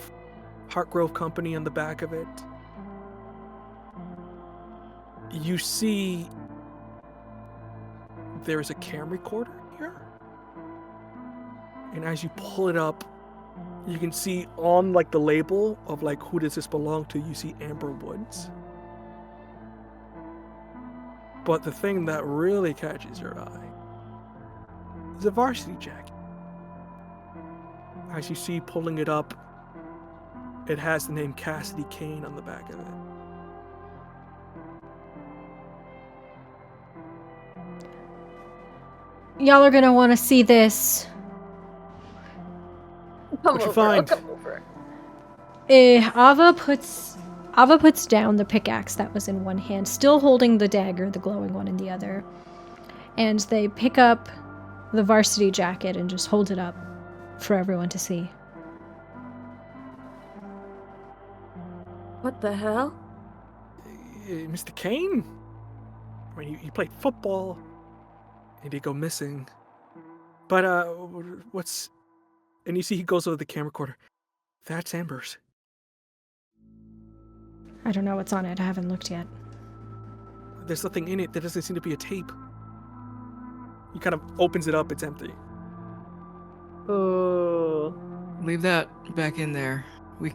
Company on the back of it. You see there is a cam recorder here. And as you pull it up, you can see on like the label of like who does this belong to, you see Amber Woods. But the thing that really catches your eye is a varsity jacket. As you see pulling it up, it has the name Cassidy Kane on the back of it. Y'all are gonna want to see this. What'd you find? Come over. Ava puts down the pickaxe that was in one hand, still holding the dagger, the glowing one, in the other. And they pick up the varsity jacket and just hold it up for everyone to see. What the hell? Mr. Kane? I mean, he played football. He did go missing. But, what's... And you see he goes over the camera recorder. That's Amber's. I don't know what's on it. I haven't looked yet. There's nothing in it. There doesn't seem to be a tape. He kind of opens it up. It's empty. Oh. Leave that back in there. We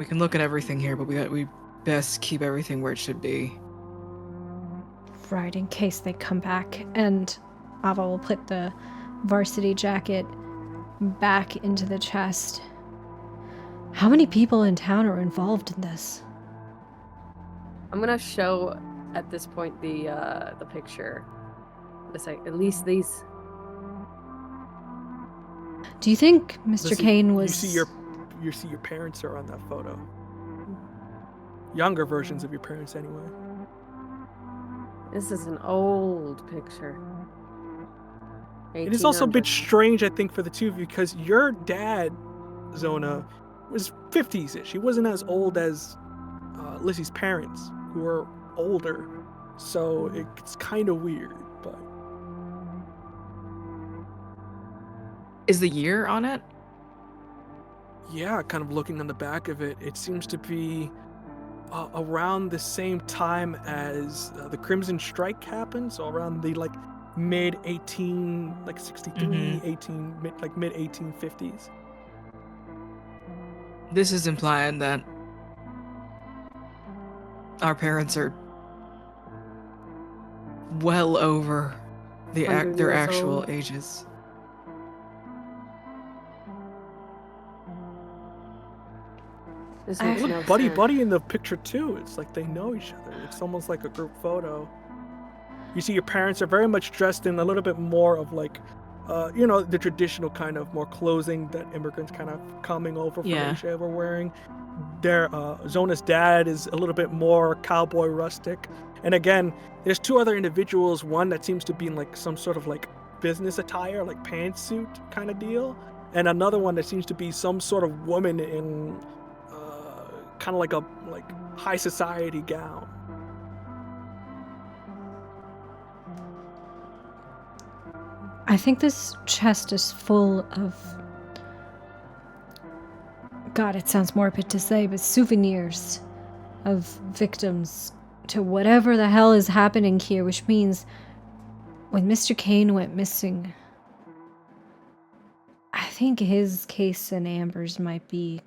can look at everything here, but we best keep everything where it should be. Right, in case they come back. And Ava will put the varsity jacket back into the chest. How many people in town are involved in this? I'm gonna show at this point the picture. It's like at least these. Do you think Mr. Listen, Kane was... You see your parents are on that photo. Younger versions of your parents, anyway. This is an old picture. It is also a bit 1800s. strange, I think, for the two of you, because your dad, Zona, was 50s-ish. He wasn't as old as Lizzie's parents, who were older. So it's kind of weird, but... Is the year on it? Yeah, kind of looking on the back of it, it seems to be around the same time as the Crimson Strike happened, so around the mid 63, 18, mid 1850s. This is implying that our parents are well over their 100 years actual old. ages. This I- makes Look, no buddy sense. in the picture too. It's like they know each other. It's almost like a group photo. You see your parents are very much dressed in a little bit more of the traditional kind of more clothing that immigrants kind of coming over from Yeah. Asia were wearing. Their Zona's dad is a little bit more cowboy rustic. And again, there's two other individuals, one that seems to be in some sort of business attire, like pantsuit kind of deal, and another one that seems to be some sort of woman in kind of like a high society gown. I think this chest is full of... God, it sounds morbid to say, but souvenirs of victims to whatever the hell is happening here, which means when Mr. Kane went missing, I think his case and Amber's might be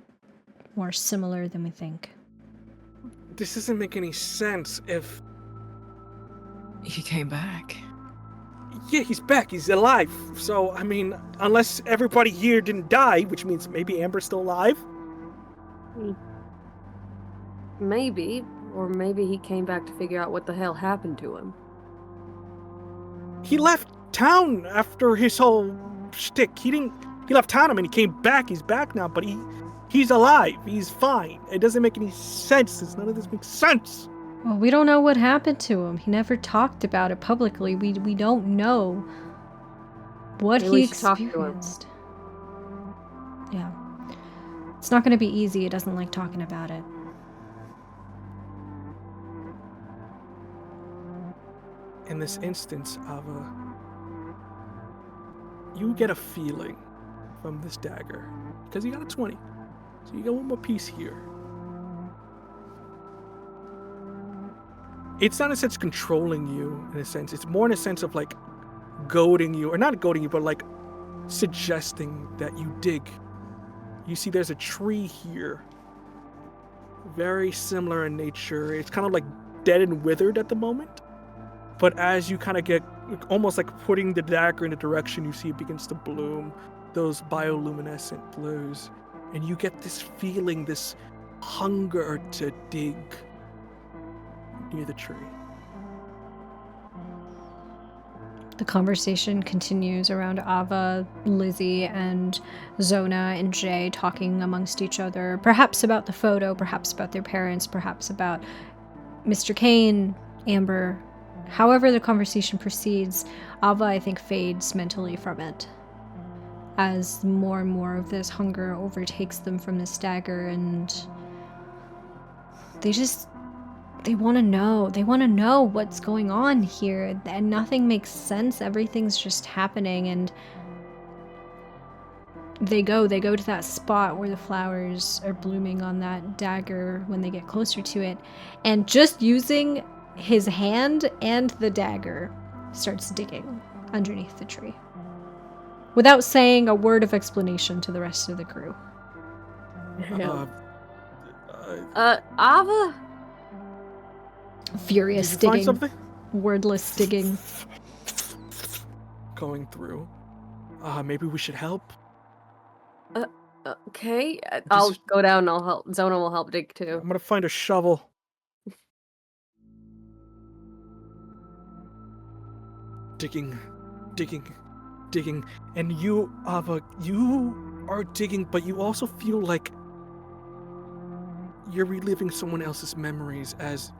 more similar than we think. This doesn't make any sense if... He came back. Yeah, he's back. He's alive. So, I mean, unless everybody here didn't die, which means maybe Amber's still alive? Maybe, or maybe he came back to figure out what the hell happened to him. He left town after his whole shtick. He left town, I mean, he came back. He's back now, but he's alive. He's fine. It doesn't make any sense. None of this makes sense. Well, we don't know what happened to him. He never talked about it publicly. We don't know what Maybe he we should talk to him. experienced. Yeah. It's not going to be easy. He doesn't like talking about it. In this instance, Ava, you get a feeling from this dagger, because you got a 20. So you got one more piece here. It's not in a sense controlling you, in a sense. It's more in a sense of like goading you, or not goading you, but like suggesting that you dig. You see there's a tree here. Very similar in nature. It's kind of like dead and withered at the moment. But as you kind of get almost like putting the dagger in a direction, you see it begins to bloom, those bioluminescent blues. And you get this feeling, this hunger to dig near the tree. The conversation continues around Ava, Lizzie, and Zona and Jay talking amongst each other, perhaps about the photo, perhaps about their parents, perhaps about Mr. Kane, Amber. However the conversation proceeds, Ava, I think, fades mentally from it as more and more of this hunger overtakes them from this dagger, and they want to know. They want to know what's going on here, and nothing makes sense. Everything's just happening, and they go to that spot where the flowers are blooming on that dagger when they get closer to it, and just using his hand and the dagger starts digging underneath the tree without saying a word of explanation to the rest of the crew. Ava? Furious Did you find digging. something? Wordless digging. Going through. Maybe we should help. Okay. I'll go down and I'll help. Zona will help dig too. I'm gonna find a shovel. Digging, and you, Ava, you are digging, but you also feel like you're reliving someone else's memories as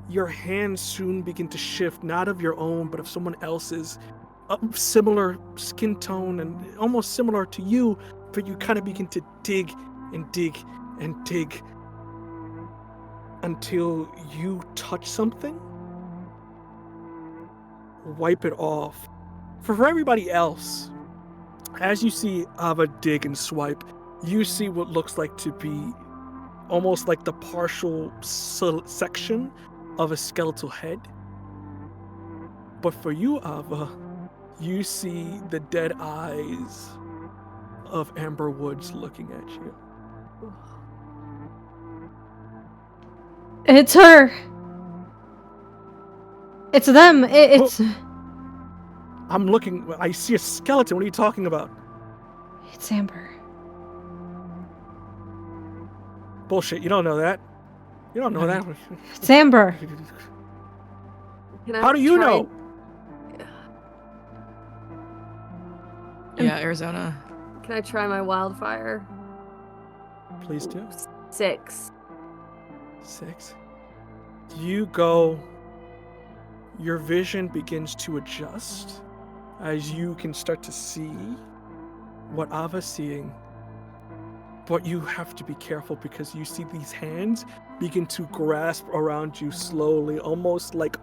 your hands soon begin to shift, not of your own, but of someone else's, of similar skin tone and almost similar to you, but you kind of begin to dig and dig and dig until you touch something. Wipe it off. For everybody else, as you see Ava dig and swipe, you see what looks like to be almost like the partial section of a skeletal head. But for you, Ava, you see the dead eyes of Amber Woods looking at you. It's her. It's them. It's. I'm looking. I see a skeleton. What are you talking about? It's Amber. Bullshit. You don't know that. You don't know that. It's Amber. How do you know? Yeah, Arizona. Can I try my wildfire? Please do. 6. 6. You go. Your vision begins to adjust as you can start to see what Ava's seeing. But you have to be careful because you see these hands begin to grasp around you slowly, almost like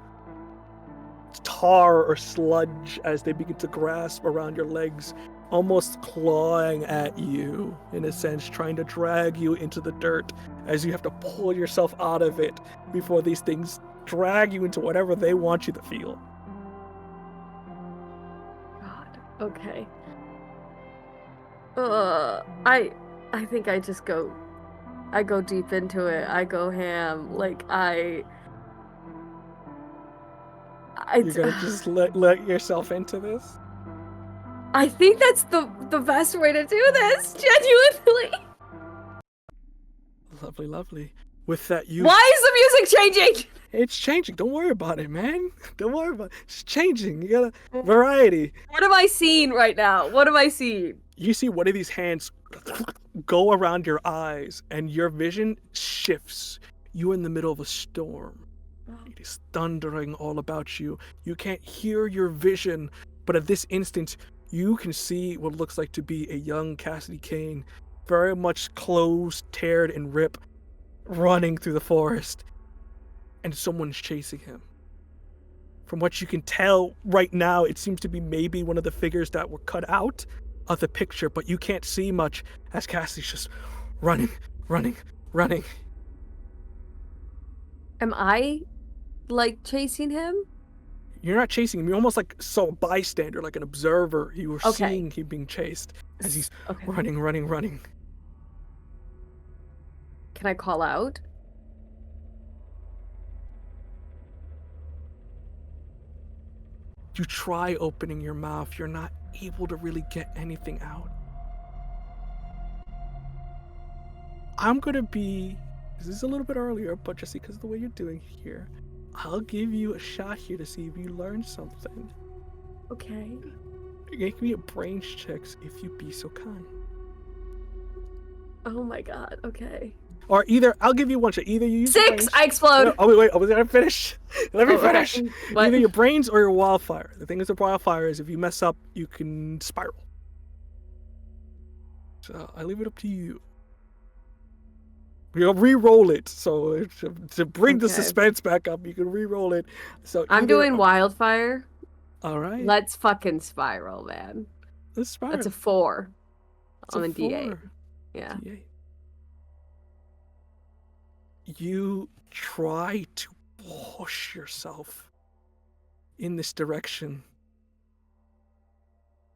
tar or sludge as they begin to grasp around your legs, almost clawing at you, in a sense, trying to drag you into the dirt as you have to pull yourself out of it before these things drag you into whatever they want you to feel. God. Okay. I think I just go. I go deep into it. I go ham. Like You're gonna just let yourself into this? I think that's the best way to do this. Genuinely. Lovely, lovely. With that, you. Why is the music changing? It's changing. Don't worry about it, man. Don't worry about it. It's changing. You got a variety. What am I seeing right now? What am I seeing? You see one of these hands go around your eyes, and your vision shifts. You're in the middle of a storm. It is thundering all about you. You can't hear your vision, but at this instant, you can see what looks like to be a young Cassidy Kane, very much clothes teared and ripped, running through the forest, and someone's chasing him. From what you can tell right now, it seems to be maybe one of the figures that were cut out of the picture, but you can't see much as Cassidy's just running. Am I, like, chasing him? You're not chasing him. You're almost like a bystander, like an observer. You were seeing him being chased as he's running. Can I call out? You try opening your mouth. You're not able to really get anything out. I'm going to be... This is a little bit earlier, but just because of the way you're doing here, I'll give you a shot here to see if you learn something. Okay. Make me a brains checks if you be so kind. Oh my god, okay. Or either, I'll give you one shot. Either you use 6! brains, I explode! No, oh, wait, I was going to finish. Let me finish. What? Either your brains or your wildfire. The thing is with wildfire is if you mess up, you can spiral. So I leave it up to you. You'll re-roll it, so to bring the suspense back up, you can re-roll it. So I'm doing wildfire. All right. Let's fucking spiral, man. Let's spiral. That's a 4 It's on a the D8. 4. Yeah. D8. You try to push yourself in this direction.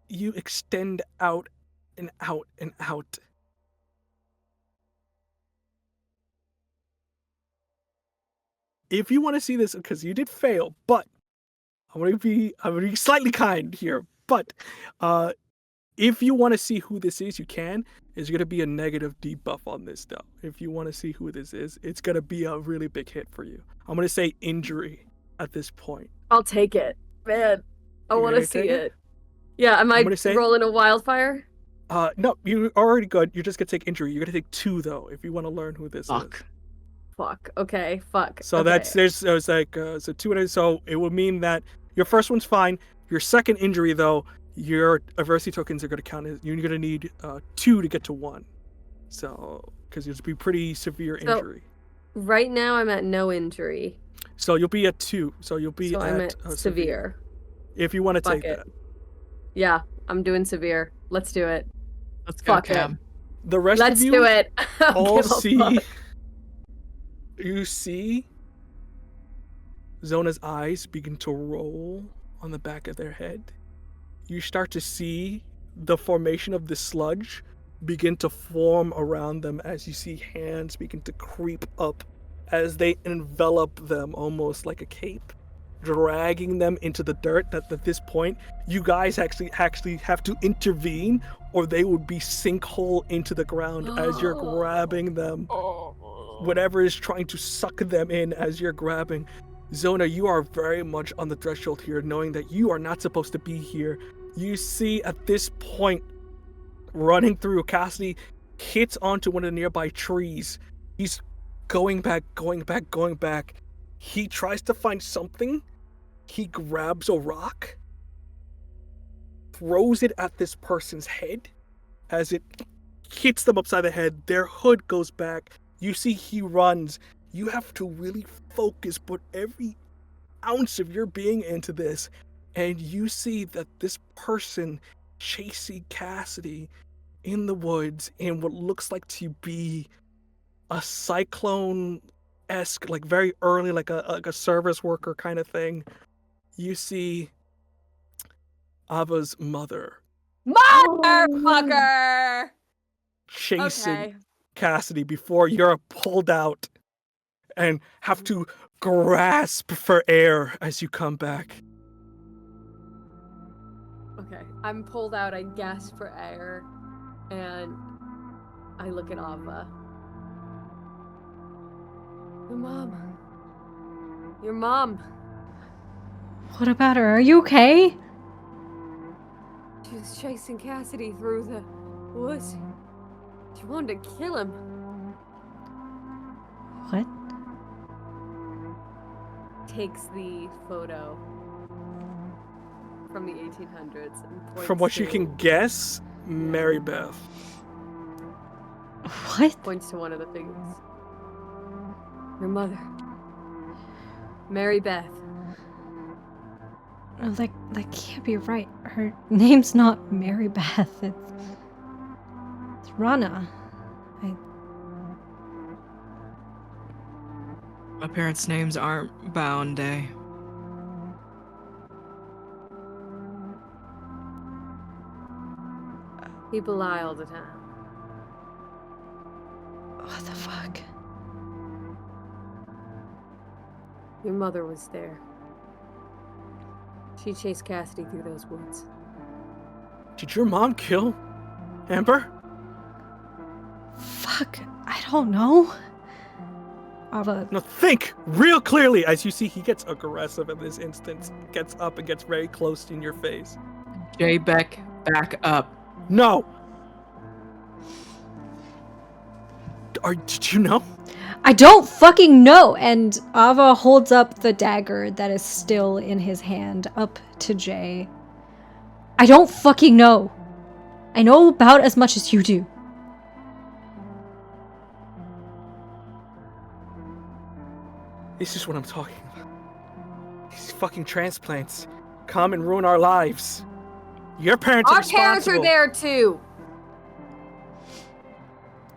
You extend out and out and out. If you want to see this, because you did fail, but I'm gonna be slightly kind here. But if you want to see who this is, you can. There's gonna be a negative debuff on this though. If you want to see who this is, it's gonna be a really big hit for you. I'm gonna say injury at this point. I'll take it, man. I want to see it. Yeah, am I rolling a wildfire? No, you're already good. You're just gonna take injury. You're gonna take 2 though, if you want to learn who this is. Fuck. Okay. Fuck. So okay. there's like so 2 and so it will mean that your first one's fine. Your second injury though, your adversity tokens are going to count as you're going to need 2 to get to 1. So because it'll be pretty severe injury. Right now I'm at no injury. So you'll be at 2. So you'll be I'm at severe. If you want to take it. that. Yeah, I'm doing severe. Let's do it. Let's go, Cam. The rest Let's of you do it. all see. You see Zona's eyes begin to roll on the back of their head. You start to see the formation of the sludge begin to form around them as you see hands begin to creep up as they envelop them almost like a cape, dragging them into the dirt. That at this point, you guys actually have to intervene or they would be sinkhole into the ground as you're grabbing them. Whatever is trying to suck them in as you're grabbing. Zona, you are very much on the threshold here, knowing that you are not supposed to be here. You see at this point, running through, Cassidy hits onto one of the nearby trees. He's going back. He tries to find something. He grabs a rock, throws it at this person's head. As it hits them upside the head, their hood goes back. You see he runs. You have to really focus, put every ounce of your being into this. And you see that this person chasing Cassidy in the woods in what looks like to be a cyclone-esque, like very early, like a service worker kind of thing. You see Ava's mother. Motherfucker! Chasing Cassidy before you're pulled out and have to grasp for air as you come back. Okay, I'm pulled out, I gasp for air, and I look at Ava. Your mom. What about her? Are you okay? She was chasing Cassidy through the woods. She wanted to kill him. What? takes the photo from the 1800s and points From what you to- can guess, Mary Beth. What? points to one of the figures. Your mother. Mary Beth. Oh, that can't be right. Her name's not Mary Beth. It's Rana. My parents' names aren't bound, eh? People lie all the time. What the fuck? Your mother was there. She chased Cassidy through those woods. Did your mom kill Amber? Fuck. I don't know. Ava. No, think real clearly. As you see, he gets aggressive in this instance. Gets up and gets very close in your face. J. Beck, back up. No. Did you know? I don't fucking know. And Ava holds up the dagger that is still in his hand up to Jay. I don't fucking know. I know about as much as you do. This is what I'm talking about. These fucking transplants come and ruin our lives. Your parents are Our responsible. parents are there too.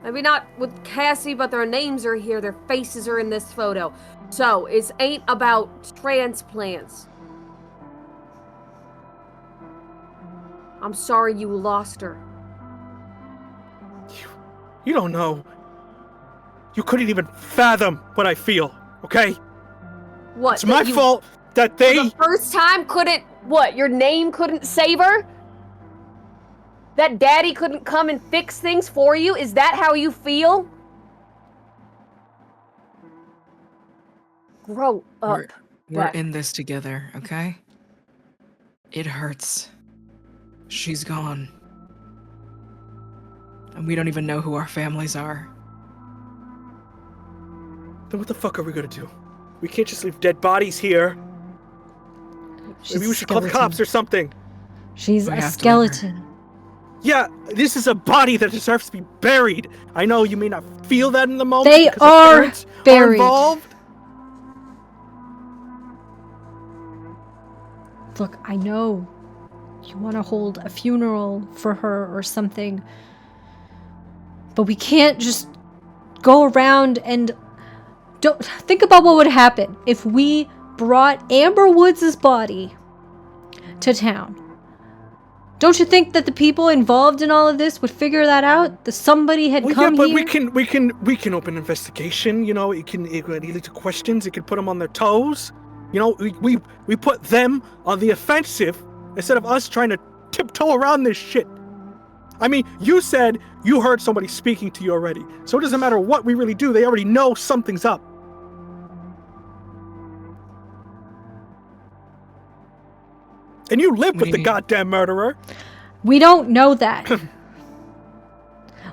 Maybe not with Cassie, but their names are here. Their faces are in this photo. So it ain't about transplants. I'm sorry you lost her. You don't know. You couldn't even fathom what I feel, okay? What? It's my that you- fault that for they... the first time couldn't, what, your name couldn't save her? That daddy couldn't come and fix things for you? Is that how you feel? Grow up. We're Beck. in this together, okay? It hurts. She's gone. And we don't even know who our families are. Then what the fuck are we gonna do? We can't just leave dead bodies here. She's Maybe we a should call the skeleton. cops or something. She's We a have to leave her. skeleton. Yeah, this is a body that deserves to be buried. I know you may not feel that in the moment. They because our are parents buried. involved. Look, I know you want to hold a funeral for her or something, but we can't just go around and don't think about what would happen if we brought Amber Woods' body to town. Don't you think that the people involved in all of this would figure that out? That somebody had Well, come yeah, but here? we can open investigation. You know, it can lead to questions. It can put them on their toes. You know, we put them on the offensive instead of us trying to tiptoe around this shit. I mean, you said you heard somebody speaking to you already, so it doesn't matter what we really do. They already know something's up. And you live What with do the you mean? goddamn murderer. We don't know that.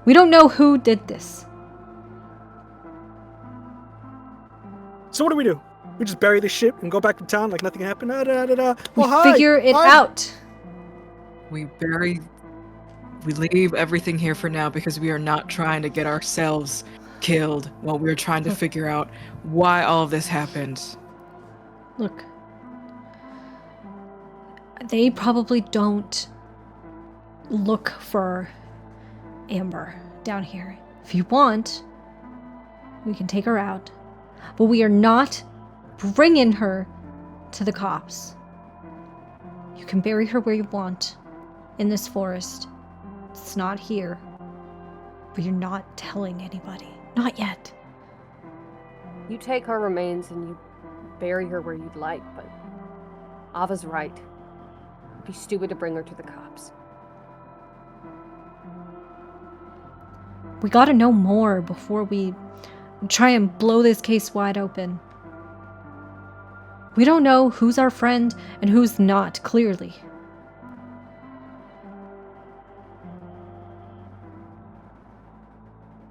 We don't know who did this. So what do? We just bury this shit and go back to town like nothing happened? Well, hi. Figure it Hi. out. We leave everything here for now because we are not trying to get ourselves killed while we're trying to figure out why all of this happened. Look. They probably don't look for Amber down here. If you want, we can take her out. But we are not bringing her to the cops. You can bury her where you want in this forest. It's not here. But you're not telling anybody. Not yet. You take her remains and you bury her where you'd like, but Ava's right. It'd be stupid to bring her to the cops. We gotta know more before we try and blow this case wide open. We don't know who's our friend and who's not, clearly.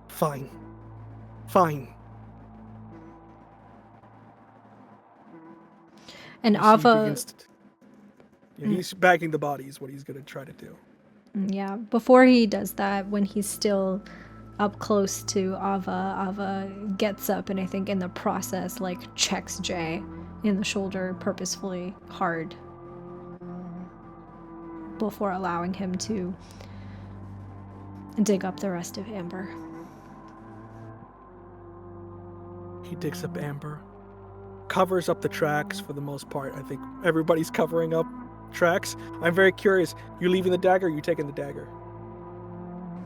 Fine. And As he Ava, begins he's bagging the body is what he's gonna try to do. yeah, before he does that, when he's still up close to Ava gets up and I think in the process, like, checks Jay in the shoulder purposefully hard before allowing him to dig up the rest of Amber. He digs up Amber, covers up the tracks for the most part. I think everybody's covering up tracks. I'm very curious. You leaving the dagger or you taking the dagger?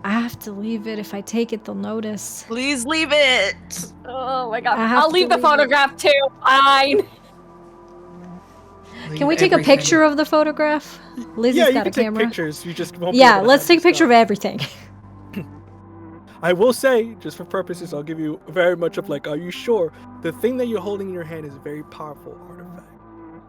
I have to leave it. If I take it, they'll notice. Please leave it. Oh my god. I have I'll to leave the leave it. photograph too. Fine. Can we take a picture of the photograph? Lizzie's Yeah, you got can a take camera. pictures. You just won't. Be Yeah, able to let's have take a the picture of stuff. everything. I will say, just for purposes, I'll give you very much of like, are you sure? The thing that you're holding in your hand is a very powerful artifact.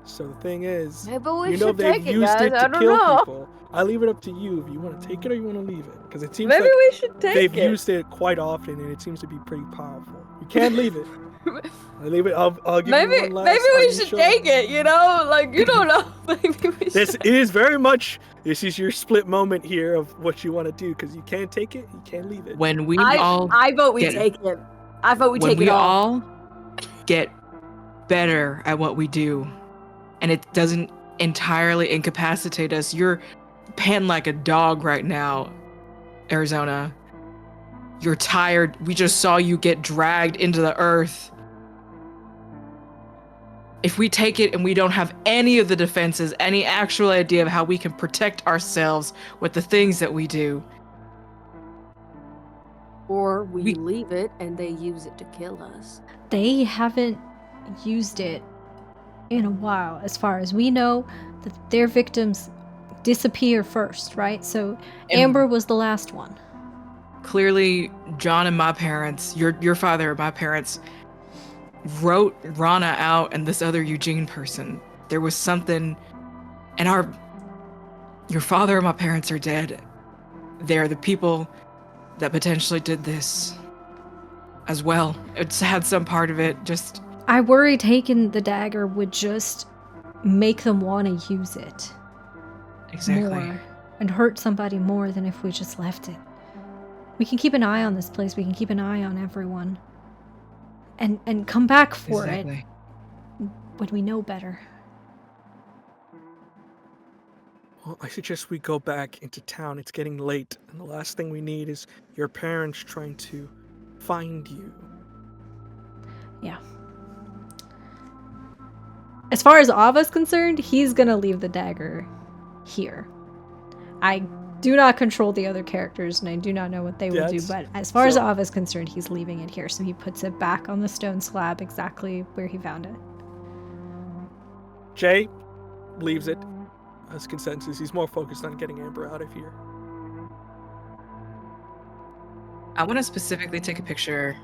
So the thing is, Yeah, but we you know should they've take it, used guys. it I to don't kill know. people. I leave it up to you if you want to take it or you want to leave it, because it seems Maybe like we should take they've it. used it quite often and it seems to be pretty powerful. You can't leave it. I leave it. I'll give Maybe you one last. maybe are we you should sure? take it, you know? Like, you don't know. Maybe we This should. is very much. This is your split moment here of what you want to do, because you can't take it, you can't leave it. When we all I vote we get- take it. I vote we when take we it all. all get better at what we do, and it doesn't entirely incapacitate us. You're panting like a dog right now, Arizona. You're tired. We just saw you get dragged into the earth. If we take it and we don't have any of the defenses, any actual idea of how we can protect ourselves with the things that we do, Or we We- leave it and they use it to kill us. They haven't used it in a while, as far as we know. That their victims disappear first, right? So And- Amber was the last one. clearly John and my parents, your father and my parents, wrote Rana out and this other Eugene person. There was something, and your father and my parents are dead. They're the people that potentially did this as well. It's had some part of it. Just I worry taking the dagger would just make them want to use it exactly. more and hurt somebody more than if we just left it. We can keep an eye on this place. We can keep an eye on everyone. And come back for Exactly. it when we know better. Well, I suggest we go back into town. It's getting late, and the last thing we need is your parents trying to find you. Yeah. As far as Ava's concerned, he's gonna leave the dagger here. I do not control the other characters, and I do not know what they would do, That's- but as far as so- Ava's concerned, he's leaving it here, so he puts it back on the stone slab exactly where he found it. Jay leaves it as consensus. He's more focused on getting Amber out of here. I want to specifically take a picture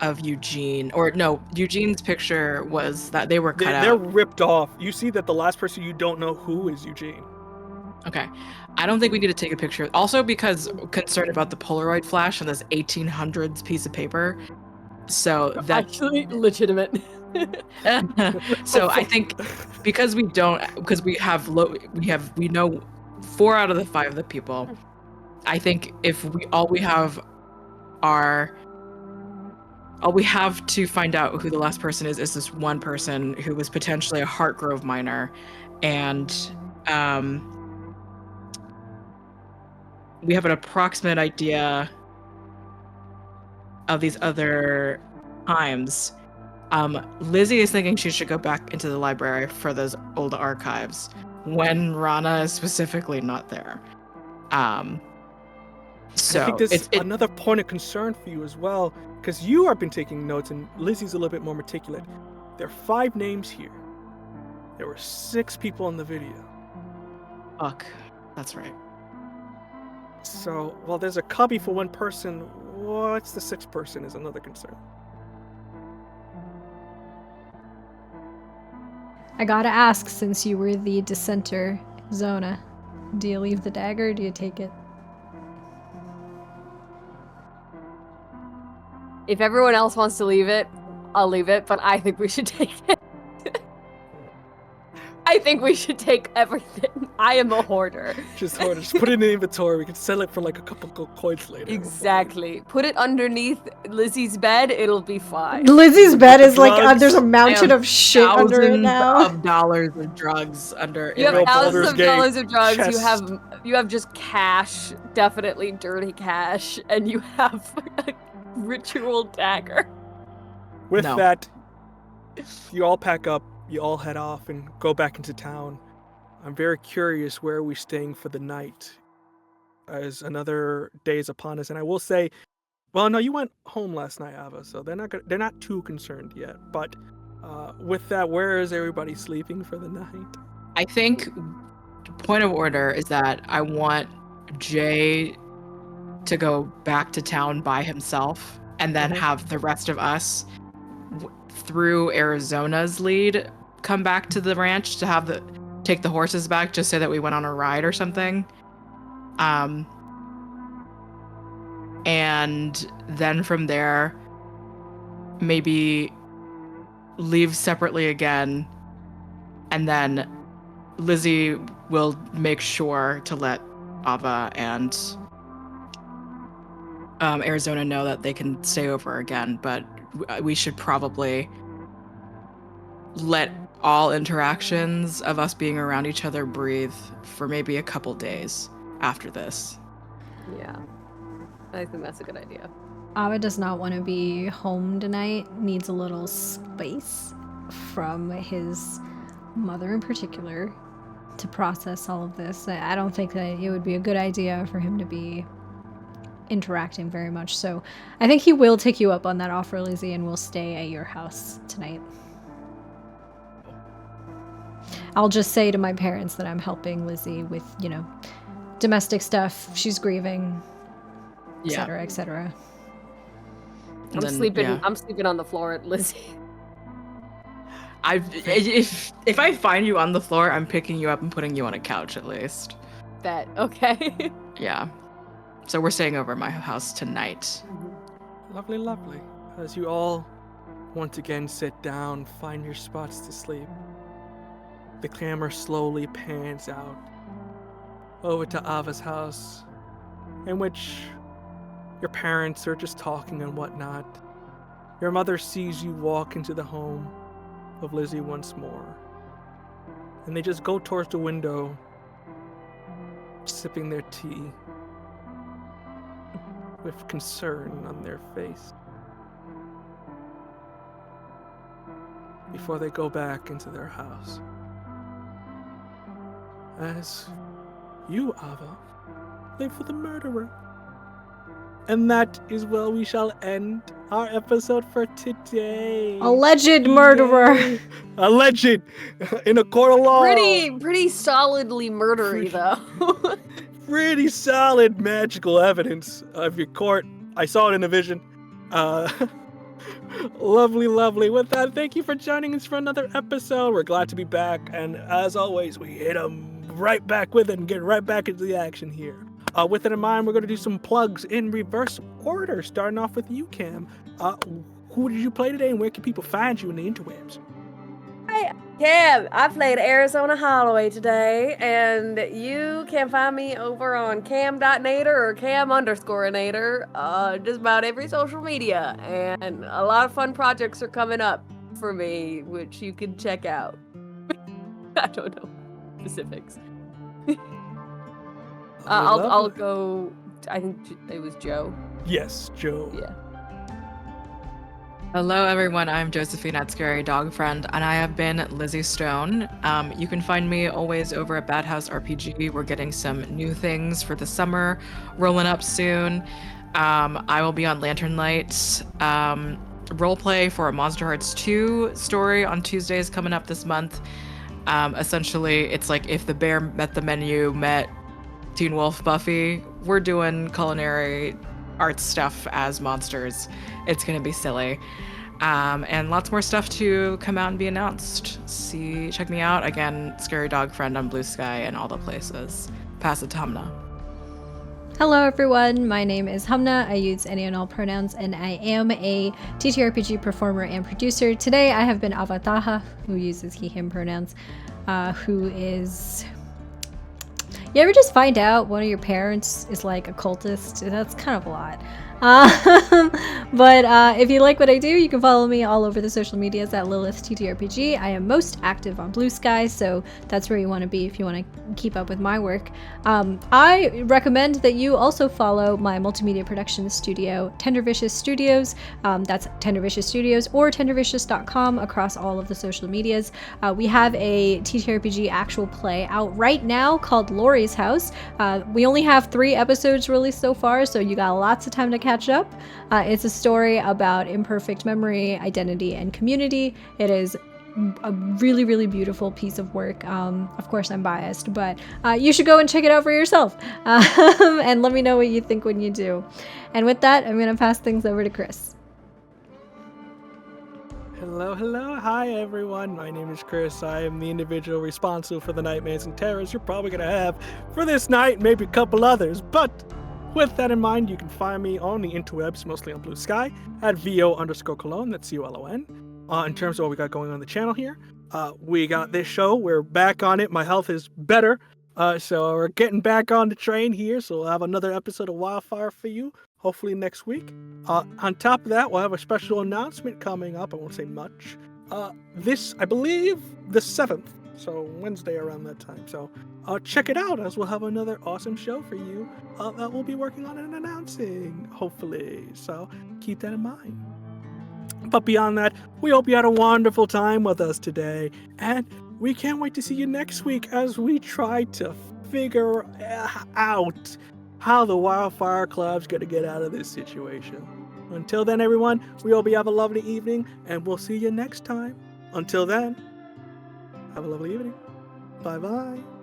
of Eugene, or no, Eugene's picture was that they were cut They're out. ripped off. You see that the last person you don't know who is Eugene. Okay. I don't think we need to take a picture. Also because concerned about the Polaroid flash on this 1800s piece of paper. So that Actually, legitimate. so I think because we know 4 out of the 5 of the people. I think if all we have to find out who the last person is this one person who was potentially a Heartgrove miner, and we have an approximate idea of these other times. Lizzie is thinking she should go back into the library for those old archives when Rana is specifically not there. So I think there's another point of concern for you as well, because you have been taking notes and Lizzie's a little bit more meticulous. There are 5 names here. There were 6 people in the video. fuck. That's right. So, while there's a copy for one person, what's the 6th person is another concern. I gotta ask, since you were the dissenter, Zona, do you leave the dagger or do you take it? If everyone else wants to leave it, I'll leave it, but I think we should take it. think we should take everything. I am a hoarder. Just hoard it. Just put it in the inventory. We can sell it for like a couple gold coins later. Exactly. Put it underneath Lizzie's bed. It'll be fine. Lizzie's bed is like Drugs. there's a mountain of shit under it Thousands now. of dollars of drugs under You have Real thousands Baldur's of Gate dollars of drugs. chest. You have just cash, definitely dirty cash, and you have a ritual dagger. With No. that, you all pack up, you all head off and go back into town. I'm very curious where we're staying for the night, as another day is upon us. And I will say, well, no, you went home last night, Ava, so they're not too concerned yet. But with that, where is everybody sleeping for the night? I think point of order is that I want Jay to go back to town by himself and then have the rest of us through Arizona's lead come back to the ranch to take the horses back, just so that we went on a ride or something. And then from there, maybe leave separately again, and then Lizzie will make sure to let Ava and Arizona know that they can stay over again, but we should probably let all interactions of us being around each other breathe for maybe a couple days after this. Yeah, I think that's a good idea. Ava does not want to be home tonight, needs a little space from his mother in particular to process all of this. I don't think that it would be a good idea for him to be interacting very much, so I think he will take you up on that offer, Lizzie, and will stay at your house tonight. I'll just say to my parents that I'm helping Lizzie with, domestic stuff. She's grieving, etc., etc. I'm sleeping on the floor at Lizzie. If I find you on the floor, I'm picking you up and putting you on a couch at least. That okay? Yeah. So we're staying over at my house tonight. Lovely, lovely. As you all once again sit down, find your spots to sleep, the camera slowly pans out over to Ava's house, in which your parents are just talking and whatnot. Your mother sees you walk into the home of Lizzie once more, and they just go towards the window, sipping their tea, with concern on their face, before they go back into their house. As you, Ava, live for the murderer. And that is where we shall end our episode for today. Alleged murderer. Yay. Alleged in a court of law. Pretty solidly murdery though. Pretty solid magical evidence of your court. I saw it in a vision. Lovely, lovely. With that, thank you for joining us for another episode. We're glad to be back, and as always, we hit them right back with it and get right back into the action here. With it in mind, we're going to do some plugs in reverse order, starting off with you, Cam. Who did you play today, and where can people find you in the interwebs? Hi, Cam. I played Arizona Holloway today, and you can find me over on cam.nader or cam_nader, just about every social media, and a lot of fun projects are coming up for me, which you can check out. I don't know specifics. I'll go. I think it was Joe. Yes, Joe. Yeah. Hello, everyone. I'm Josephine at scarydogfriend, and I have been Lizzie Stone. You can find me always over at Bad House RPG. We're getting some new things for the summer rolling up soon. I will be on Lantern Light roleplay for a Monster Hearts 2 story on Tuesdays coming up this month. Essentially, it's like if the bear met the menu met Teen Wolf Buffy. We're doing culinary art stuff as monsters. It's gonna be silly. And lots more stuff to come out and be announced. Check me out. Again, Scary Dog Friend on Blue Sky and all the places. Pass it to Humna. Hello everyone, my name is Hamna, I use any and all pronouns, and I am a TTRPG performer and producer. Today I have been Avataha, who uses he, him pronouns, who is... You ever just find out one of your parents is like a cultist? That's kind of a lot. But if you like what I do, you can follow me all over the social medias at LilithTTRPG. I am most active on Blue Sky, so that's where you want to be if you want to keep up with my work. I recommend that you also follow my multimedia production studio, Tendervicious Studios. That's Tendervicious Studios or tendervicious.com across all of the social medias. We have a TTRPG actual play out right now called Lori's House. We only have 3 episodes released so far, so you got lots of time to catch up. It's a story about imperfect memory, identity, and community. It is a really, really beautiful piece of work. Of course, I'm biased, but you should go and check it out for yourself. And let me know what you think when you do. And with that, I'm going to pass things over to Chris. Hello, hi everyone. My name is Chris. I am the individual responsible for the nightmares and terrors you're probably going to have for this night, maybe a couple others. But with that in mind, you can find me on the interwebs, mostly on Blue Sky, at VO_Cologne, that's COLON. In terms of what we got going on the channel here, we got this show. We're back on it. My health is better. So we're getting back on the train here. So we'll have another episode of Wildfire for you, hopefully next week. On top of that, we'll have a special announcement coming up. I won't say much. This, I believe, the 7th. So Wednesday around that time. So check it out, as we'll have another awesome show for you that we'll be working on and announcing, hopefully. So keep that in mind. But beyond that, we hope you had a wonderful time with us today. And we can't wait to see you next week as we try to figure out how the Wildfire Club's going to get out of this situation. Until then, everyone, we hope you have a lovely evening, and we'll see you next time. Until then, have a lovely evening. Bye-bye.